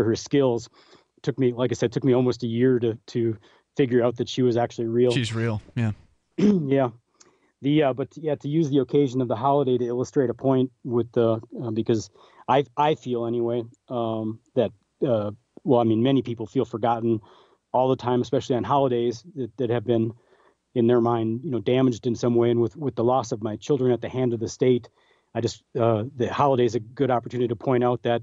her skills. It took me, like I said, almost a year to figure out that she was actually real. She's real, yeah. Yeah. To use the occasion of the holiday to illustrate a point with because I feel anyway that many people feel forgotten all the time, especially on holidays that have been in their mind, damaged in some way. And with the loss of my children at the hand of the state, the holiday is a good opportunity to point out that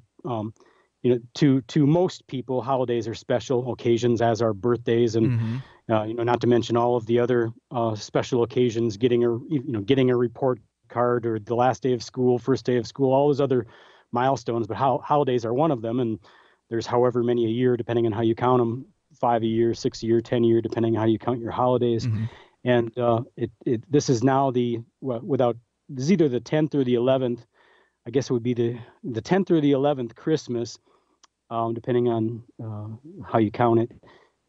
to most people, holidays are special occasions, as are birthdays, and not to mention all of the other special occasions, getting a report card, or the last day of school, first day of school, all those other milestones. But holidays are one of them, and there's however many a year, depending on how you count them, 5 a year, 6 a year, 10 a year, depending on how you count your holidays. And this is now this is either the 10th or the 11th. I guess it would be the 10th or the 11th Christmas, depending on how you count it.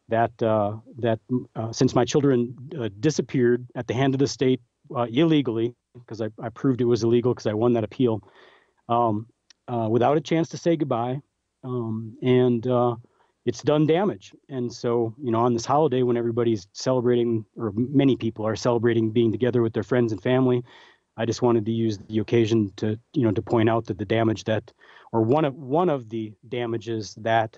That since my children disappeared at the hand of the state illegally, because I proved it was illegal because I won that appeal, without a chance to say goodbye, and it's done damage. And so, on this holiday, when everybody's celebrating, or many people are celebrating being together with their friends and family, I just wanted to use the occasion to point out that the damage one of the damages that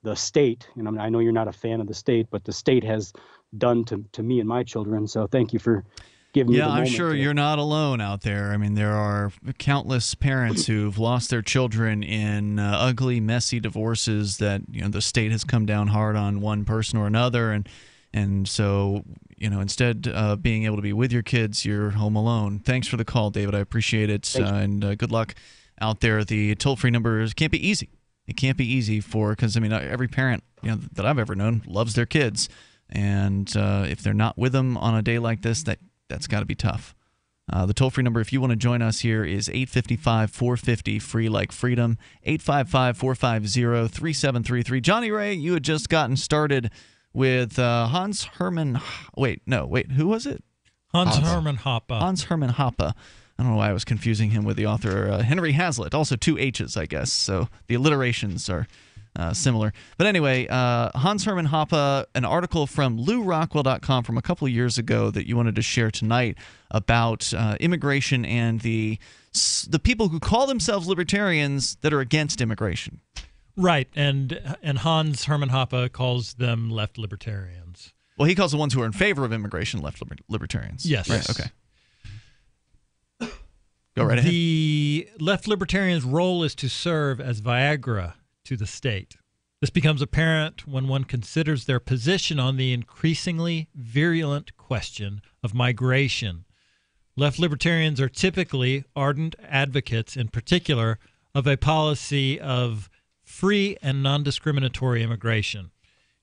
the state, and I know you're not a fan of the state, but the state has done to me and my children. So thank you for giving me the moment. Yeah, I'm sure you're not alone out there. I mean, there are countless parents who've lost their children in ugly, messy divorces that, the state has come down hard on one person or another. And so, instead of being able to be with your kids, you're home alone. Thanks for the call, David. I appreciate it. And good luck out there. The toll-free number can't be easy. It can't be easy because every parent that I've ever known loves their kids, and if they're not with them on a day like this, that's got to be tough. The toll-free number, if you want to join us here, is 855-450, free like freedom, 855-450-3733. Johnny Ray, you had just gotten started with Hans Hermann... Wait, who was it? Hans Hermann Hoppe. Hans Hermann Hoppe. I don't know why I was confusing him with the author Henry Hazlitt. Also 2 H's, I guess, so the alliterations are similar. But anyway, Hans Hermann Hoppe, an article from LouRockwell.com from a couple of years ago that you wanted to share tonight about immigration and the people who call themselves libertarians that are against immigration. Right, and Hans Hermann Hoppe calls them left libertarians. Well, he calls the ones who are in favor of immigration left libertarians. Yes. Right, okay. Go right ahead. The left libertarians' role is to serve as Viagra to the state. This becomes apparent when one considers their position on the increasingly virulent question of migration. Left libertarians are typically ardent advocates, in particular, of a policy of free and non-discriminatory immigration.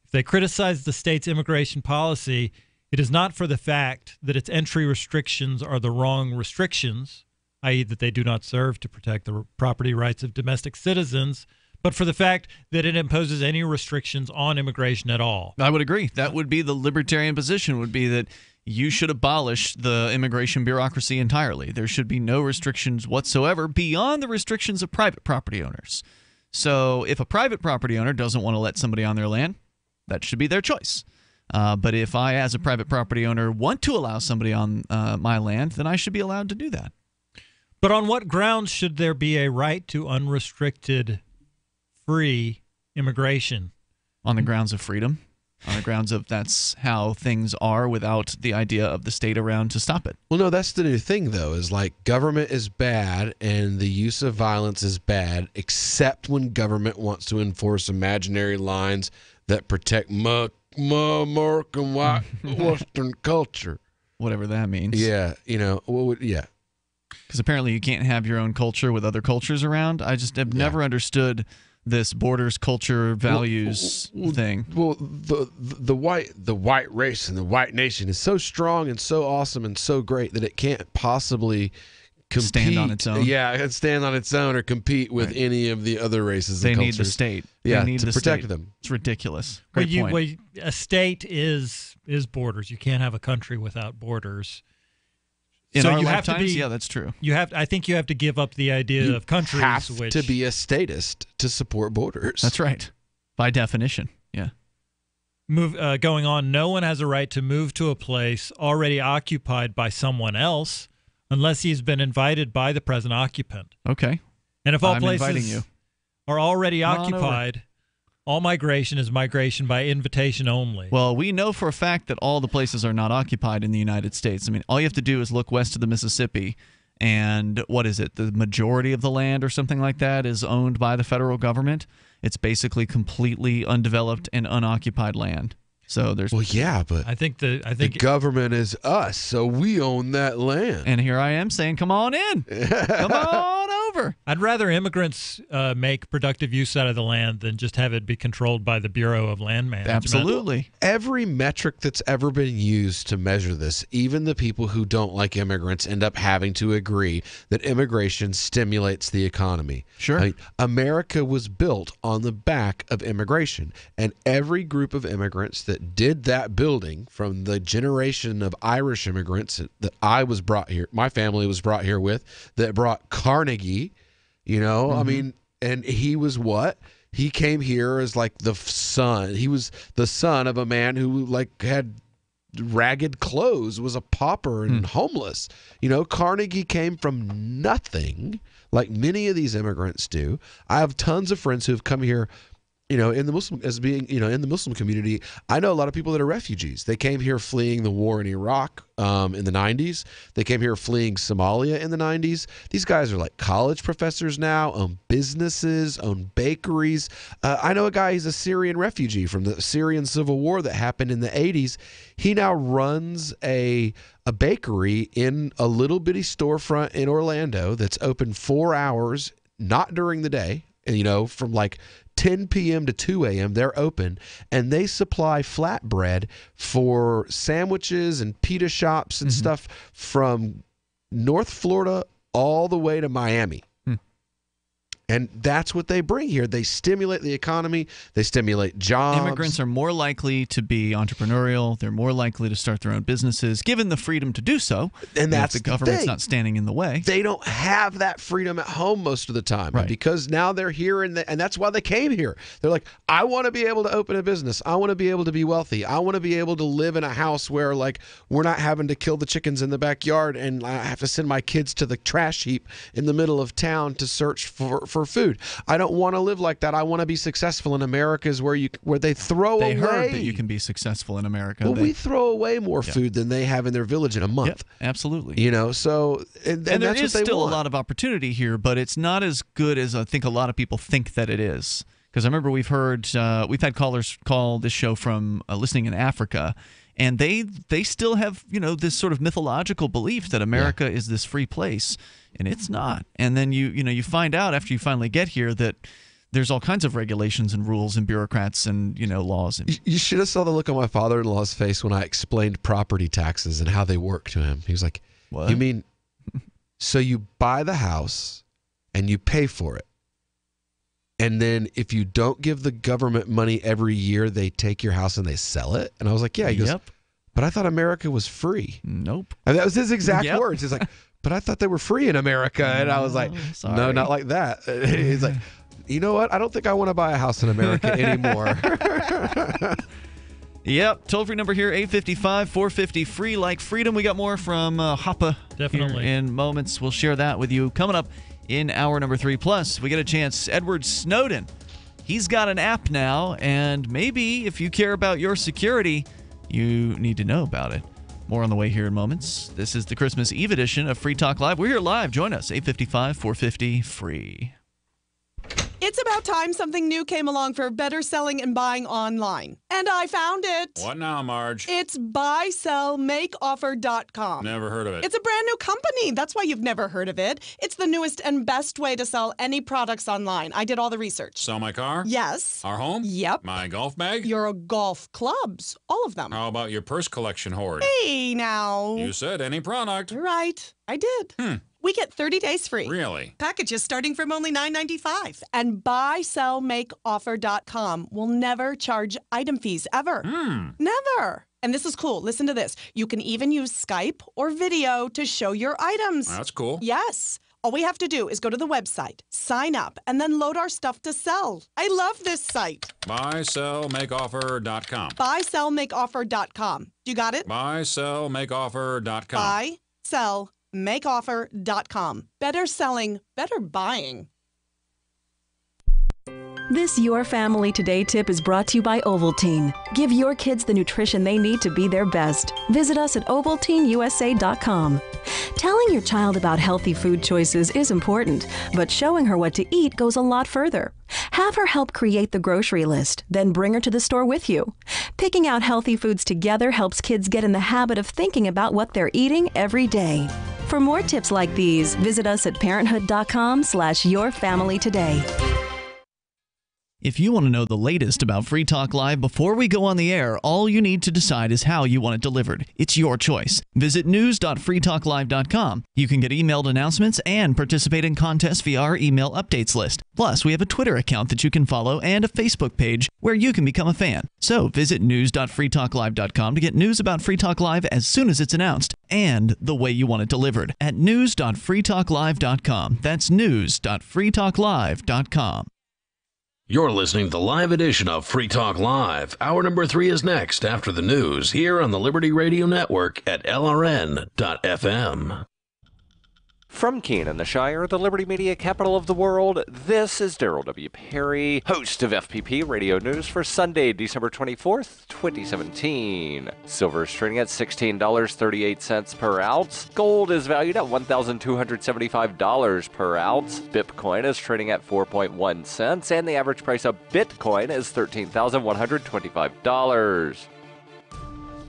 If they criticize the state's immigration policy, it is not for the fact that its entry restrictions are the wrong restrictions, i.e. that they do not serve to protect the property rights of domestic citizens, but for the fact that it imposes any restrictions on immigration at all. I would agree. That would be the libertarian position, would be that you should abolish the immigration bureaucracy entirely. There should be no restrictions whatsoever beyond the restrictions of private property owners. So if a private property owner doesn't want to let somebody on their land, that should be their choice. But if I, as a private property owner, want to allow somebody on my land, then I should be allowed to do that. But on what grounds should there be a right to unrestricted, free immigration? On the grounds of freedom. On the grounds of that's how things are without the idea of the state around to stop it. Well, no, that's the new thing, though, is like government is bad and the use of violence is bad, except when government wants to enforce imaginary lines that protect American white Western culture. Whatever that means. Yeah, yeah. Because apparently you can't have your own culture with other cultures around. I just have never understood this borders, culture, values thing. Well, the white race and the white nation is so strong and so awesome and so great that it can't possibly stand on its own. Yeah, it stand on its own or compete with any of the other races and cultures. They need the state. Yeah, they need to protect them. It's ridiculous. Great point. A state is borders. You can't have a country without borders. In so our you lifetimes, have to be, yeah, that's true. I think you have to give up the idea of countries. You have to be a statist to support borders. That's right, by definition. Yeah. Going on, no one has a right to move to a place already occupied by someone else unless he's been invited by the present occupant. Okay. And if all I'm places inviting you. Are already occupied, all migration is migration by invitation only. Well, we know for a fact that all the places are not occupied in the United States. I mean, all you have to do is look west of the Mississippi, and what is it? The majority of the land or something like that is owned by the federal government. It's basically completely undeveloped and unoccupied land. So there's but I think the government is us, so we own that land. And here I am saying, come on in, come on over. I'd rather immigrants make productive use out of the land than just have it be controlled by the Bureau of Land Management. Absolutely. Every metric that's ever been used to measure this, even the people who don't like immigrants end up having to agree that immigration stimulates the economy. Sure. I mean, America was built on the back of immigration, and every group of immigrants that did that building, from the generation of Irish immigrants that I was brought here, my family was brought here with, that brought Carnegie, I mean, and he was what? He came here as like the son. He was the son of a man who like had ragged clothes, was a pauper and homeless. Carnegie came from nothing, like many of these immigrants do. I have tons of friends who have come here in the Muslim community. I know a lot of people that are refugees. They came here fleeing the war in Iraq in the 90s. They came here fleeing Somalia in the 90s. These guys are like college professors now, own businesses, own bakeries. I know a guy, he's a Syrian refugee from the Syrian civil war that happened in the 80s. He now runs a bakery in a little bitty storefront in Orlando that's open 4 hours, not during the day, from like 10 p.m. to 2 a.m. they're open, and they supply flatbread for sandwiches and pita shops and stuff from North Florida all the way to Miami. And that's what they bring here. They stimulate the economy. They stimulate jobs. Immigrants are more likely to be entrepreneurial. They're more likely to start their own businesses, given the freedom to do so. And that's the government's not standing in the way. They don't have that freedom at home most of the time. Right. Because now they're here, and that's why they came here. They're like, I want to be able to open a business. I want to be able to be wealthy. I want to be able to live in a house where, like, we're not having to kill the chickens in the backyard and I have to send my kids to the trash heap in the middle of town to search for food. I don't want to live like that. I want to be successful in America, is where they throw away. They heard that you can be successful in America. Well, we throw away more food than they have in their village in a month. Yep, absolutely. You know, so and there that's is what they still want. a lot of opportunity here, but it's not as good as I think a lot of people think that it is. Because I remember we've had callers call this show from listening in Africa, and they still have, you know, this sort of mythological belief that America is this free place, and it's not. And then you find out after you finally get here that there's all kinds of regulations and rules and bureaucrats and, you know, laws. You should have saw the look on my father-in-law's face when I explained property taxes and how they work to him. He was like, "What? You mean so you buy the house and you pay for it, and then if you don't give the government money every year, they take your house and they sell it?" And I was like, "Yeah." He goes, "But I thought America was free." Nope. And that was his exact words. He's like, "But I thought they were free in America." And I was like, sorry. "No, not like that." He's like, "You know what? I don't think I want to buy a house in America anymore." Yep. Toll-free number here, 855-450-FREE, like freedom. We got more from Hoppa Definitely. here in moments. We'll share that with you coming up in hour number 3. Plus, we get a chance, Edward Snowden. He's got an app now, and maybe if you care about your security, you need to know about it. More on the way here in moments. This is the Christmas Eve edition of Free Talk Live. We're here live. Join us, 855-450-FREE. It's about time something new came along for better selling and buying online. And I found it. What now, Marge? It's buysellmakeoffer.com. Never heard of it. It's a brand new company. That's why you've never heard of it. It's the newest and best way to sell any products online. I did all the research. Sell my car? Yes. Our home? Yep. My golf bag? Your golf clubs. All of them. How about your purse collection hoard? Hey, now. You said any product. Right. I did. We get 30 days free. Really? Packages starting from only $9.95. And buysellmakeoffer.com will never charge item fees ever. Never. And this is cool. Listen to this. You can even use Skype or video to show your items. That's cool. Yes. All we have to do is go to the website, sign up, and then load our stuff to sell. I love this site. Buysellmakeoffer.com. Buysellmakeoffer.com. You got it? Buysellmakeoffer.com. Buysellmakeoffer.com. Better selling, better buying. This Your Family Today tip is brought to you by Ovaltine. Give your kids the nutrition they need to be their best. Visit us at ovaltineusa.com. Telling your child about healthy food choices is important, but showing her what to eat goes a lot further. Have her help create the grocery list, then bring her to the store with you. Picking out healthy foods together helps kids get in the habit of thinking about what they're eating every day. For more tips like these, visit us at parenthood.com/yourfamilytoday. If you want to know the latest about Free Talk Live before we go on the air, all you need to decide is how you want it delivered. It's your choice. Visit news.freetalklive.com. You can get emailed announcements and participate in contests via our email updates list. Plus, we have a Twitter account that you can follow and a Facebook page where you can become a fan. So visit news.freetalklive.com to get news about Free Talk Live as soon as it's announced and the way you want it delivered at news.freetalklive.com. That's news.freetalklive.com. You're listening to the live edition of Free Talk Live. Hour number 3 is next after the news here on the Liberty Radio Network at LRN.FM. From Keene in the Shire, the Liberty Media capital of the world, this is Daryl W. Perry, host of FPP Radio News for Sunday, December 24th, 2017. Silver is trading at $16.38 per ounce. Gold is valued at $1,275 per ounce. Bitcoin is trading at 4.1 cents, and the average price of Bitcoin is $13,125.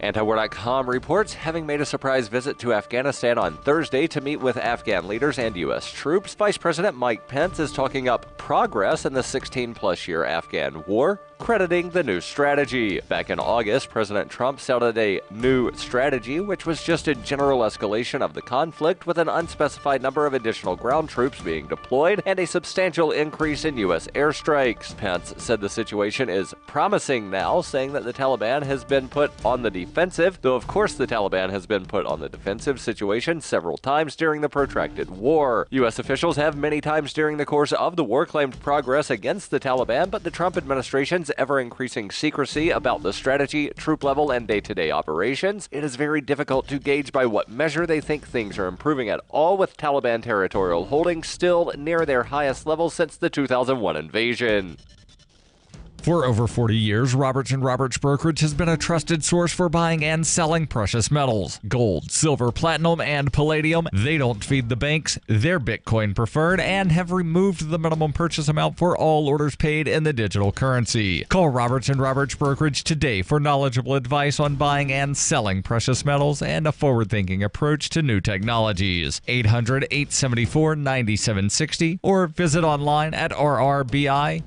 Antiwar.com reports having made a surprise visit to Afghanistan on Thursday to meet with Afghan leaders and U.S. troops. Vice President Mike Pence is talking up progress in the 16-plus year Afghan war. crediting the new strategy. Back in August, President Trump touted a new strategy, which was just a general escalation of the conflict with an unspecified number of additional ground troops being deployed and a substantial increase in U.S. airstrikes. Pence said the situation is promising now, saying that the Taliban has been put on the defensive, though of course the Taliban has been put on the defensive situation several times during the protracted war. U.S. officials have many times during the course of the war claimed progress against the Taliban, but the Trump administration's ever-increasing secrecy about the strategy, troop level, and day-to-day operations, it is very difficult to gauge by what measure they think things are improving at all, with Taliban territorial holdings still near their highest level since the 2001 invasion. For over 40 years, Roberts & Roberts Brokerage has been a trusted source for buying and selling precious metals. Gold, silver, platinum, and palladium. They don't feed the banks. They're Bitcoin preferred and have removed the minimum purchase amount for all orders paid in the digital currency. Call Roberts & Roberts Brokerage today for knowledgeable advice on buying and selling precious metals and a forward-thinking approach to new technologies. 800-874-9760 or visit online at rrbi.co.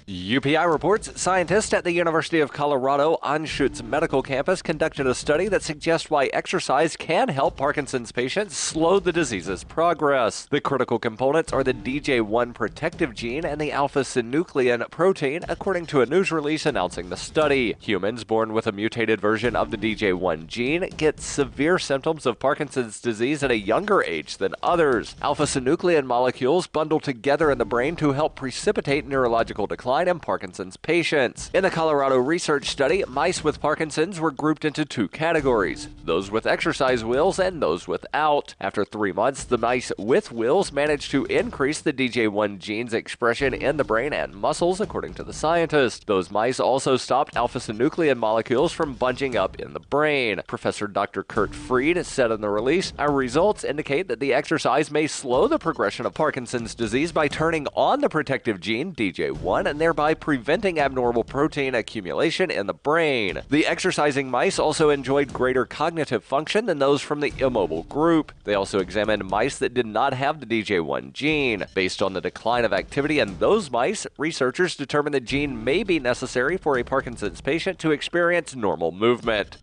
UPI reports scientists at the University of Colorado Anschutz Medical Campus conducted a study that suggests why exercise can help Parkinson's patients slow the disease's progress. The critical components are the DJ1 protective gene and the alpha-synuclein protein, according to a news release announcing the study. Humans born with a mutated version of the DJ1 gene get severe symptoms of Parkinson's disease at a younger age than others. Alpha-synuclein molecules bundle together in the brain to help precipitate neurological decline in Parkinson's patients. In the Colorado research study, mice with Parkinson's were grouped into two categories, those with exercise wheels and those without. After 3 months, the mice with wheels managed to increase the DJ1 gene's expression in the brain and muscles, according to the scientist. Those mice also stopped alpha-synuclein molecules from bunching up in the brain. Professor Dr. Kurt Fried said in the release, "Our results indicate that the exercise may slow the progression of Parkinson's disease by turning on the protective gene, DJ1, and thereby preventing abnormal protein accumulation in the brain." The exercising mice also enjoyed greater cognitive function than those from the immobile group. They also examined mice that did not have the DJ1 gene. Based on the decline of activity in those mice, researchers determined the gene may be necessary for a Parkinson's patient to experience normal movement.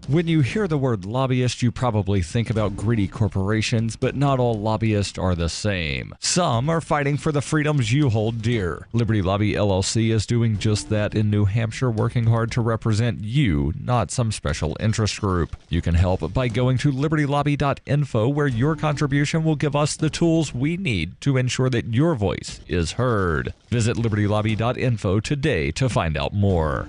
When you hear the word lobbyist, you probably think about greedy corporations, but not all lobbyists are the same. Some are fighting for the freedoms you hold dear. Liberty Lobby LLC is doing just that in New Hampshire, working hard to represent you, not some special interest group. You can help by going to libertylobby.info, where your contribution will give us the tools we need to ensure that your voice is heard. Visit libertylobby.info today to find out more.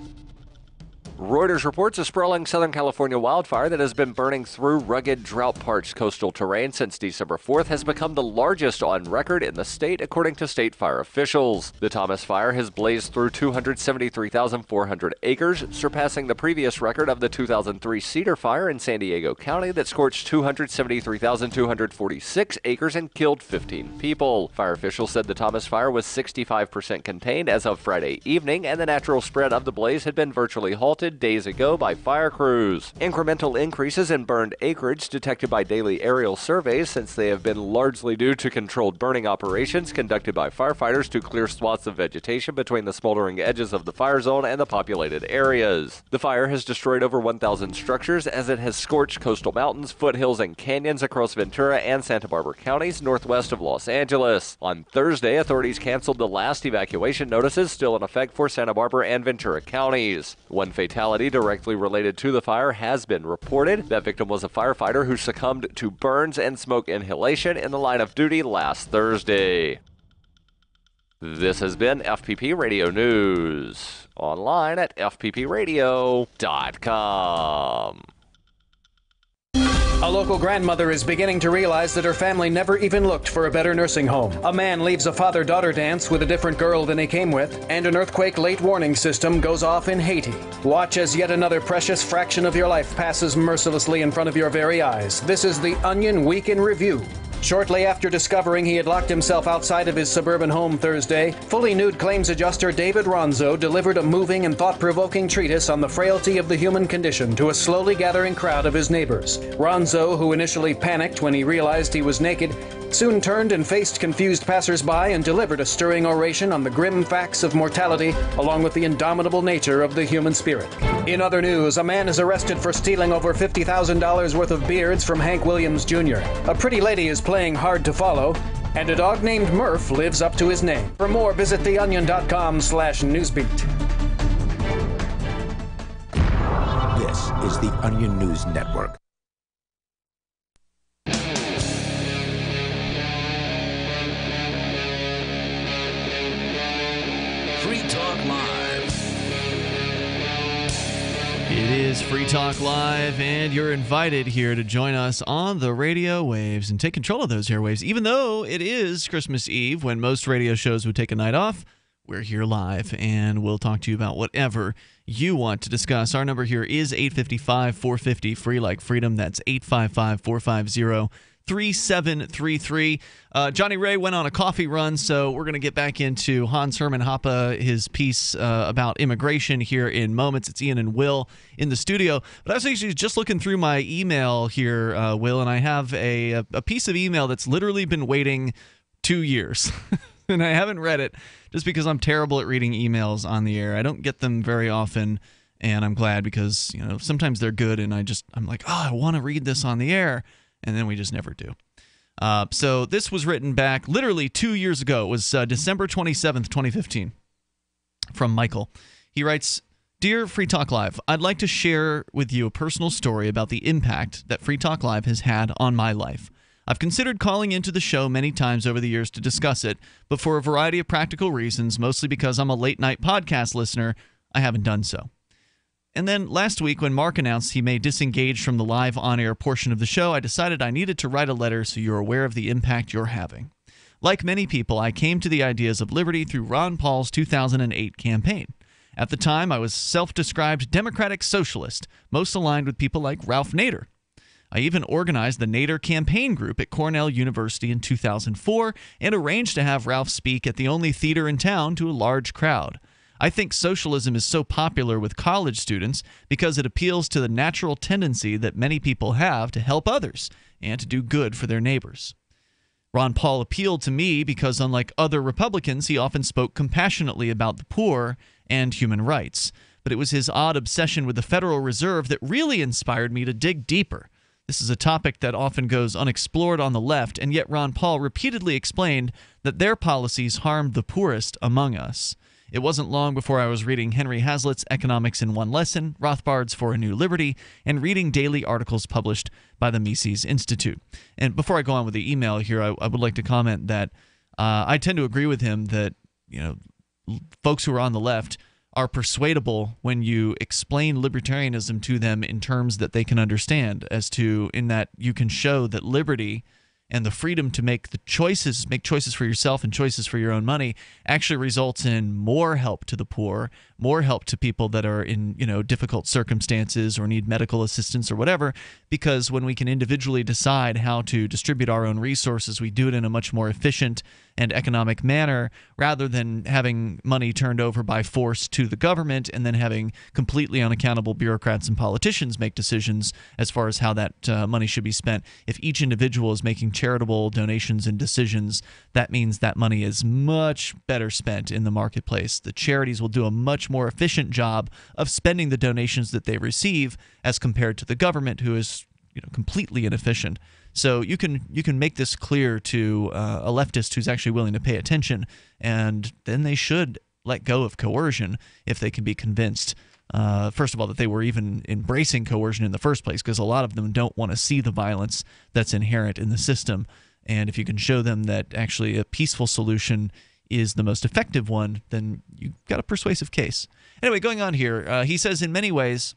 Reuters reports a sprawling Southern California wildfire that has been burning through rugged, drought-parched coastal terrain since December 4th has become the largest on record in the state, according to state fire officials. The Thomas Fire has blazed through 273,400 acres, surpassing the previous record of the 2003 Cedar Fire in San Diego County that scorched 273,246 acres and killed 15 people. Fire officials said the Thomas Fire was 65% contained as of Friday evening, and the natural spread of the blaze had been virtually halted days ago by fire crews. Incremental increases in burned acreage detected by daily aerial surveys, since they have been largely due to controlled burning operations conducted by firefighters to clear swaths of vegetation between the smoldering edges of the fire zone and the populated areas. The fire has destroyed over 1,000 structures as it has scorched coastal mountains, foothills, and canyons across Ventura and Santa Barbara counties northwest of Los Angeles. On Thursday, authorities canceled the last evacuation notices still in effect for Santa Barbara and Ventura counties. One fatality directly related to the fire has been reported. That victim was a firefighter who succumbed to burns and smoke inhalation in the line of duty last Thursday. This has been FPP Radio News, online at fppradio.com. A local grandmother is beginning to realize that her family never even looked for a better nursing home. A man leaves a father-daughter dance with a different girl than he came with, and an earthquake late warning system goes off in Haiti. Watch as yet another precious fraction of your life passes mercilessly in front of your very eyes. This is the Onion Week in Review. Shortly after discovering he had locked himself outside of his suburban home Thursday, fully nude claims adjuster David Ronzo delivered a moving and thought-provoking treatise on the frailty of the human condition to a slowly gathering crowd of his neighbors. Ronzo, who initially panicked when he realized he was naked, soon turned and faced confused passersby and delivered a stirring oration on the grim facts of mortality, along with the indomitable nature of the human spirit. In other news, a man is arrested for stealing over $50,000 worth of beards from Hank Williams Jr. A pretty lady is playing hard to follow, and a dog named Murph lives up to his name. For more, visit theonion.com/newsbeat. This is the Onion News Network. Free Talk Live. It is Free Talk Live, and you're invited here to join us on the radio waves and take control of those airwaves. Even though it is Christmas Eve, when most radio shows would take a night off, we're here live, and we'll talk to you about whatever you want to discuss. Our number here is 855-450, free like freedom. That's 855-450-3733. Jonny Ray went on a coffee run, so we're going to get back into Hans Hermann Hoppe, his piece about immigration here in moments. It's Ian and Will in the studio. But I was actually just looking through my email here, Will, and I have a piece of email that's literally been waiting 2 years. And I haven't read it just because I'm terrible at reading emails on the air. I don't get them very often, and I'm glad because, you know, sometimes they're good, and I'm like, oh, I want to read this on the air, and then we just never do. So this was written back literally 2 years ago. It was December 27th, 2015, from Michael. He writes, Dear Free Talk Live, I'd like to share with you a personal story about the impact that Free Talk Live has had on my life. I've considered calling into the show many times over the years to discuss it, but for a variety of practical reasons, mostly because I'm a late-night podcast listener, I haven't done so. And then last week, when Mark announced he may disengage from the live on-air portion of the show, I decided I needed to write a letter so you're aware of the impact you're having. Like many people, I came to the ideas of liberty through Ron Paul's 2008 campaign. At the time, I was self-described Democratic Socialist, most aligned with people like Ralph Nader. I even organized the Nader campaign group at Cornell University in 2004 and arranged to have Ralph speak at the only theater in town to a large crowd. I think socialism is so popular with college students because it appeals to the natural tendency that many people have to help others and to do good for their neighbors. Ron Paul appealed to me because, unlike other Republicans, he often spoke compassionately about the poor and human rights. But it was his odd obsession with the Federal Reserve that really inspired me to dig deeper. This is a topic that often goes unexplored on the left, and yet Ron Paul repeatedly explained that their policies harmed the poorest among us. It wasn't long before I was reading Henry Hazlitt's Economics in One Lesson, Rothbard's For a New Liberty, and reading daily articles published by the Mises Institute. And before I go on with the email here, I would like to comment that I tend to agree with him that, you know, folks who are on the left are persuadable when you explain libertarianism to them in terms that they can understand, as to in that you can show that liberty and the freedom to make choices for yourself and choices for your own money actually results in more help to the poor, more help to people that are in, you know, difficult circumstances or need medical assistance or whatever, because when we can individually decide how to distribute our own resources, we do it in a much more efficient and economic manner, rather than having money turned over by force to the government and then having completely unaccountable bureaucrats and politicians make decisions as far as how that money should be spent. If each individual is making charitable donations and decisions, that means that money is much better spent in the marketplace. The charities will do a much more efficient job of spending the donations that they receive as compared to the government, who is, you know, completely inefficient. So you can make this clear to a leftist who's actually willing to pay attention, and then they should let go of coercion if they can be convinced, first of all, that they were even embracing coercion in the first place, because a lot of them don't want to see the violence that's inherent in the system. And if you can show them that actually a peaceful solution is the most effective one, then you've got a persuasive case. Anyway, going on here, he says, in many ways,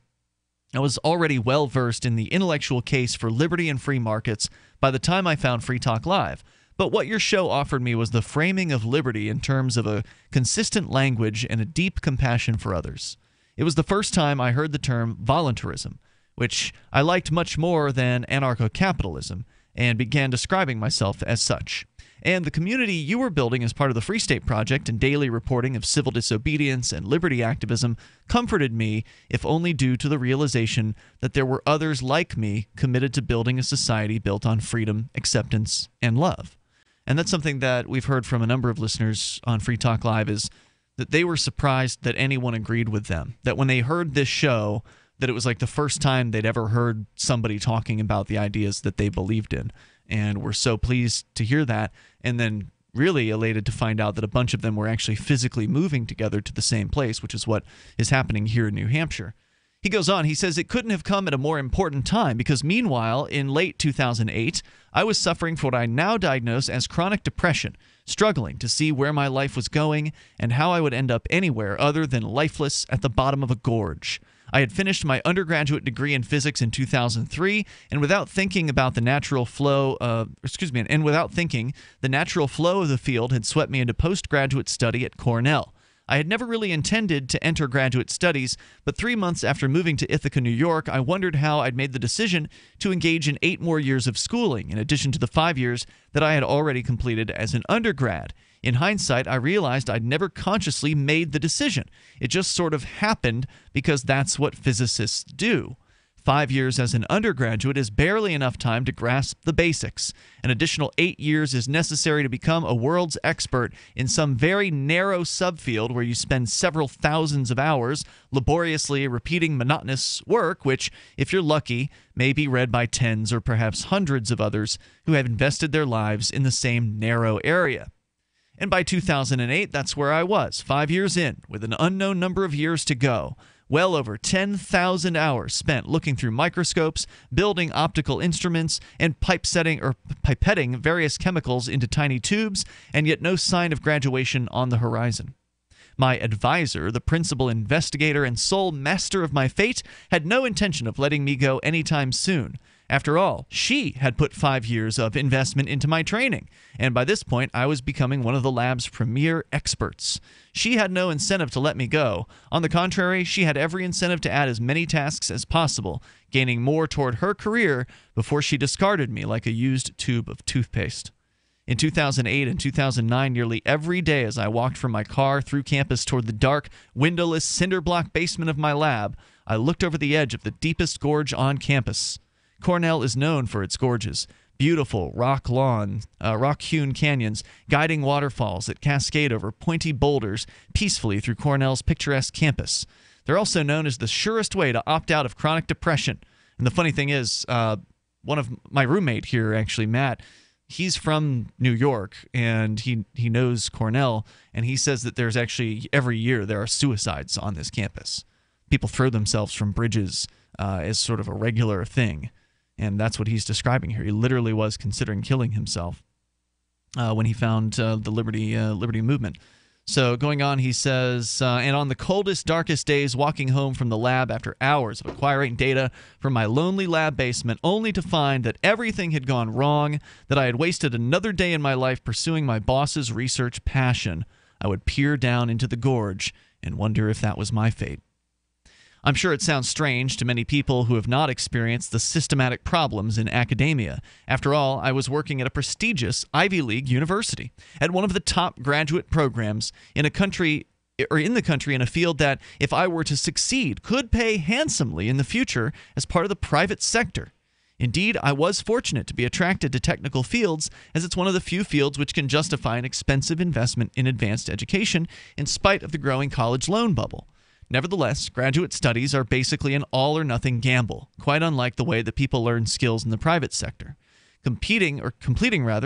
I was already well versed in the intellectual case for liberty and free markets by the time I found Free Talk Live. But what your show offered me was the framing of liberty in terms of a consistent language and a deep compassion for others. It was the first time I heard the term voluntarism, which I liked much more than anarcho-capitalism, and began describing myself as such. And the community you were building as part of the Free State Project and daily reporting of civil disobedience and liberty activism comforted me, if only due to the realization that there were others like me committed to building a society built on freedom, acceptance, and love. And that's something that we've heard from a number of listeners on Free Talk Live, is that they were surprised that anyone agreed with them. That when they heard this show, that it was like the first time they'd ever heard somebody talking about the ideas that they believed in. And we're so pleased to hear that. And then really elated to find out that a bunch of them were actually physically moving together to the same place, which is what is happening here in New Hampshire. He goes on, he says, it couldn't have come at a more important time because meanwhile, in late 2008, I was suffering from what I now diagnose as chronic depression, struggling to see where my life was going and how I would end up anywhere other than lifeless at the bottom of a gorge. I had finished my undergraduate degree in physics in 2003, and without thinking about the natural flow of the field had swept me into postgraduate study at Cornell. I had never really intended to enter graduate studies, but 3 months after moving to Ithaca, New York, I wondered how I'd made the decision to engage in 8 more years of schooling, in addition to the 5 years that I had already completed as an undergrad. In hindsight, I realized I'd never consciously made the decision. It just sort of happened because that's what physicists do. 5 years as an undergraduate is barely enough time to grasp the basics. An additional 8 years is necessary to become a world's expert in some very narrow subfield where you spend several thousands of hours laboriously repeating monotonous work, which, if you're lucky, may be read by tens or perhaps hundreds of others who have invested their lives in the same narrow area. And by 2008, that's where I was, 5 years in, with an unknown number of years to go. Well over 10,000 hours spent looking through microscopes, building optical instruments, and pipetting various chemicals into tiny tubes, and yet no sign of graduation on the horizon. My advisor, the principal investigator and sole master of my fate, had no intention of letting me go anytime soon. After all, she had put 5 years of investment into my training, and by this point I was becoming one of the lab's premier experts. She had no incentive to let me go. On the contrary, she had every incentive to add as many tasks as possible, gaining more toward her career before she discarded me like a used tube of toothpaste. In 2008 and 2009, nearly every day as I walked from my car through campus toward the dark, windowless cinder block basement of my lab, I looked over the edge of the deepest gorge on campus. Cornell is known for its gorges, beautiful rock-hewn canyons, guiding waterfalls that cascade over pointy boulders peacefully through Cornell's picturesque campus. They're also known as the surest way to opt out of chronic depression. And the funny thing is, one of my roommate here, actually, Matt, he's from New York, and he knows Cornell, and he says that there's actually, every year, there are suicides on this campus. People throw themselves from bridges as sort of a regular thing. And that's what he's describing here. He literally was considering killing himself when he found the Liberty movement. So going on, he says, and on the coldest, darkest days, walking home from the lab after hours of acquiring data from my lonely lab basement, only to find that everything had gone wrong, that I had wasted another day in my life pursuing my boss's research passion, I would peer down into the gorge and wonder if that was my fate. I'm sure it sounds strange to many people who have not experienced the systematic problems in academia. After all, I was working at a prestigious Ivy League university, at one of the top graduate programs in the country in a field that, if I were to succeed, could pay handsomely in the future as part of the private sector. Indeed, I was fortunate to be attracted to technical fields, as it's one of the few fields which can justify an expensive investment in advanced education in spite of the growing college loan bubble. Nevertheless, graduate studies are basically an all-or-nothing gamble, quite unlike the way that people learn skills in the private sector. Completing a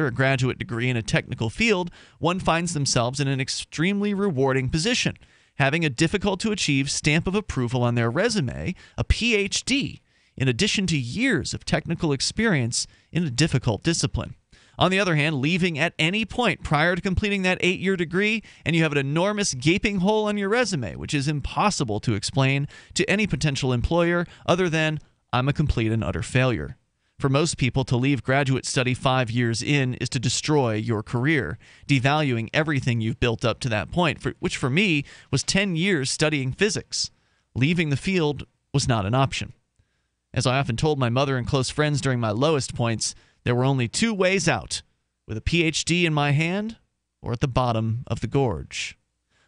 graduate degree in a technical field, one finds themselves in an extremely rewarding position, having a difficult-to-achieve stamp of approval on their resume, a PhD, in addition to years of technical experience in a difficult discipline. On the other hand, leaving at any point prior to completing that 8-year degree, and you have an enormous gaping hole on your resume, which is impossible to explain to any potential employer other than, I'm a complete and utter failure. For most people, to leave graduate study 5 years in is to destroy your career, devaluing everything you've built up to that point, which for me was 10 years studying physics. Leaving the field was not an option. As I often told my mother and close friends during my lowest points, there were only 2 ways out, with a PhD in my hand or at the bottom of the gorge.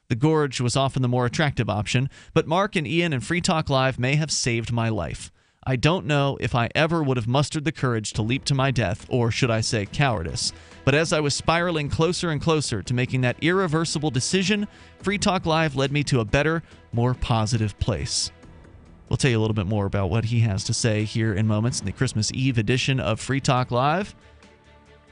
The gorge was often the more attractive option, but Mark and Ian and Free Talk Live may have saved my life. I don't know if I ever would have mustered the courage to leap to my death, or should I say cowardice. But as I was spiraling closer and closer to making that irreversible decision, Free Talk Live led me to a better, more positive place. We'll tell you a little bit more about what he has to say here in moments in the Christmas Eve edition of Free Talk Live.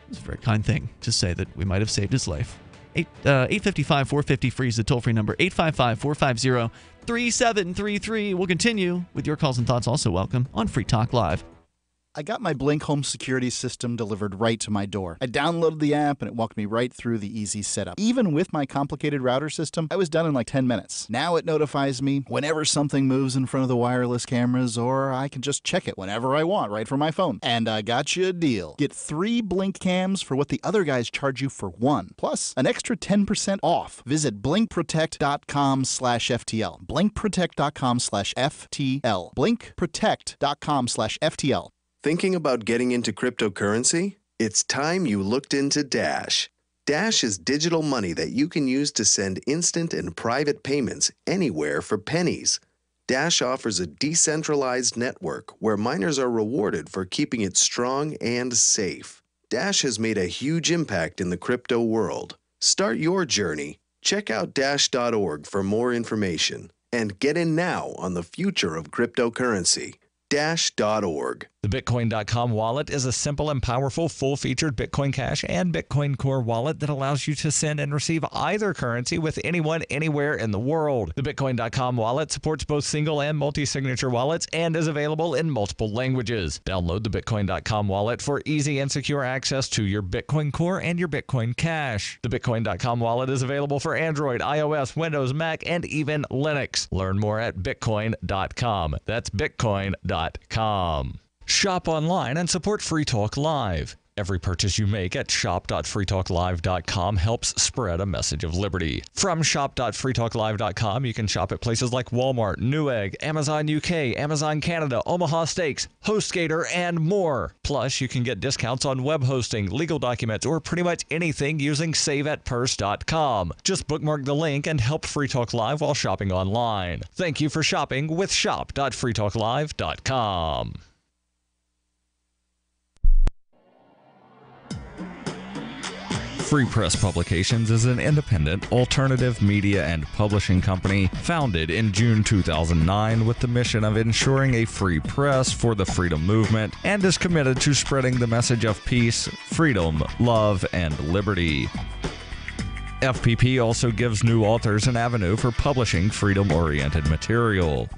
It's a very kind thing to say that we might have saved his life. 855-450-FREE is the toll-free number, 855-450-3733. We'll continue with your calls and thoughts, also welcome on Free Talk Live. I got my Blink home security system delivered right to my door. I downloaded the app and it walked me right through the easy setup. Even with my complicated router system, I was done in like 10 minutes. Now it notifies me whenever something moves in front of the wireless cameras, or I can just check it whenever I want right from my phone. And I got you a deal. Get 3 Blink cams for what the other guys charge you for 1, plus an extra 10% off. Visit blinkprotect.com/FTL. blinkprotect.com/FTL. blinkprotect.com/FTL. Thinking about getting into cryptocurrency? It's time you looked into Dash. Dash is digital money that you can use to send instant and private payments anywhere for pennies. Dash offers a decentralized network where miners are rewarded for keeping it strong and safe. Dash has made a huge impact in the crypto world. Start your journey. Check out dash.org for more information and get in now on the future of cryptocurrency. Dash.org. The Bitcoin.com wallet is a simple and powerful full-featured Bitcoin Cash and Bitcoin Core wallet that allows you to send and receive either currency with anyone, anywhere in the world. The Bitcoin.com wallet supports both single and multi-signature wallets and is available in multiple languages. Download the Bitcoin.com wallet for easy and secure access to your Bitcoin Core and your Bitcoin Cash. The Bitcoin.com wallet is available for Android, iOS, Windows, Mac, and even Linux. Learn more at Bitcoin.com. That's Bitcoin.com. Shop online and support Free Talk Live. Every purchase you make at shop.freetalklive.com helps spread a message of liberty. From shop.freetalklive.com, you can shop at places like Walmart, Newegg, Amazon UK, Amazon Canada, Omaha Steaks, HostGator, and more. Plus, you can get discounts on web hosting, legal documents, or pretty much anything using saveatpurse.com. Just bookmark the link and help Free Talk Live while shopping online. Thank you for shopping with shop.freetalklive.com. Free Press Publications is an independent, alternative media and publishing company founded in June 2009 with the mission of ensuring a free press for the freedom movement and is committed to spreading the message of peace, freedom, love, and liberty. FPP also gives new authors an avenue for publishing freedom-oriented material.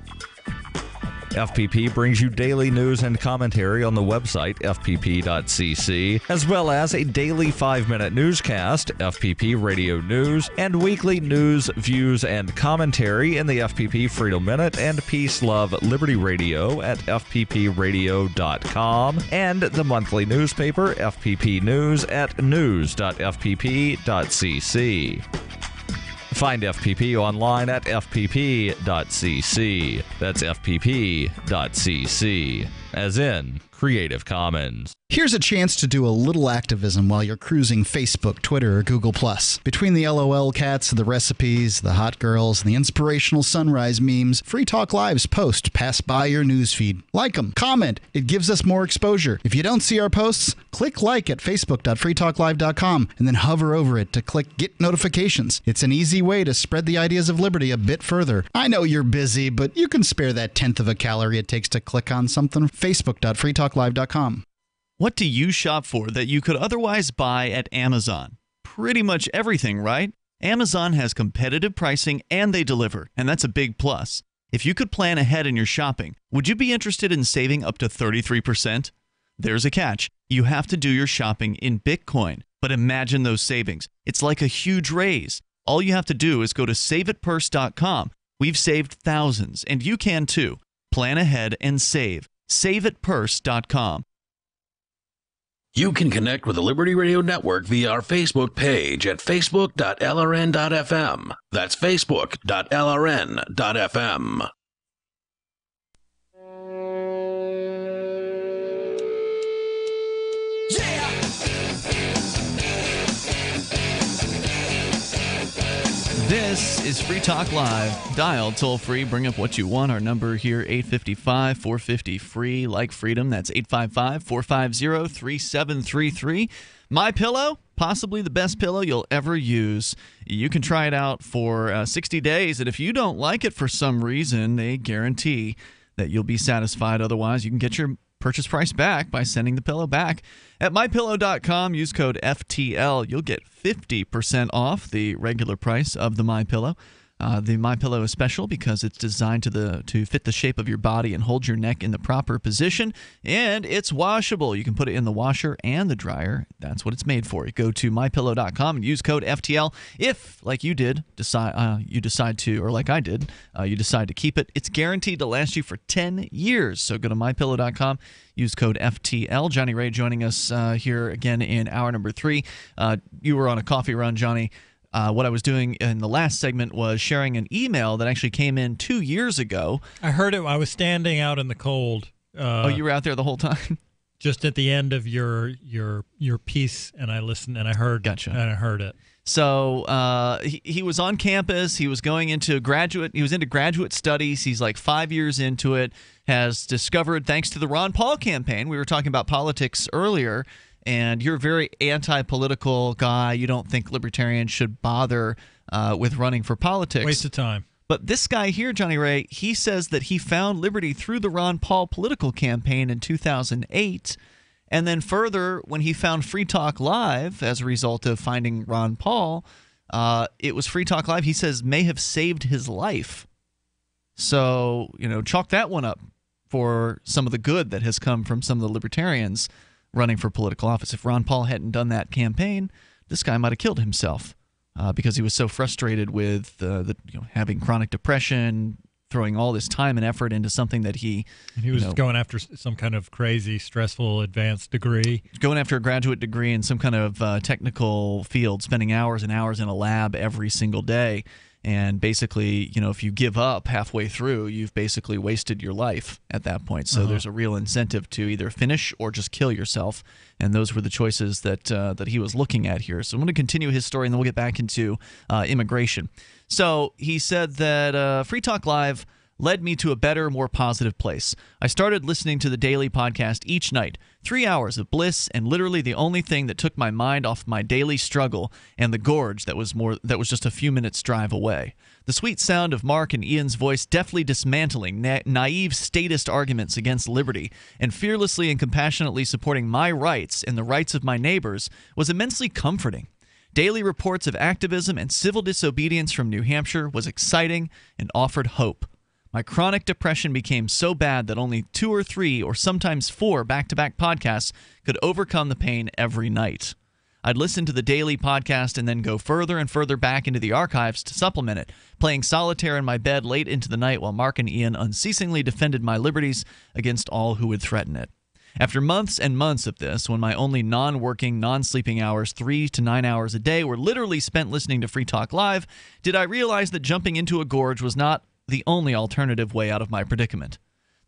FPP brings you daily news and commentary on the website fpp.cc, as well as a daily 5-minute newscast, FPP Radio News, and weekly news, views, and commentary in the FPP Freedom Minute and Peace, Love, Liberty Radio at fppradio.com, and the monthly newspaper FPP News at news.fpp.cc. Find FPP online at fpp.cc. That's fpp.cc, as in Creative Commons. Here's a chance to do a little activism while you're cruising Facebook, Twitter, or Google+. Between the LOL cats, the recipes, the hot girls, and the inspirational sunrise memes, Free Talk Live's posts pass by your newsfeed. Like them, comment. It gives us more exposure. If you don't see our posts, click like at facebook.freetalklive.com and then hover over it to click Get Notifications. It's an easy way to spread the ideas of liberty a bit further. I know you're busy, but you can spare that 1/10 of a calorie it takes to click on something. facebook.freetalklive.com. What do you shop for that you could otherwise buy at Amazon? Pretty much everything, right? Amazon has competitive pricing and they deliver, and that's a big plus. If you could plan ahead in your shopping, would you be interested in saving up to 33%? There's a catch. You have to do your shopping in Bitcoin. But imagine those savings. It's like a huge raise. All you have to do is go to saveatpurse.com. We've saved thousands, and you can too. Plan ahead and save. Saveatpurse.com. You can connect with the Liberty Radio Network via our Facebook page at facebook.lrn.fm. That's facebook.lrn.fm. This is Free Talk Live. Dial toll free. Bring up what you want. Our number here, 855-450-FREE. Like freedom. That's 855-450-3733. My Pillow, possibly the best pillow you'll ever use. You can try it out for 60 days, and if you don't like it for some reason, they guarantee that you'll be satisfied. Otherwise, you can get your purchase price back by sending the pillow back. At mypillow.com, use code FTL. You'll get 50% off the regular price of the My Pillow. The My Pillow is special because it's designed to fit the shape of your body and hold your neck in the proper position, and it's washable. You can put it in the washer and the dryer. That's what it's made for. You go to mypillow.com and use code FTL. If, like you did, you decide to, or like I did, you decide to keep it, it's guaranteed to last you for 10 years. So go to mypillow.com. Use code FTL. Jonny Ray joining us here again in hour number 3. You were on a coffee run, Jonny. What I was doing in the last segment was sharing an email that actually came in 2 years ago. I heard it. I was standing out in the cold. Oh, you were out there the whole time? Just at the end of your piece, and I listened and I heard. Gotcha. And I heard it. So he was on campus. He was going into graduate studies. He's like 5 years into it. Has discovered, thanks to the Ron Paul campaign. We were talking about politics earlier. And you're a very anti-political guy. You don't think libertarians should bother with running for politics. Waste of time. But this guy here, Jonny Ray, he says that he found liberty through the Ron Paul political campaign in 2008. And then further, when he found Free Talk Live as a result of finding Ron Paul, it was Free Talk Live, he says, may have saved his life. So, chalk that one up for some of the good that has come from some of the libertarians running for political office. If Ron Paul hadn't done that campaign, this guy might have killed himself because he was so frustrated with having chronic depression, throwing all this time and effort into something that he was going after some kind of crazy, stressful, advanced degree. Going after a graduate degree in some kind of technical field, spending hours and hours in a lab every single day. And basically, if you give up halfway through, you've basically wasted your life at that point. So there's a real incentive to either finish or just kill yourself. And those were the choices that he was looking at here. So I'm going to continue his story, and then we'll get back into immigration. So he said that Free Talk Live led me to a better, more positive place. I started listening to the daily podcast each night. 3 hours of bliss, and literally the only thing that took my mind off my daily struggle and the gorge that was just a few minutes' drive away. The sweet sound of Mark and Ian's voice deftly dismantling naive statist arguments against liberty and fearlessly and compassionately supporting my rights and the rights of my neighbors was immensely comforting. Daily reports of activism and civil disobedience from New Hampshire was exciting and offered hope. My chronic depression became so bad that only 2 or 3 or sometimes 4 back-to-back podcasts could overcome the pain every night. I'd listen to the daily podcast and then go further and further back into the archives to supplement it, playing solitaire in my bed late into the night while Mark and Ian unceasingly defended my liberties against all who would threaten it. After months and months of this, when my only non-working, non-sleeping hours, 3 to 9 hours a day, were literally spent listening to Free Talk Live, did I realize that jumping into a gorge was not the only alternative way out of my predicament.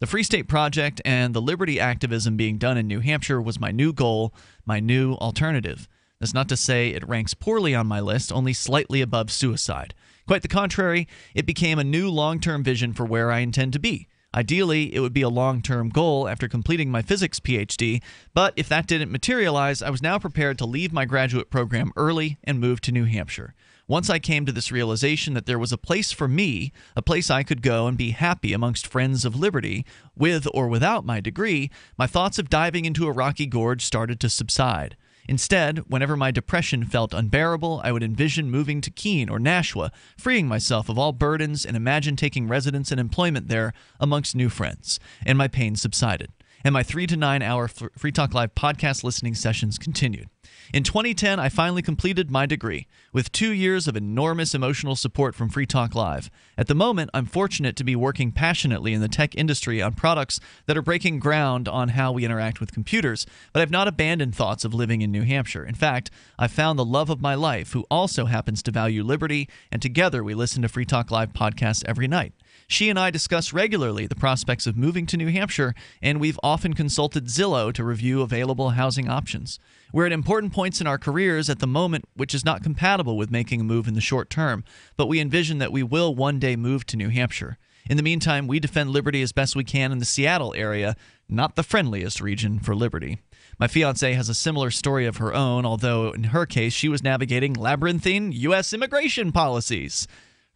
The Free State Project and the liberty activism being done in New Hampshire was my new goal, my new alternative. That's not to say it ranks poorly on my list, only slightly above suicide. Quite the contrary, it became a new long-term vision for where I intend to be. Ideally, it would be a long-term goal after completing my physics PhD, but if that didn't materialize, I was now prepared to leave my graduate program early and move to New Hampshire. Once I came to this realization that there was a place for me, a place I could go and be happy amongst friends of liberty, with or without my degree, my thoughts of diving into a rocky gorge started to subside. Instead, whenever my depression felt unbearable, I would envision moving to Keene or Nashua, freeing myself of all burdens, and imagine taking residence and employment there amongst new friends. And my pain subsided. And my 3 to 9 hour Free Talk Live podcast listening sessions continued. In 2010, I finally completed my degree, with 2 years of enormous emotional support from Free Talk Live. At the moment, I'm fortunate to be working passionately in the tech industry on products that are breaking ground on how we interact with computers, but I've not abandoned thoughts of living in New Hampshire. In fact, I've found the love of my life, who also happens to value liberty, and together we listen to Free Talk Live podcasts every night. She and I discuss regularly the prospects of moving to New Hampshire, and we've often consulted Zillow to review available housing options. We're at important points in our careers at the moment, which is not compatible with making a move in the short term, but we envision that we will one day move to New Hampshire. In the meantime, we defend liberty as best we can in the Seattle area, not the friendliest region for liberty. My fiancée has a similar story of her own, although in her case, she was navigating labyrinthine U.S. immigration policies.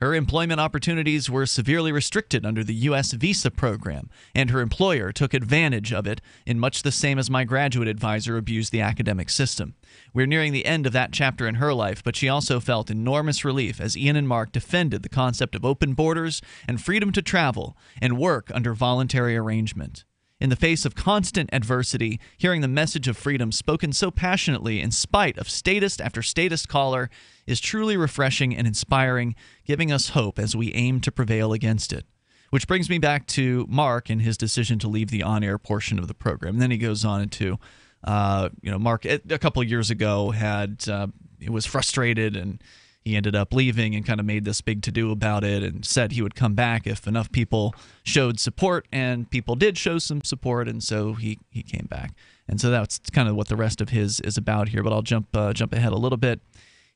Her employment opportunities were severely restricted under the U.S. visa program, and her employer took advantage of it in much the same as my graduate advisor abused the academic system. We're nearing the end of that chapter in her life, but she also felt enormous relief as Ian and Mark defended the concept of open borders and freedom to travel and work under voluntary arrangement. In the face of constant adversity, hearing the message of freedom spoken so passionately in spite of statist after statist caller is truly refreshing and inspiring, giving us hope as we aim to prevail against it. Which brings me back to Mark and his decision to leave the on-air portion of the program. And then he goes on into, Mark a couple of years ago was frustrated, and he ended up leaving and kind of made this big to-do about it and said he would come back if enough people showed support, and people did show some support, and so he came back. And so that's kind of what the rest of his is about here, but I'll jump ahead a little bit.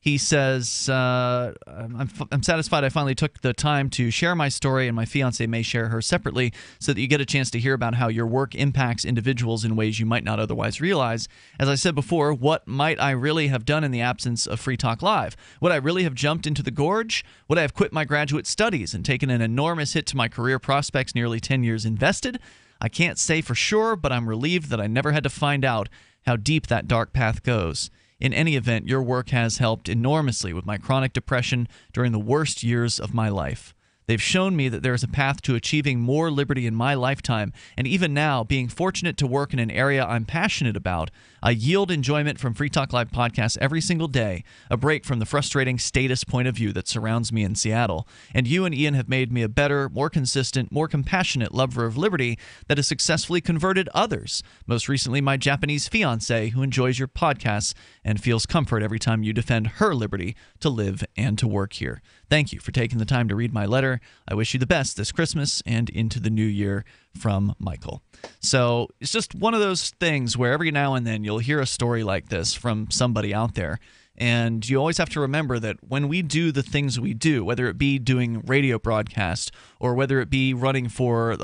He says, I'm satisfied I finally took the time to share my story, and my fiancé may share her separately so that you get a chance to hear about how your work impacts individuals in ways you might not otherwise realize. As I said before, what might I really have done in the absence of Free Talk Live? Would I really have jumped into the gorge? Would I have quit my graduate studies and taken an enormous hit to my career prospects nearly 10 years invested? I can't say for sure, but I'm relieved that I never had to find out how deep that dark path goes. In any event, your work has helped enormously with my chronic depression during the worst years of my life. They've shown me that there is a path to achieving more liberty in my lifetime, and even now, being fortunate to work in an area I'm passionate about, I yield enjoyment from Free Talk Live podcasts every single day, a break from the frustrating statist point of view that surrounds me in Seattle. And you and Ian have made me a better, more consistent, more compassionate lover of liberty that has successfully converted others, most recently my Japanese fiancé, who enjoys your podcasts and feels comfort every time you defend her liberty to live and to work here. Thank you for taking the time to read my letter. I wish you the best this Christmas and into the new year, from Michael. So it's just one of those things where every now and then you'll hear a story like this from somebody out there. And you always have to remember that when we do the things we do, whether it be doing radio broadcast or whether it be running for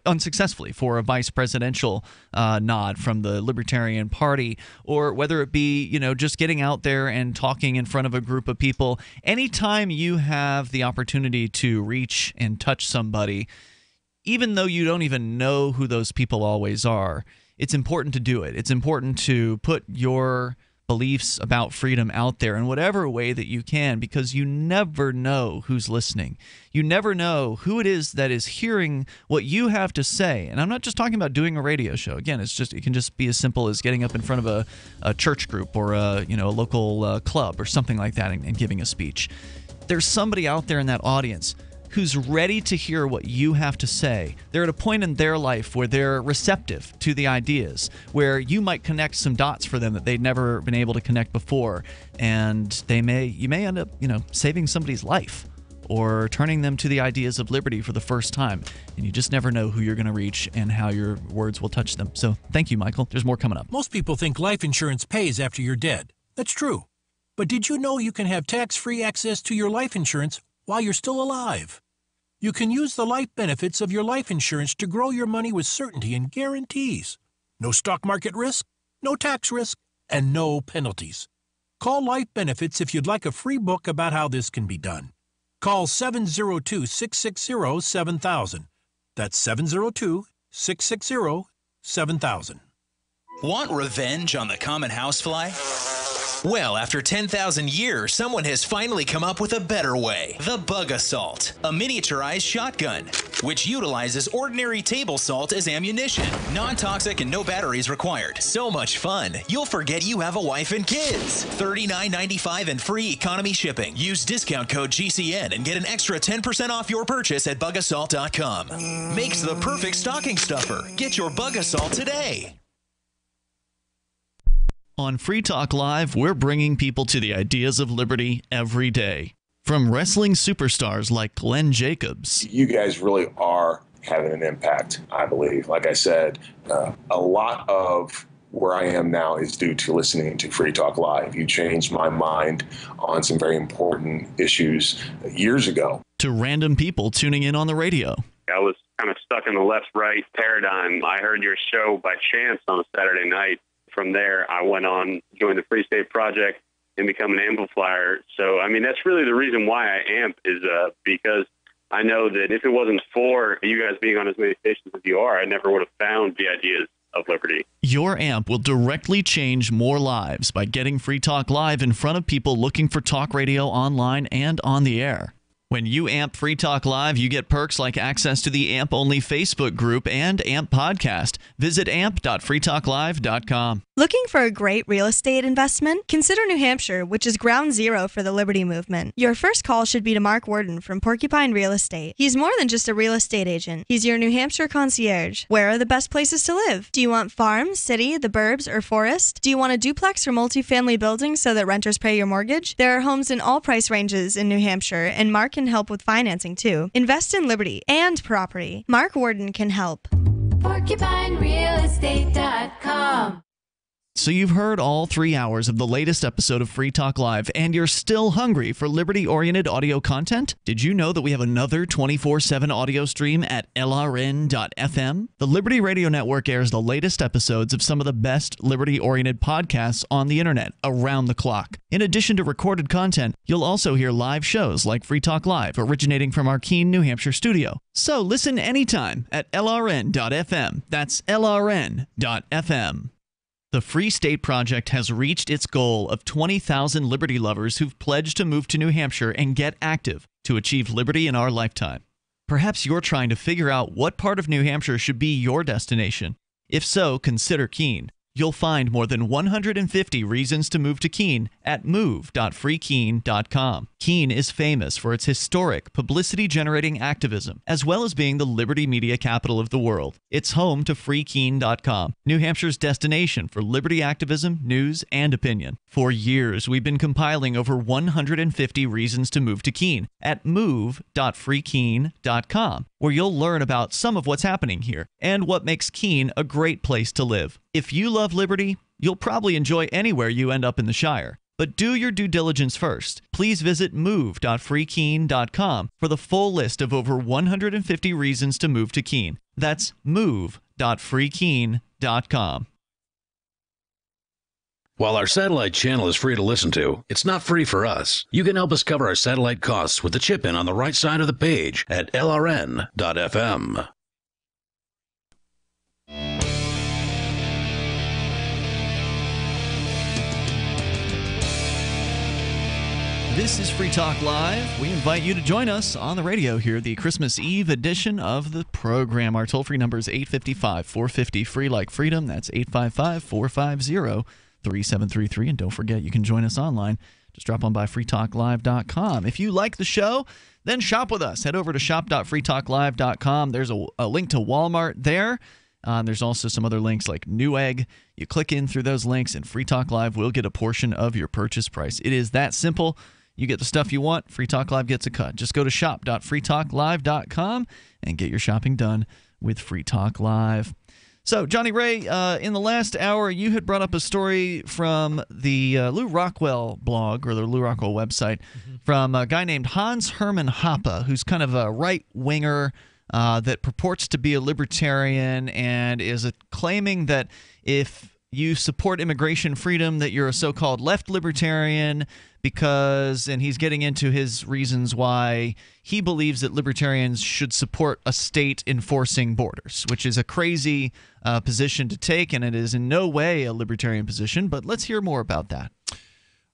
unsuccessfully for a vice presidential nod from the Libertarian Party, or whether it be, just getting out there and talking in front of a group of people, anytime you have the opportunity to reach and touch somebody, even though you don't even know who those people always are, it's important to do it. It's important to put your beliefs about freedom out there in whatever way that you can, because you never know who's listening. You never know who it is that is hearing what you have to say. And I'm not just talking about doing a radio show. Again, it can just be as simple as getting up in front of a church group or a local club or something like that and giving a speech. There's somebody out there in that audience who's ready to hear what you have to say. They're at a point in their life where they're receptive to the ideas, where you might connect some dots for them that they'd never been able to connect before, and you may end up, saving somebody's life or turning them to the ideas of liberty for the first time. And you just never know who you're going to reach and how your words will touch them. So thank you, Michael. There's more coming up. Most people think life insurance pays after you're dead. That's true. But did you know you can have tax-free access to your life insurance while you're still alive? You can use the life benefits of your life insurance to grow your money with certainty and guarantees. No stock market risk, no tax risk, and no penalties. Call Life Benefits if you'd like a free book about how this can be done. Call 702-660-7000. That's 702-660-7000. Want revenge on the common housefly? Well, after 10,000 years, someone has finally come up with a better way. The Bug Assault, a miniaturized shotgun, which utilizes ordinary table salt as ammunition. Non-toxic and no batteries required. So much fun, you'll forget you have a wife and kids. $39.95 and free economy shipping. Use discount code GCN and get an extra 10% off your purchase at bugassault.com. Makes the perfect stocking stuffer. Get your Bug Assault today. On Free Talk Live, we're bringing people to the ideas of liberty every day. From wrestling superstars like Glenn Jacobs. You guys really are having an impact, I believe. Like I said, a lot of where I am now is due to listening to Free Talk Live. You changed my mind on some very important issues years ago. To random people tuning in on the radio. I was kind of stuck in the left-right paradigm. I heard your show by chance on a Saturday night. From there, I went on, joined the Free State Project, and become an amplifier. So, I mean, that's really the reason why I amp is because I know that if it wasn't for you guys being on as many stations as you are, I never would have found the ideas of liberty. Your amp will directly change more lives by getting Free Talk Live in front of people looking for talk radio online and on the air. When you amp Free Talk Live, you get perks like access to the AMP-only Facebook group and AMP podcast. Visit amp.freetalklive.com. Looking for a great real estate investment? Consider New Hampshire, which is ground zero for the Liberty Movement. Your first call should be to Mark Worden from Porcupine Real Estate. He's more than just a real estate agent. He's your New Hampshire concierge. Where are the best places to live? Do you want farm, city, the burbs, or forest? Do you want a duplex or multifamily building so that renters pay your mortgage? There are homes in all price ranges in New Hampshire, and Mark can help with financing too. Invest in liberty and property. Mark Worden can help. PorcupineRealEstate.com. So you've heard all 3 hours of the latest episode of Free Talk Live, and you're still hungry for liberty-oriented audio content? Did you know that we have another 24/7 audio stream at LRN.FM? The Liberty Radio Network airs the latest episodes of some of the best liberty-oriented podcasts on the internet around the clock. In addition to recorded content, you'll also hear live shows like Free Talk Live, originating from our Keene, New Hampshire studio. So listen anytime at LRN.FM. That's LRN.FM. The Free State Project has reached its goal of 20,000 liberty lovers who've pledged to move to New Hampshire and get active to achieve liberty in our lifetime. Perhaps you're trying to figure out what part of New Hampshire should be your destination. If so, consider Keene. You'll find more than 150 reasons to move to Keene at move.freekeene.com. Keene is famous for its historic, publicity-generating activism, as well as being the liberty media capital of the world. It's home to freekeene.com, New Hampshire's destination for liberty activism, news, and opinion. For years, we've been compiling over 150 reasons to move to Keene at move.freekeene.com, where you'll learn about some of what's happening here and what makes Keene a great place to live. If you love liberty, you'll probably enjoy anywhere you end up in the Shire. But do your due diligence first. Please visit move.freekeene.com for the full list of over 150 reasons to move to Keene. That's move.freekeene.com. While our satellite channel is free to listen to, it's not free for us. You can help us cover our satellite costs with the chip-in on the right side of the page at lrn.fm. This is Free Talk Live. We invite you to join us on the radio here, the Christmas Eve edition of the program. Our toll-free number is 855-450-FREE like freedom. That's 855-450-3733. And don't forget, you can join us online. Just drop on by freetalklive.com. If you like the show, then shop with us. Head over to shop.freetalklive.com. There's a link to Walmart there. There's also some other links like Newegg. You click in through those links, and Free Talk Live will get a portion of your purchase price. It is that simple. You get the stuff you want, Free Talk Live gets a cut. Just go to shop.freetalklive.com and get your shopping done with Free Talk Live. So, Johnny Ray, in the last hour, you had brought up a story from the Lou Rockwell blog, or the Lou Rockwell website, from a guy named Hans Hermann Hoppe, who's kind of a right-winger that purports to be a libertarian and is claiming that if you support immigration freedom, that you're a so-called left libertarian and he's getting into his reasons why he believes that libertarians should support a state enforcing borders, which is a crazy position to take, and it is in no way a libertarian position. But let's hear more about that.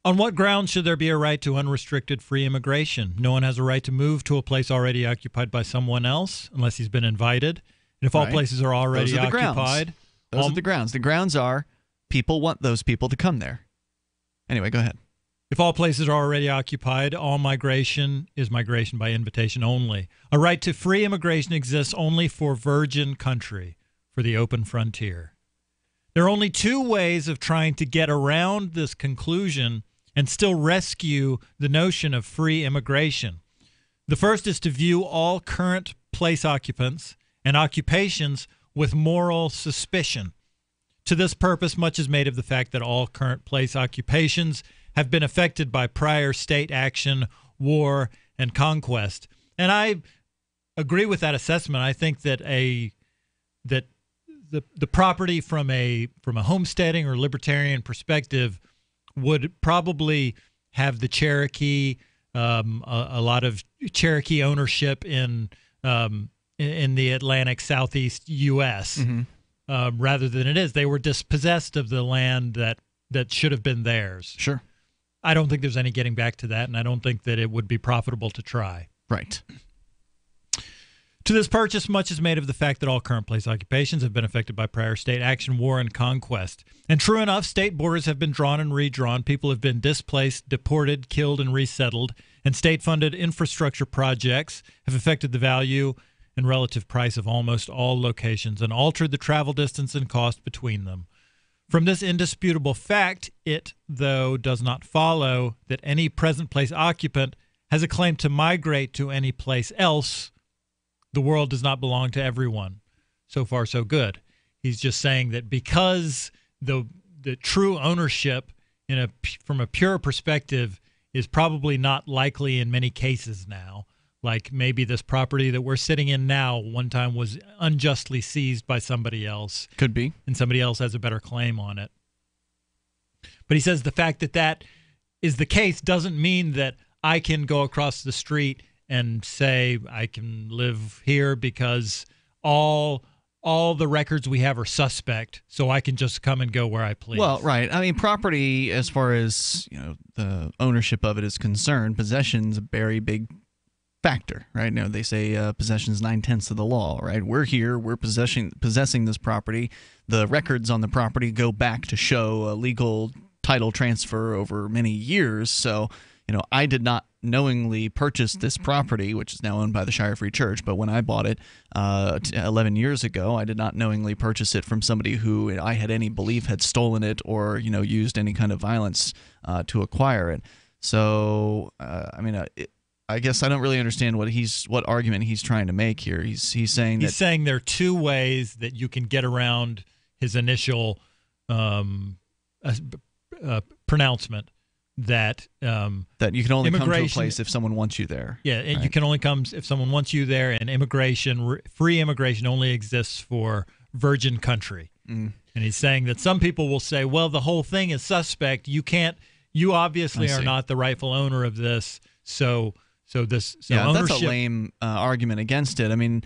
On what grounds should there be a right to unrestricted free immigration? No one has a right to move to a place already occupied by someone else unless he's been invited. And if all places are already occupied... Those are the grounds. The grounds are people want those people to come there. Anyway, go ahead. If all places are already occupied, all migration is migration by invitation only. A right to free immigration exists only for virgin country, for the open frontier. There are only two ways of trying to get around this conclusion and still rescue the notion of free immigration. The first is to view all current place occupants and occupations with moral suspicion. To this purpose, much is made of the fact that all current place occupations have been affected by prior state action, war, and conquest. And I agree with that assessment. I think that the property from a homesteading or libertarian perspective would probably have the Cherokee, a lot of Cherokee ownership in the Atlantic Southeast U.S. Rather than it is. They were dispossessed of the land that should have been theirs. Sure. I don't think there's any getting back to that, and I don't think that it would be profitable to try. Right. To this purchase, much is made of the fact that all current place occupations have been affected by prior state action, war, and conquest. And true enough, state borders have been drawn and redrawn. People have been displaced, deported, killed, and resettled. And state-funded infrastructure projects have affected the value and relative price of almost all locations and altered the travel distance and cost between them. From this indisputable fact, it, though, does not follow that any present place occupant has a claim to migrate to any place else. The world does not belong to everyone. So far, so good. He's just saying that because the true ownership from a pure perspective is probably not likely in many cases now. Like maybe this property that we're sitting in now one time was unjustly seized by somebody else. Could be. And somebody else has a better claim on it. But he says the fact that that is the case doesn't mean that I can go across the street and say I can live here because all the records we have are suspect, so I can just come and go where I please. Well, right. I mean, property, as far as the ownership of it is concerned, possession's a very big factor, right? They say possession's 9/10 of the law, right? We're here, we're possessing this property. The records on the property go back to show a legal title transfer over many years. So, I did not knowingly purchase this property, which is now owned by the Shire Free Church, but when I bought it 11 years ago, I did not knowingly purchase it from somebody who I had any belief had stolen it or, used any kind of violence to acquire it. So, I guess I don't really understand what argument he's trying to make here. He's saying there are two ways that you can get around his initial pronouncement that you can only come to a place if someone wants you there. Yeah, right? You can only come if someone wants you there, and free immigration only exists for virgin country. And he's saying that some people will say, well, the whole thing is suspect. You obviously are not the rightful owner of this, so ownership. That's a lame argument against it. I mean,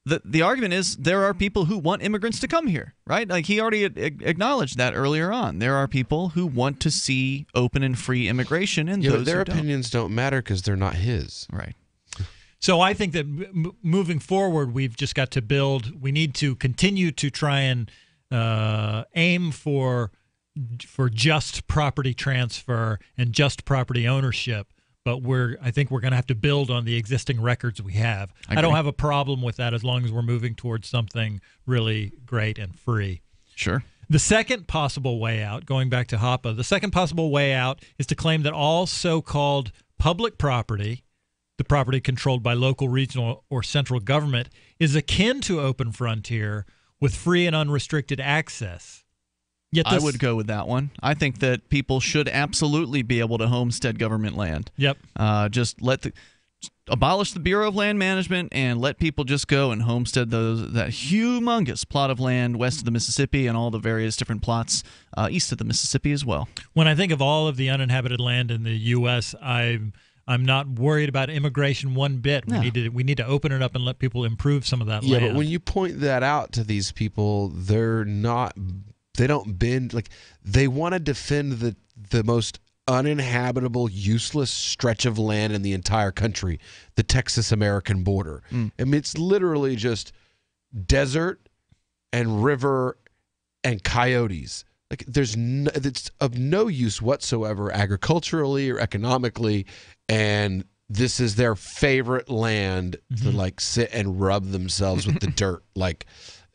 the argument is there are people who want immigrants to come here, right? Like he already acknowledged that earlier on. There are people who want to see open and free immigration, and but their opinions don't matter because they're not his. Right. So I think that moving forward, we've just got to build. We need to continue to try and aim for just property transfer and just property ownership. But I think we're going to have to build on the existing records we have. I don't have a problem with that as long as we're moving towards something really great and free. Sure. The second possible way out, going back to Hoppe, the second possible way out is to claim that all so-called public property, the property controlled by local, regional, or central government, is akin to open frontier with free and unrestricted access. I would go with that one. I think that people should absolutely be able to homestead government land. Yep. Just abolish the Bureau of Land Management and let people just go and homestead that humongous plot of land west of the Mississippi and all the various different plots east of the Mississippi as well. When I think of all of the uninhabited land in the U.S., I'm not worried about immigration one bit. No. We need to open it up and let people improve some of that land. Yeah, but when you point that out to these people, they don't bend. Like they want to defend the most uninhabitable, useless stretch of land in the entire country, the Texas-American border. I mean, it's literally just desert and river and coyotes. Like it's of no use whatsoever agriculturally or economically, and this is their favorite land to sit and rub themselves with the dirt. Like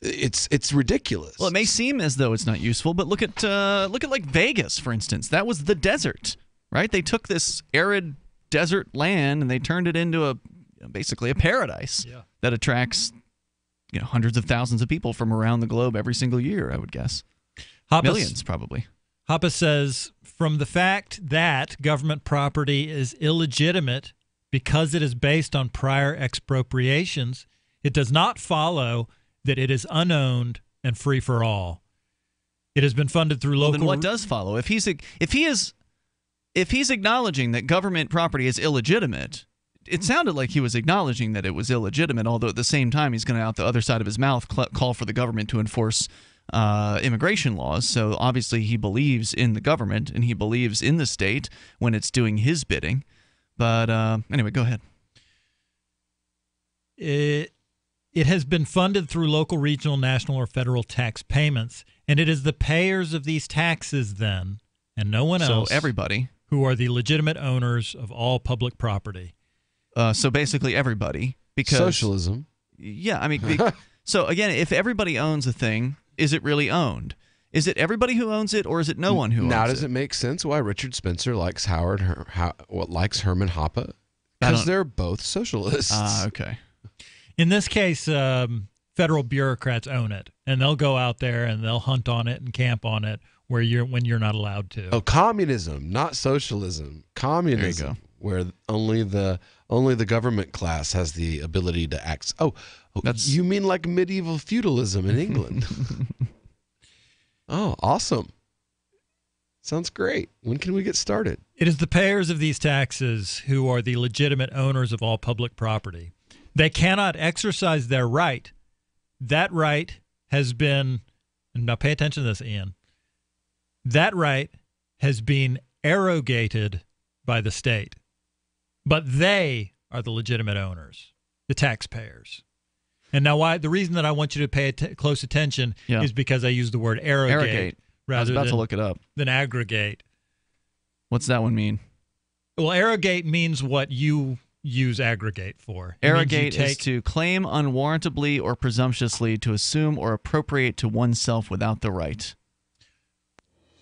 it's ridiculous. Well, it may seem as though it's not useful, but look at like Vegas, for instance. That was the desert. right? They took this arid desert land and they turned it into basically a paradise that attracts hundreds of thousands of people from around the globe every single year, I would guess. Millions, probably. Hoppe says, from the fact that government property is illegitimate because it is based on prior expropriations, it does not follow that it is unowned and free for all. It has been funded through local... Then what does follow? If he's acknowledging that government property is illegitimate, it sounded like he was acknowledging that it was illegitimate, although at the same time he's going to, out the other side of his mouth, call for the government to enforce immigration laws. So obviously he believes in the government and he believes in the state when it's doing his bidding. But anyway, go ahead. It has been funded through local, regional, national, or federal tax payments, and it is the payers of these taxes then, and no one else, so everybody, who are the legitimate owners of all public property. So basically everybody, because socialism. Yeah, I mean, so again, if everybody owns a thing, is it really owned? Is it everybody who owns it, or is it no one who owns it? Now, does it make sense why Richard Spencer likes likes Herman Hoppe? Because they're both socialists. Okay. In this case, federal bureaucrats own it, and they'll go out there and they'll hunt on it and camp on it when you're not allowed to. Oh, communism, not socialism. Communism, there you go. Where only the government class has the ability to act. Oh, you mean like medieval feudalism in England? Oh, awesome. Sounds great. When can we get started? It is the payers of these taxes who are the legitimate owners of all public property. They cannot exercise their right. That right has been, and now pay attention to this, Ian, that right has been arrogated by the state. But they are the legitimate owners, the taxpayers. And now the reason that I want you to pay close attention is because I use the word arrogate rather to look it up. Than aggregate. What's that one mean? Well, arrogate means what you use aggregate for. Arrogate is to claim unwarrantably or presumptuously, to assume or appropriate to oneself without the right.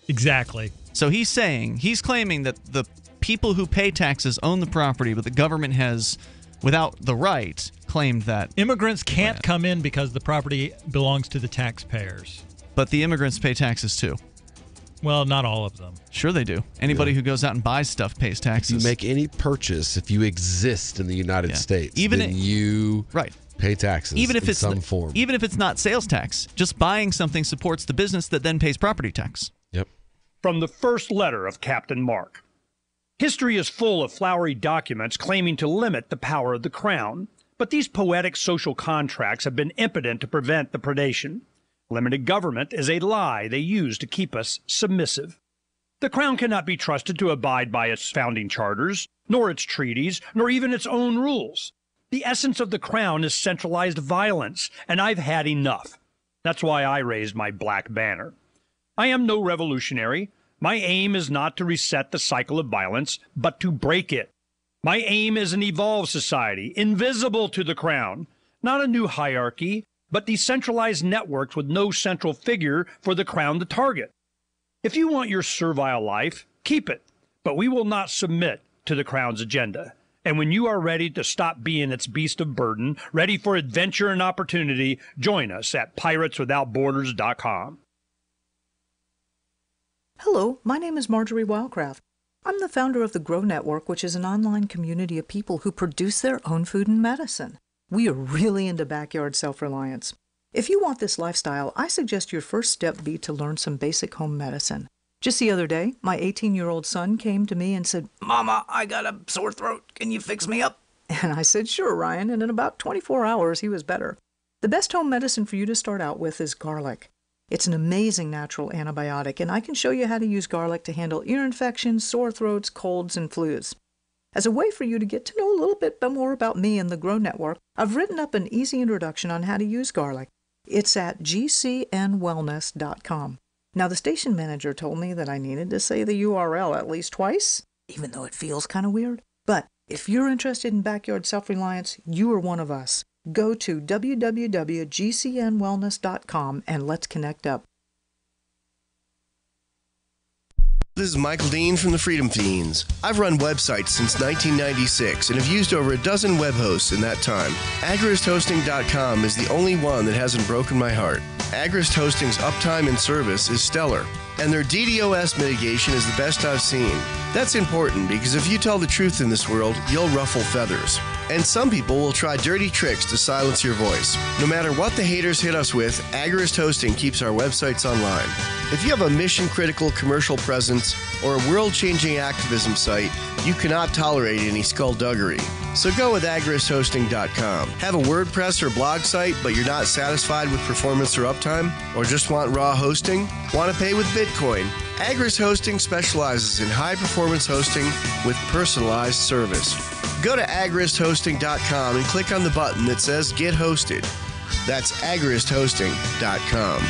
Exactly. So he's claiming that the people who pay taxes own the property, but the government has, without the right, claimed that. Immigrants can't come in because the property belongs to the taxpayers. But the immigrants pay taxes too. Well, not all of them. Sure they do. Anybody who goes out and buys stuff pays taxes. If you make any purchase, if you exist in the United States, then you pay taxes in some form. Even if it's not sales tax, just buying something supports the business that then pays property tax. Yep. From the first letter of Captain Mark. History is full of flowery documents claiming to limit the power of the crown, but these poetic social contracts have been impotent to prevent the predation. Limited government is a lie they use to keep us submissive. The crown cannot be trusted to abide by its founding charters, nor its treaties, nor even its own rules. The essence of the crown is centralized violence, and I've had enough. That's why I raised my black banner. I am no revolutionary. My aim is not to reset the cycle of violence, but to break it. My aim is an evolved society, invisible to the crown, not a new hierarchy, but decentralized networks with no central figure for the crown to target. If you want your servile life, keep it, but we will not submit to the crown's agenda. And when you are ready to stop being its beast of burden, ready for adventure and opportunity, join us at pirateswithoutborders.com. Hello, my name is Marjorie Wildcraft. I'm the founder of the Grow Network, which is an online community of people who produce their own food and medicine. We are really into backyard self-reliance. If you want this lifestyle, I suggest your first step be to learn some basic home medicine. Just the other day, my 18-year-old son came to me and said, "Mama, I got a sore throat. Can you fix me up?" And I said, "Sure, Ryan," and in about 24 hours, he was better. The best home medicine for you to start out with is garlic. It's an amazing natural antibiotic, and I can show you how to use garlic to handle ear infections, sore throats, colds, and flus. As a way for you to get to know a little bit more about me and the Grow Network, I've written up an easy introduction on how to use garlic. It's at gcnwellness.com. Now, the station manager told me that I needed to say the URL at least twice, even though it feels kind of weird. But if you're interested in backyard self-reliance, you are one of us. Go to www.gcnwellness.com and let's connect up. This is Michael Dean from the Freedom Fiends. I've run websites since 1996 and have used over a dozen web hosts in that time. AgristHosting.com is the only one that hasn't broken my heart. Agrist Hosting's uptime and service is stellar, and their DDoS mitigation is the best I've seen. That's important because if you tell the truth in this world, you'll ruffle feathers. And some people will try dirty tricks to silence your voice. No matter what the haters hit us with, Agrist Hosting keeps our websites online. If you have a mission-critical commercial presence or a world-changing activism site, you cannot tolerate any skullduggery. So go with AgristHosting.com. Have a WordPress or blog site, but you're not satisfied with performance or uptime? Or just want raw hosting? Want to pay with Bitcoin? Agrist Hosting specializes in high-performance hosting with personalized service. Go to AgristHosting.com and click on the button that says Get Hosted. That's AgristHosting.com.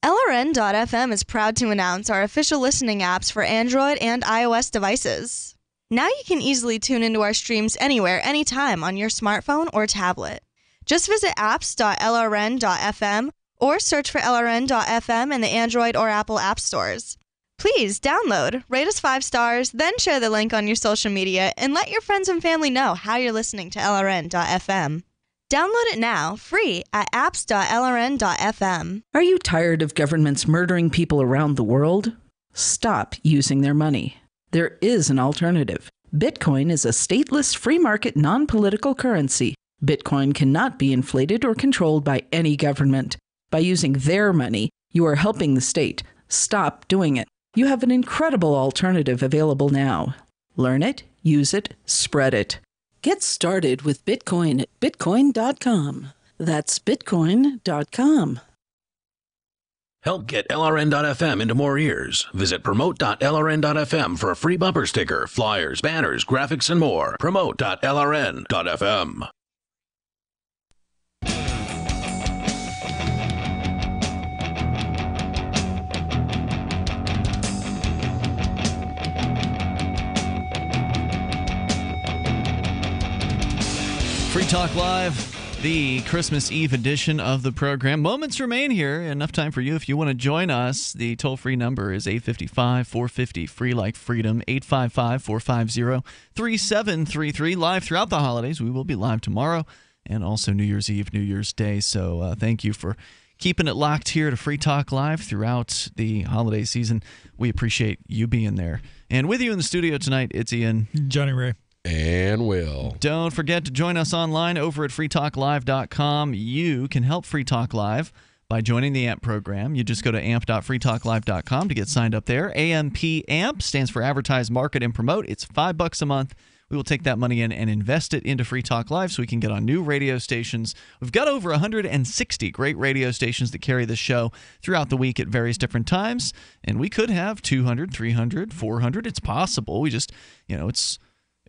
LRN.FM is proud to announce our official listening apps for Android and iOS devices. Now you can easily tune into our streams anywhere, anytime on your smartphone or tablet. Just visit apps.lrn.fm or search for LRN.FM in the Android or Apple app stores. Please download, rate us 5 stars, then share the link on your social media and let your friends and family know how you're listening to LRN.FM. Download it now, free at apps.lrn.fm. Are you tired of governments murdering people around the world? Stop using their money. There is an alternative. Bitcoin is a stateless, free market, non-political currency. Bitcoin cannot be inflated or controlled by any government. By using their money, you are helping the state. Stop doing it. You have an incredible alternative available now. Learn it, use it, spread it. Get started with Bitcoin at bitcoin.com. That's bitcoin.com. Help get LRN.FM into more ears. Visit promote.lrn.fm for a free bumper sticker, flyers, banners, graphics, and more. Promote.lrn.fm. Free Talk Live, the Christmas Eve edition of the program. Moments remain here. Enough time for you if you want to join us. The toll-free number is 855-450, free like freedom, 855-450-3733. Live throughout the holidays. We will be live tomorrow and also New Year's Eve, New Year's Day. So thank you for keeping it locked here to Free Talk Live throughout the holiday season. We appreciate you being there. And with you in the studio tonight, it's Ian. Johnny Ray. And Will. Don't forget to join us online over at freetalklive.com. You can help Free Talk Live by joining the AMP program. You just go to amp.freetalklive.com to get signed up there. AMP stands for Advertise, Market, and Promote. It's $5 a month. We will take that money in and invest it into Free Talk Live so we can get on new radio stations. We've got over 160 great radio stations that carry this show throughout the week at various different times. And we could have 200, 300, 400. It's possible. We just,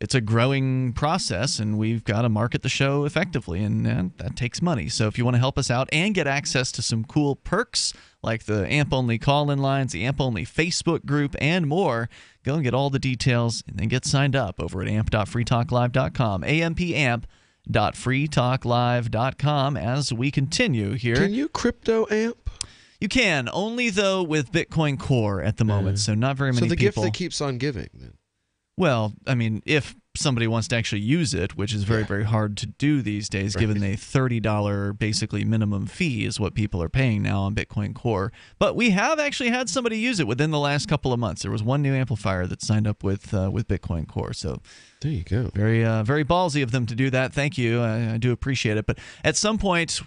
it's a growing process, and we've got to market the show effectively, and that takes money. So if you want to help us out and get access to some cool perks like the AMP-only call-in lines, the AMP-only Facebook group, and more, go and get all the details and then get signed up over at amp.freetalklive.com, ampamp.freetalklive.com as we continue here. Can you crypto amp? You can, only though with Bitcoin Core at the moment, so not very many people. So the gift that keeps on giving, then. Well, I mean, if somebody wants to actually use it, which is very, very hard to do these days, given the $30 basically minimum fee is what people are paying now on Bitcoin Core. But we have actually had somebody use it within the last couple of months. There was one new amplifier that signed up with Bitcoin Core. So there you go. Very, very ballsy of them to do that. Thank you. I do appreciate it. But at some point,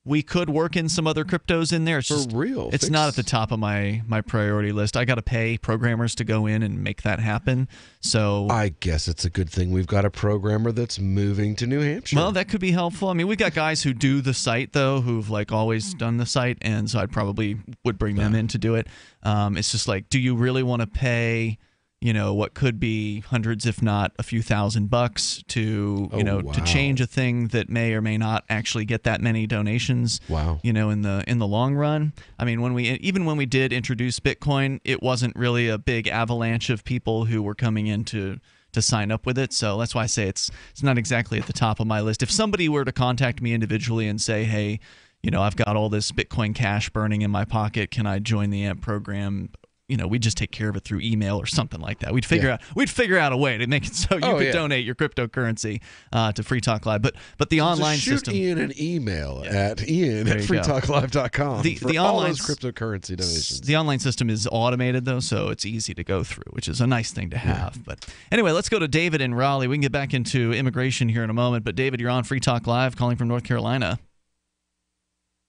we could work in some other cryptos in there. It's just, real. It's not at the top of my priority list. I got to pay programmers to go in and make that happen. So I guess it's a good thing we've got a programmer that's moving to New Hampshire. Well, that could be helpful. I mean, we've got guys who do the site though, who've always done the site, and so I'd probably would bring them in to do it. It's just do you really want to pay what could be hundreds, if not a few $1,000 to, to change a thing that may or may not actually get that many donations. Wow. In the long run. I mean, when we did introduce Bitcoin, it wasn't really a big avalanche of people who were coming in to sign up with it. So that's why I say it's not exactly at the top of my list. If somebody were to contact me individually and say, hey, I've got all this Bitcoin Cash burning in my pocket. Can I join the AMP program? We'd just take care of it through email or something like that. We'd figure out a way to make it so you could donate your cryptocurrency to Free Talk Live. But the online just shoot system. Ian an email at ian@freetalklive.com for all those cryptocurrency donations. The online system is automated, though, so it's easy to go through, which is a nice thing to have. Yeah. But anyway, let's go to David in Raleigh. We can get back into immigration here in a moment. But David, you're on Free Talk Live, calling from North Carolina.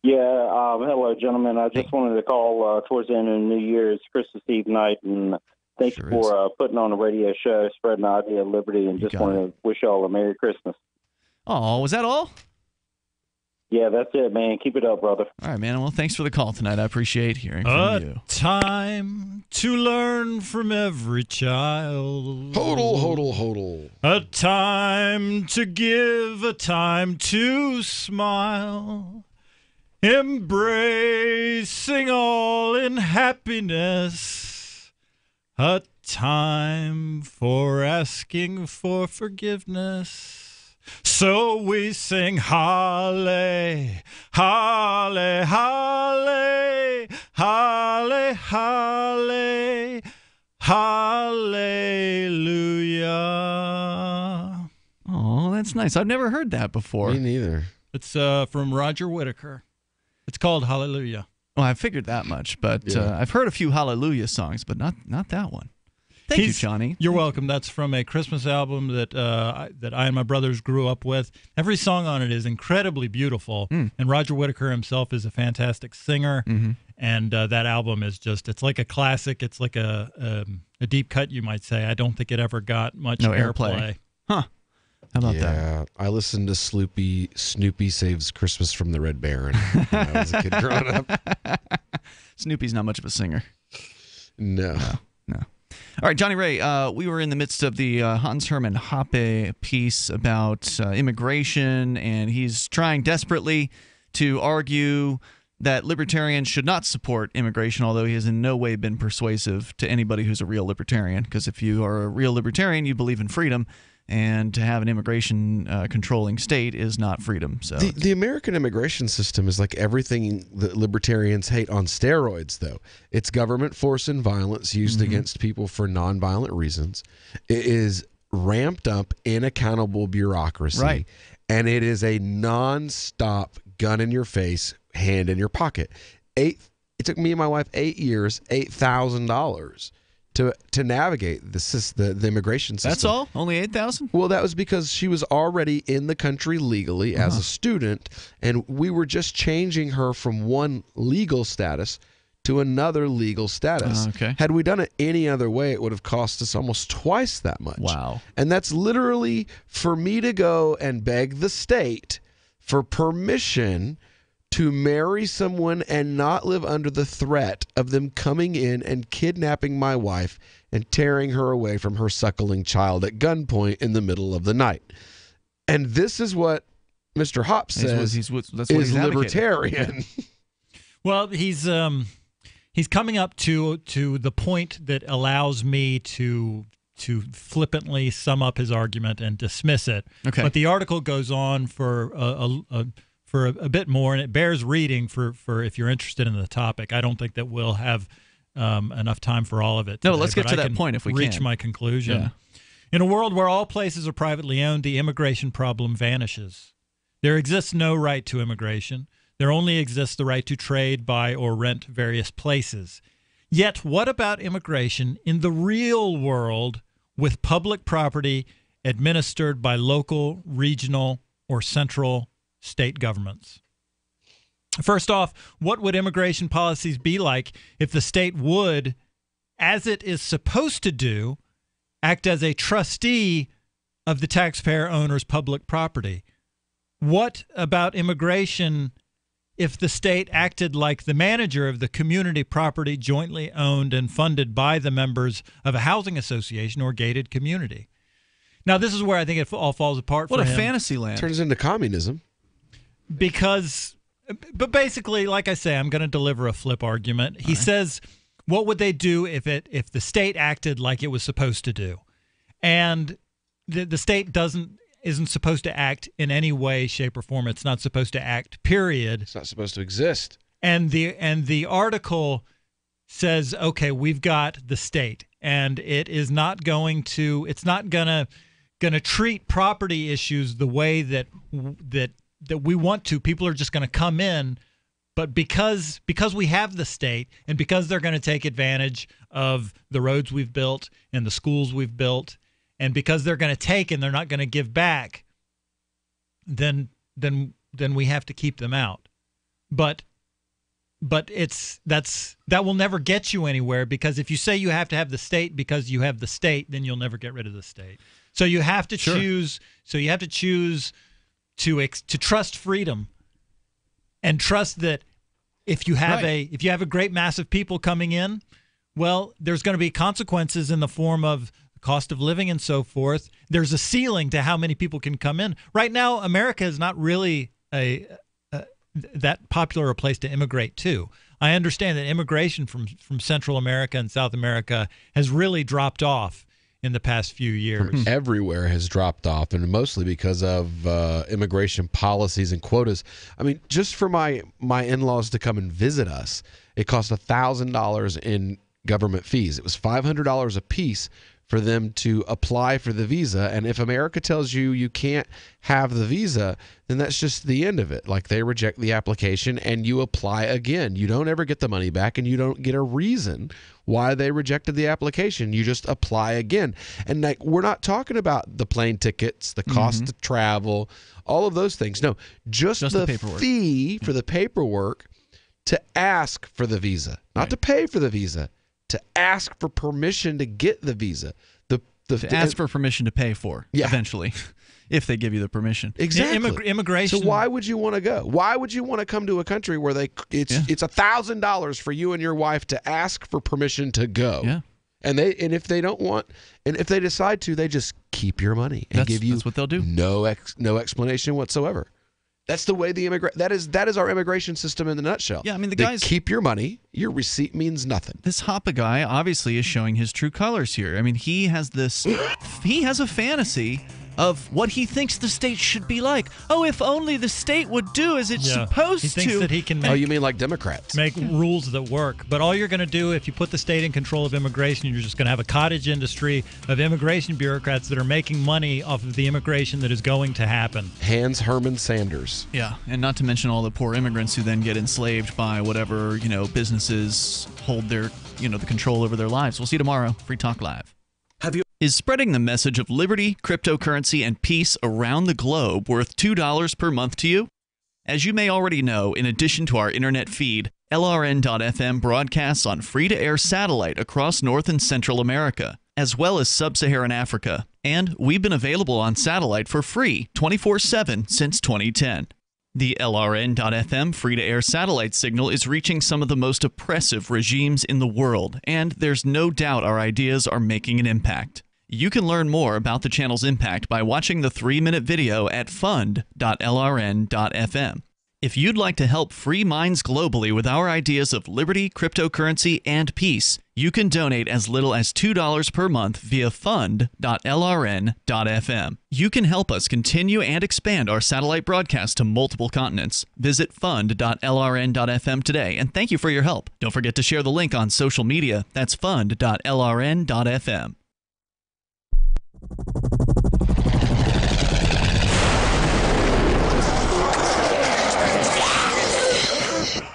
Yeah, hello, gentlemen. I just wanted to call towards the end of New Year's, Christmas Eve night, and thanks for putting on a radio show, spreading the idea of liberty, and just wanted to wish y'all a Merry Christmas. Oh, was that all? Yeah, that's it, man. Keep it up, brother. All right, man. Well, thanks for the call tonight. I appreciate hearing from you. A time to learn from every child. Hodl. A time to give, a time to smile. Embracing all in happiness, a time for asking for forgiveness. So we sing Halle, Halle, Halle, Halle, Halle, Hallelujah. Oh, that's nice. I've never heard that before. Me neither. It's from Roger Whittaker. It's called Hallelujah. Well, I figured that much, but I've heard a few Hallelujah songs, but not that one. Thank you, Johnny. You're welcome. That's from a Christmas album that I and my brothers grew up with. Every song on it is incredibly beautiful, and Roger Whittaker himself is a fantastic singer, and that album is it's like a classic. It's like a deep cut, you might say. I don't think it ever got much airplay. Huh. How about that? Yeah, I listened to Snoopy Saves Christmas from the Red Baron when I was a kid growing up. Snoopy's not much of a singer. No. All right, Johnny Ray, we were in the midst of the Hans Hermann Hoppe piece about immigration, and he's trying desperately to argue that libertarians should not support immigration, although he has in no way been persuasive to anybody who's a real libertarian, because if you are a real libertarian, you believe in freedom. And to have an immigration controlling state is not freedom. So the American immigration system is like everything that libertarians hate on steroids, though. It's government force and violence used against people for nonviolent reasons. It is ramped up, inaccountable bureaucracy. Right. And it is a nonstop gun in your face, hand in your pocket. It took me and my wife 8 years, $8,000. To navigate the immigration system. That's all? Only $8,000? Well, that was because she was already in the country legally as a student, and we were just changing her from one legal status to another legal status. Okay. Had we done it any other way, it would have cost us almost twice that much. Wow. And that's literally for me to go and beg the state for permission to marry someone and not live under the threat of them coming in and kidnapping my wife and tearing her away from her suckling child at gunpoint in the middle of the night. And this is what Mr. Hoppe says he's libertarian. Well, he's coming up to the point that allows me to flippantly sum up his argument and dismiss it. Okay. But the article goes on for a bit more, and it bears reading for if you're interested in the topic. I don't think that we'll have enough time for all of it today, No, let's get to that point if we reach can. my conclusion. Yeah. In a world where all places are privately owned, the immigration problem vanishes. There exists no right to immigration. There only exists the right to trade, buy, or rent various places. Yet, what about immigration in the real world with public property administered by local, regional, or central state governments? First off, what would immigration policies be like if the state would, as it is supposed to do, act as a trustee of the taxpayer owner's public property? What about immigration if the state acted like the manager of the community property jointly owned and funded by the members of a housing association or gated community? Now, this is where I think it all falls apart for him. What a fantasy land. Turns into communism. But basically, like I say, I'm going to deliver a flip argument. He says, what would they do if the state acted like it was supposed to do? And the state doesn't isn't supposed to act in any way, shape, or form. It's not supposed to act, period. It's not supposed to exist. And the article says, okay, we've got the state, and it's not gonna treat property issues the way that we want to. People are just going to come in, but because we have the state, and because they're going to take advantage of the roads we've built and the schools we've built, and because they're going to take and they're not going to give back, then we have to keep them out. But that will never get you anywhere, because if you say you have to have the state because you have the state, then you'll never get rid of the state. So you have to choose. So you have to choose to trust freedom, and trust that if you have a great mass of people coming in, well, there's going to be consequences in the form of cost of living and so forth. There's a ceiling to how many people can come in. Right now, America is not really that popular a place to immigrate to. I understand that immigration from Central America and South America has really dropped off in the past few years. Everywhere has dropped off, and mostly because of immigration policies and quotas. I mean, just for my in-laws to come and visit us, it cost $1,000 in government fees. It was $500 a piece for them to apply for the visa. And if America tells you you can't have the visa, then that's just the end of it. Like, they reject the application and you apply again. You don't ever get the money back, and you don't get a reason why they rejected the application. You just apply again. And like, we're not talking about the plane tickets, the cost of travel, all of those things. No, just the fee for the paperwork to ask for the visa, not to pay for the visa. To ask for permission to get the visa. To ask for permission to pay for, eventually, if they give you the permission. Exactly. Immigration. So why would you want to go? Why would you want to come to a country where it's $1,000 for you and your wife to ask for permission to go? Yeah. And if they don't want, and if they decide to, they just keep your money and give you that's what they'll do. No explanation whatsoever. That's the way that is our immigration system in a nutshell. Yeah, I mean, they keep your money. Your receipt means nothing. This Hoppe guy obviously is showing his true colors here. I mean, he has a fantasy of what he thinks the state should be like. Oh, if only the state would do as it's supposed to. He thinks that he can you mean like Democrats? Make rules that work. But all you're going to do, if you put the state in control of immigration, you're just going to have a cottage industry of immigration bureaucrats that are making money off of the immigration that is going to happen. Hans Herman Sanders. Yeah, and not to mention all the poor immigrants who then get enslaved by whatever, businesses hold their, the control over their lives. We'll see you tomorrow. Free Talk Live. Is spreading the message of liberty, cryptocurrency, and peace around the globe worth $2 per month to you? As you may already know, in addition to our internet feed, LRN.FM broadcasts on free-to-air satellite across North and Central America, as well as Sub-Saharan Africa. And we've been available on satellite for free 24/7 since 2010. The LRN.FM free-to-air satellite signal is reaching some of the most oppressive regimes in the world, and there's no doubt our ideas are making an impact. You can learn more about the channel's impact by watching the 3-minute video at fund.lrn.fm. If you'd like to help free minds globally with our ideas of liberty, cryptocurrency, and peace, you can donate as little as $2 per month via fund.lrn.fm. You can help us continue and expand our satellite broadcast to multiple continents. Visit fund.lrn.fm today, and thank you for your help. Don't forget to share the link on social media. That's fund.lrn.fm.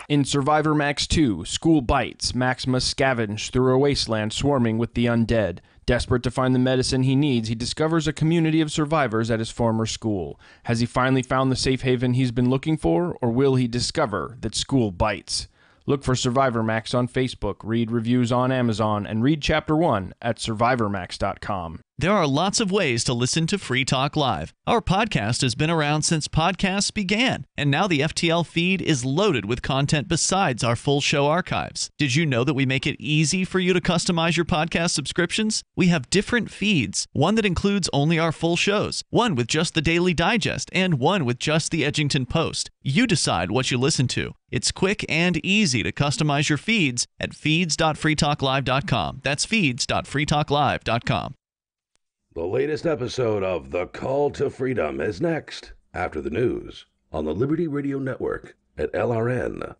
In Survivor Max 2, School Bites, Max must scavenge through a wasteland swarming with the undead. Desperate to find the medicine he needs, he discovers a community of survivors at his former school. Has he finally found the safe haven he's been looking for, or will he discover that school bites? Look for Survivor Max on Facebook, read reviews on Amazon, and read Chapter 1 at survivormax.com. There are lots of ways to listen to Free Talk Live. Our podcast has been around since podcasts began, and now the FTL feed is loaded with content besides our full show archives. Did you know that we make it easy for you to customize your podcast subscriptions? We have different feeds, one that includes only our full shows, one with just the Daily Digest, and one with just the Edgington Post. You decide what you listen to. It's quick and easy to customize your feeds at feeds.freetalklive.com. That's feeds.freetalklive.com. The latest episode of The Call to Freedom is next, after the news, on the Liberty Radio Network at LRN.FM.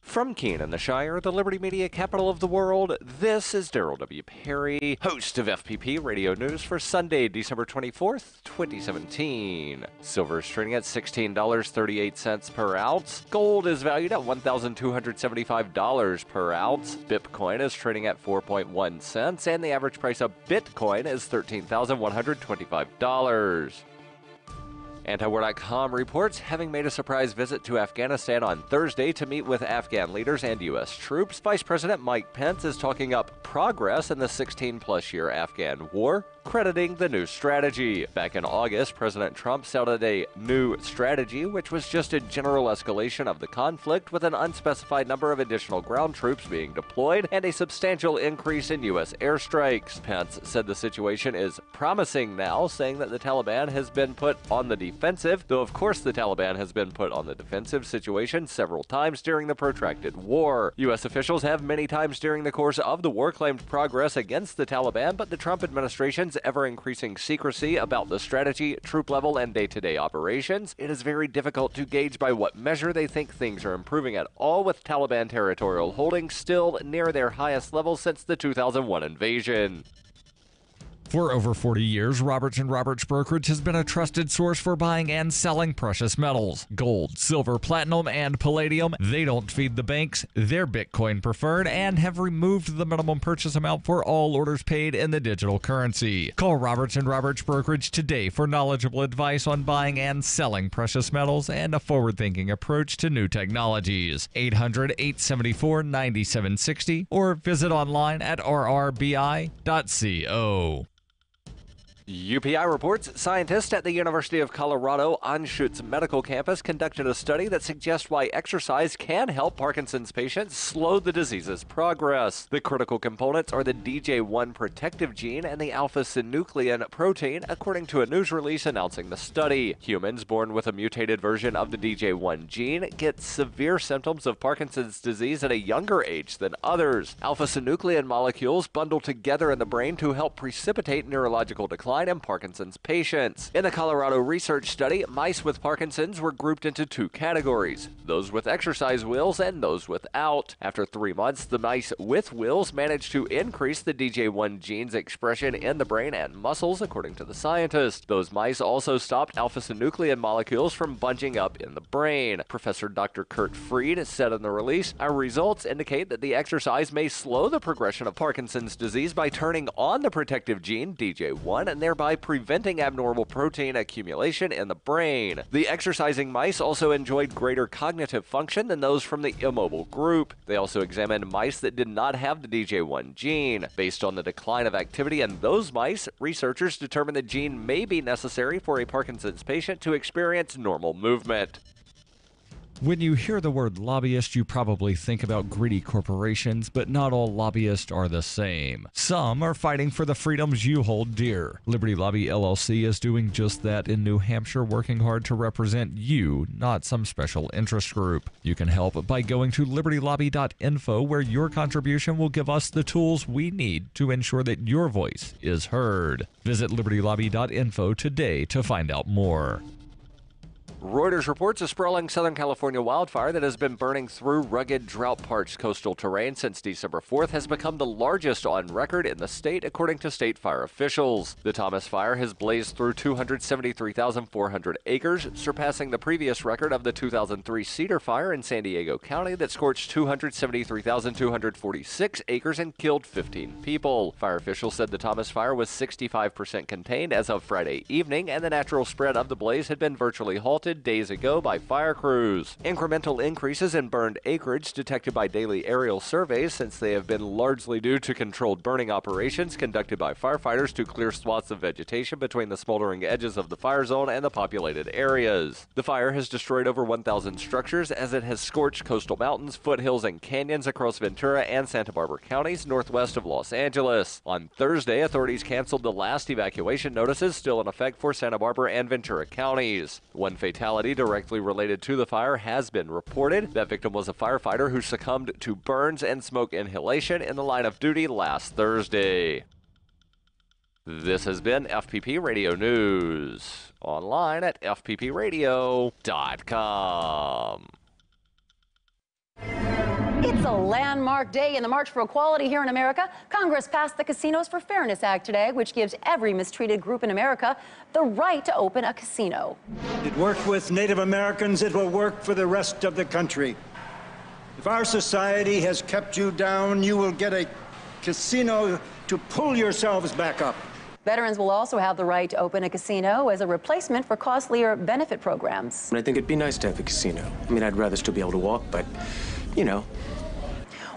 From Keene in the Shire, the Liberty Media capital of the world, this is Daryl W. Perry, host of FPP Radio News for Sunday, December 24th, 2017. Silver is trading at $16.38 per ounce. Gold is valued at $1,275 per ounce. Bitcoin is trading at 4.1 cents, and the average price of Bitcoin is $13,125. Antiwar.com reports having made a surprise visit to Afghanistan on Thursday to meet with Afghan leaders and U.S. troops. Vice President Mike Pence is talking up progress in the 16-plus year Afghan war, crediting the new strategy. Back in August, President Trump touted a new strategy, which was just a general escalation of the conflict with an unspecified number of additional ground troops being deployed and a substantial increase in U.S. airstrikes. Pence said the situation is promising now, saying that the Taliban has been put on the defensive, though of course the Taliban has been put on the defensive situation several times during the protracted war. U.S. officials have many times during the course of the war claimed progress against the Taliban, but the Trump administration's ever-increasing secrecy about the strategy, troop level, and day-to-day operations, it is very difficult to gauge by what measure they think things are improving at all, with Taliban territorial holdings still near their highest level since the 2001 invasion. For over 40 years, Roberts & Roberts Brokerage has been a trusted source for buying and selling precious metals. Gold, silver, platinum, and palladium. They don't feed the banks. They're Bitcoin preferred and have removed the minimum purchase amount for all orders paid in the digital currency. Call Roberts & Roberts Brokerage today for knowledgeable advice on buying and selling precious metals and a forward-thinking approach to new technologies. 800-874-9760 or visit online at rrbi.co. UPI reports scientists at the University of Colorado Anschutz Medical Campus conducted a study that suggests why exercise can help Parkinson's patients slow the disease's progress. The critical components are the DJ1 protective gene and the alpha-synuclein protein, according to a news release announcing the study. Humans born with a mutated version of the DJ1 gene get severe symptoms of Parkinson's disease at a younger age than others. Alpha-synuclein molecules bundle together in the brain to help precipitate neurological decline in Parkinson's patients. In the Colorado research study, mice with Parkinson's were grouped into two categories, those with exercise wills and those without. After 3 months, the mice with wills managed to increase the DJ1 gene's expression in the brain and muscles, according to the scientist. Those mice also stopped alpha-synuclein molecules from bunching up in the brain. Professor Dr. Kurt Fried said in the release, "Our results indicate that the exercise may slow the progression of Parkinson's disease by turning on the protective gene, DJ1, and thereby preventing abnormal protein accumulation in the brain." The exercising mice also enjoyed greater cognitive function than those from the immobile group. They also examined mice that did not have the DJ1 gene. Based on the decline of activity in those mice, researchers determined the gene may be necessary for a Parkinson's patient to experience normal movement. When you hear the word lobbyist, you probably think about greedy corporations, but not all lobbyists are the same. Some are fighting for the freedoms you hold dear. Liberty Lobby LLC is doing just that in New Hampshire, working hard to represent you, not some special interest group. You can help by going to libertylobby.info, where your contribution will give us the tools we need to ensure that your voice is heard. Visit libertylobby.info today to find out more. Reuters reports a sprawling Southern California wildfire that has been burning through rugged, drought-parched coastal terrain since December 4th has become the largest on record in the state, according to state fire officials. The Thomas Fire has blazed through 273,400 acres, surpassing the previous record of the 2003 Cedar Fire in San Diego County that scorched 273,246 acres and killed 15 people. Fire officials said the Thomas Fire was 65% contained as of Friday evening, and the natural spread of the blaze had been virtually halted days ago by fire crews. Incremental increases in burned acreage detected by daily aerial surveys, since they have been largely due to controlled burning operations conducted by firefighters to clear swaths of vegetation between the smoldering edges of the fire zone and the populated areas. The fire has destroyed over 1,000 structures as it has scorched coastal mountains, foothills, and canyons across Ventura and Santa Barbara counties northwest of Los Angeles. On Thursday, authorities canceled the last evacuation notices still in effect for Santa Barbara and Ventura counties. One fatality fatality directly related to the fire has been reported. That victim was a firefighter who succumbed to burns and smoke inhalation in the line of duty last Thursday. This has been FPP Radio News, online at fppradio.com. It's a landmark day in the March for Equality here in America. Congress passed the Casinos for Fairness Act today, which gives every mistreated group in America the right to open a casino. It worked with Native Americans. It will work for the rest of the country. If our society has kept you down, you will get a casino to pull yourselves back up. Veterans will also have the right to open a casino as a replacement for costlier benefit programs. I think it'd be nice to have a casino. I mean, I'd rather still be able to walk, but, you know.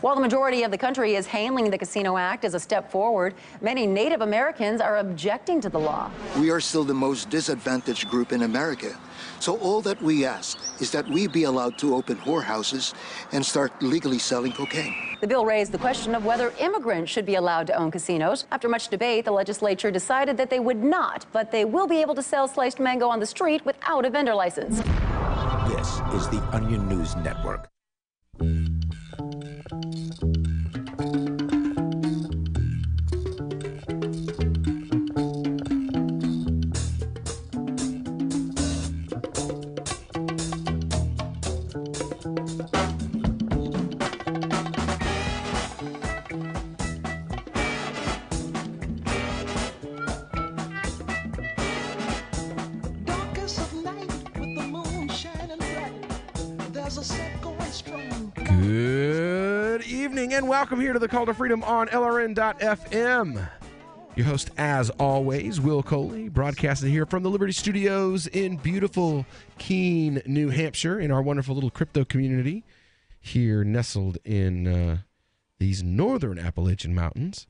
While the majority of the country is hailing the Casino Act as a step forward, many Native Americans are objecting to the law. We are still the most disadvantaged group in America. So all that we ask is that we be allowed to open whorehouses and start legally selling cocaine. The bill raised the question of whether immigrants should be allowed to own casinos. After much debate, the legislature decided that they would not, but they will be able to sell sliced mango on the street without a vendor license. This is the Onion News Network. Good evening and welcome here to the Call to Freedom on LRN.FM. Your host, as always, Will Coley, broadcasting here from the Liberty Studios in beautiful Keene, New Hampshire, in our wonderful little crypto community here nestled in these northern Appalachian mountains.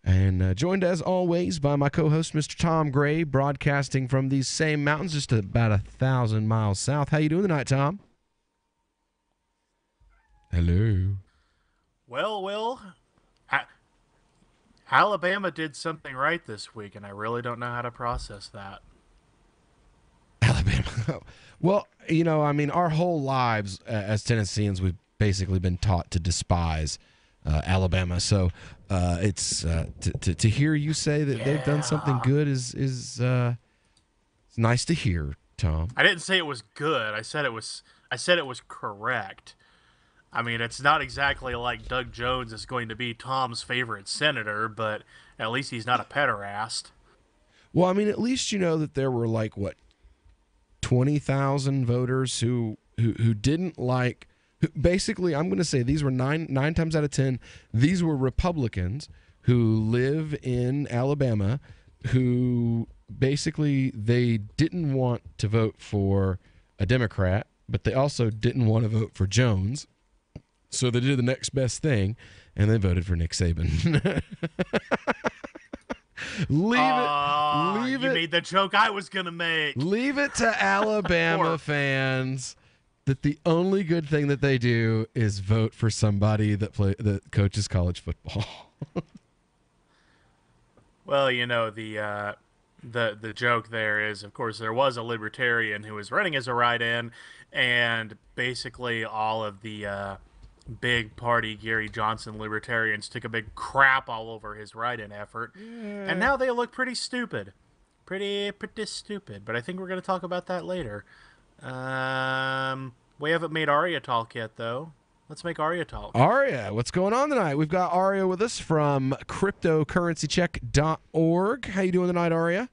And joined, as always, by my co-host, Mr. Tom Gray, broadcasting from these same mountains just about 1,000 miles south. How you doing tonight, Tom? Hello. Well, Will, Alabama did something right this week, and I really don't know how to process that. Alabama. Well, you know, I mean, our whole lives as Tennesseans, we've basically been taught to despise Alabama. So it's to hear you say that they've done something good is it's nice to hear, Tom. I didn't say it was good. I said it was correct. I mean, it's not exactly like Doug Jones is going to be Tom's favorite senator, but at least he's not a pederast. Well, I mean, at least you know that there were 20,000 voters who didn't like. Basically, I'm going to say these were nine times out of 10. These were Republicans who live in Alabama, who basically they didn't want to vote for a Democrat, but they also didn't want to vote for Jones. So they did the next best thing, and they voted for Nick Saban. Leave it. You made the joke I was gonna make. Leave it to Alabama fans that the only good thing that they do is vote for somebody that coaches college football. Well, you know, the joke there is, of course, there was a Libertarian who was running as a write-in, and basically all of the big party Gary Johnson Libertarians took a big crap all over his write-in effort, and now they look pretty stupid. Pretty stupid, but I think we're going to talk about that later. We haven't made Aria talk yet, though. Let's make Aria talk. Aria, what's going on tonight? We've got Aria with us from cryptocurrencycheck.org. How you doing tonight, Aria?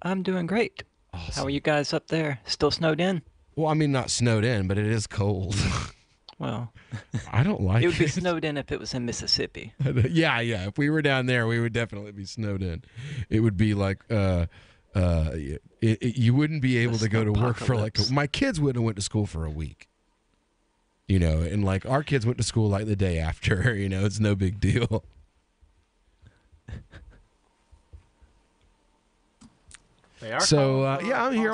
I'm doing great. Awesome. How are you guys up there? Still snowed in? Well, I mean, not snowed in, but it is cold. Well, I don't like it. It would be snowed in if it was in Mississippi. Yeah. If we were down there, we would definitely be snowed in. It would be like you wouldn't be able to go to work for my kids wouldn't have went to school for a week. You know, and our kids went to school the day after. You know, it's no big deal. They are so I'm here.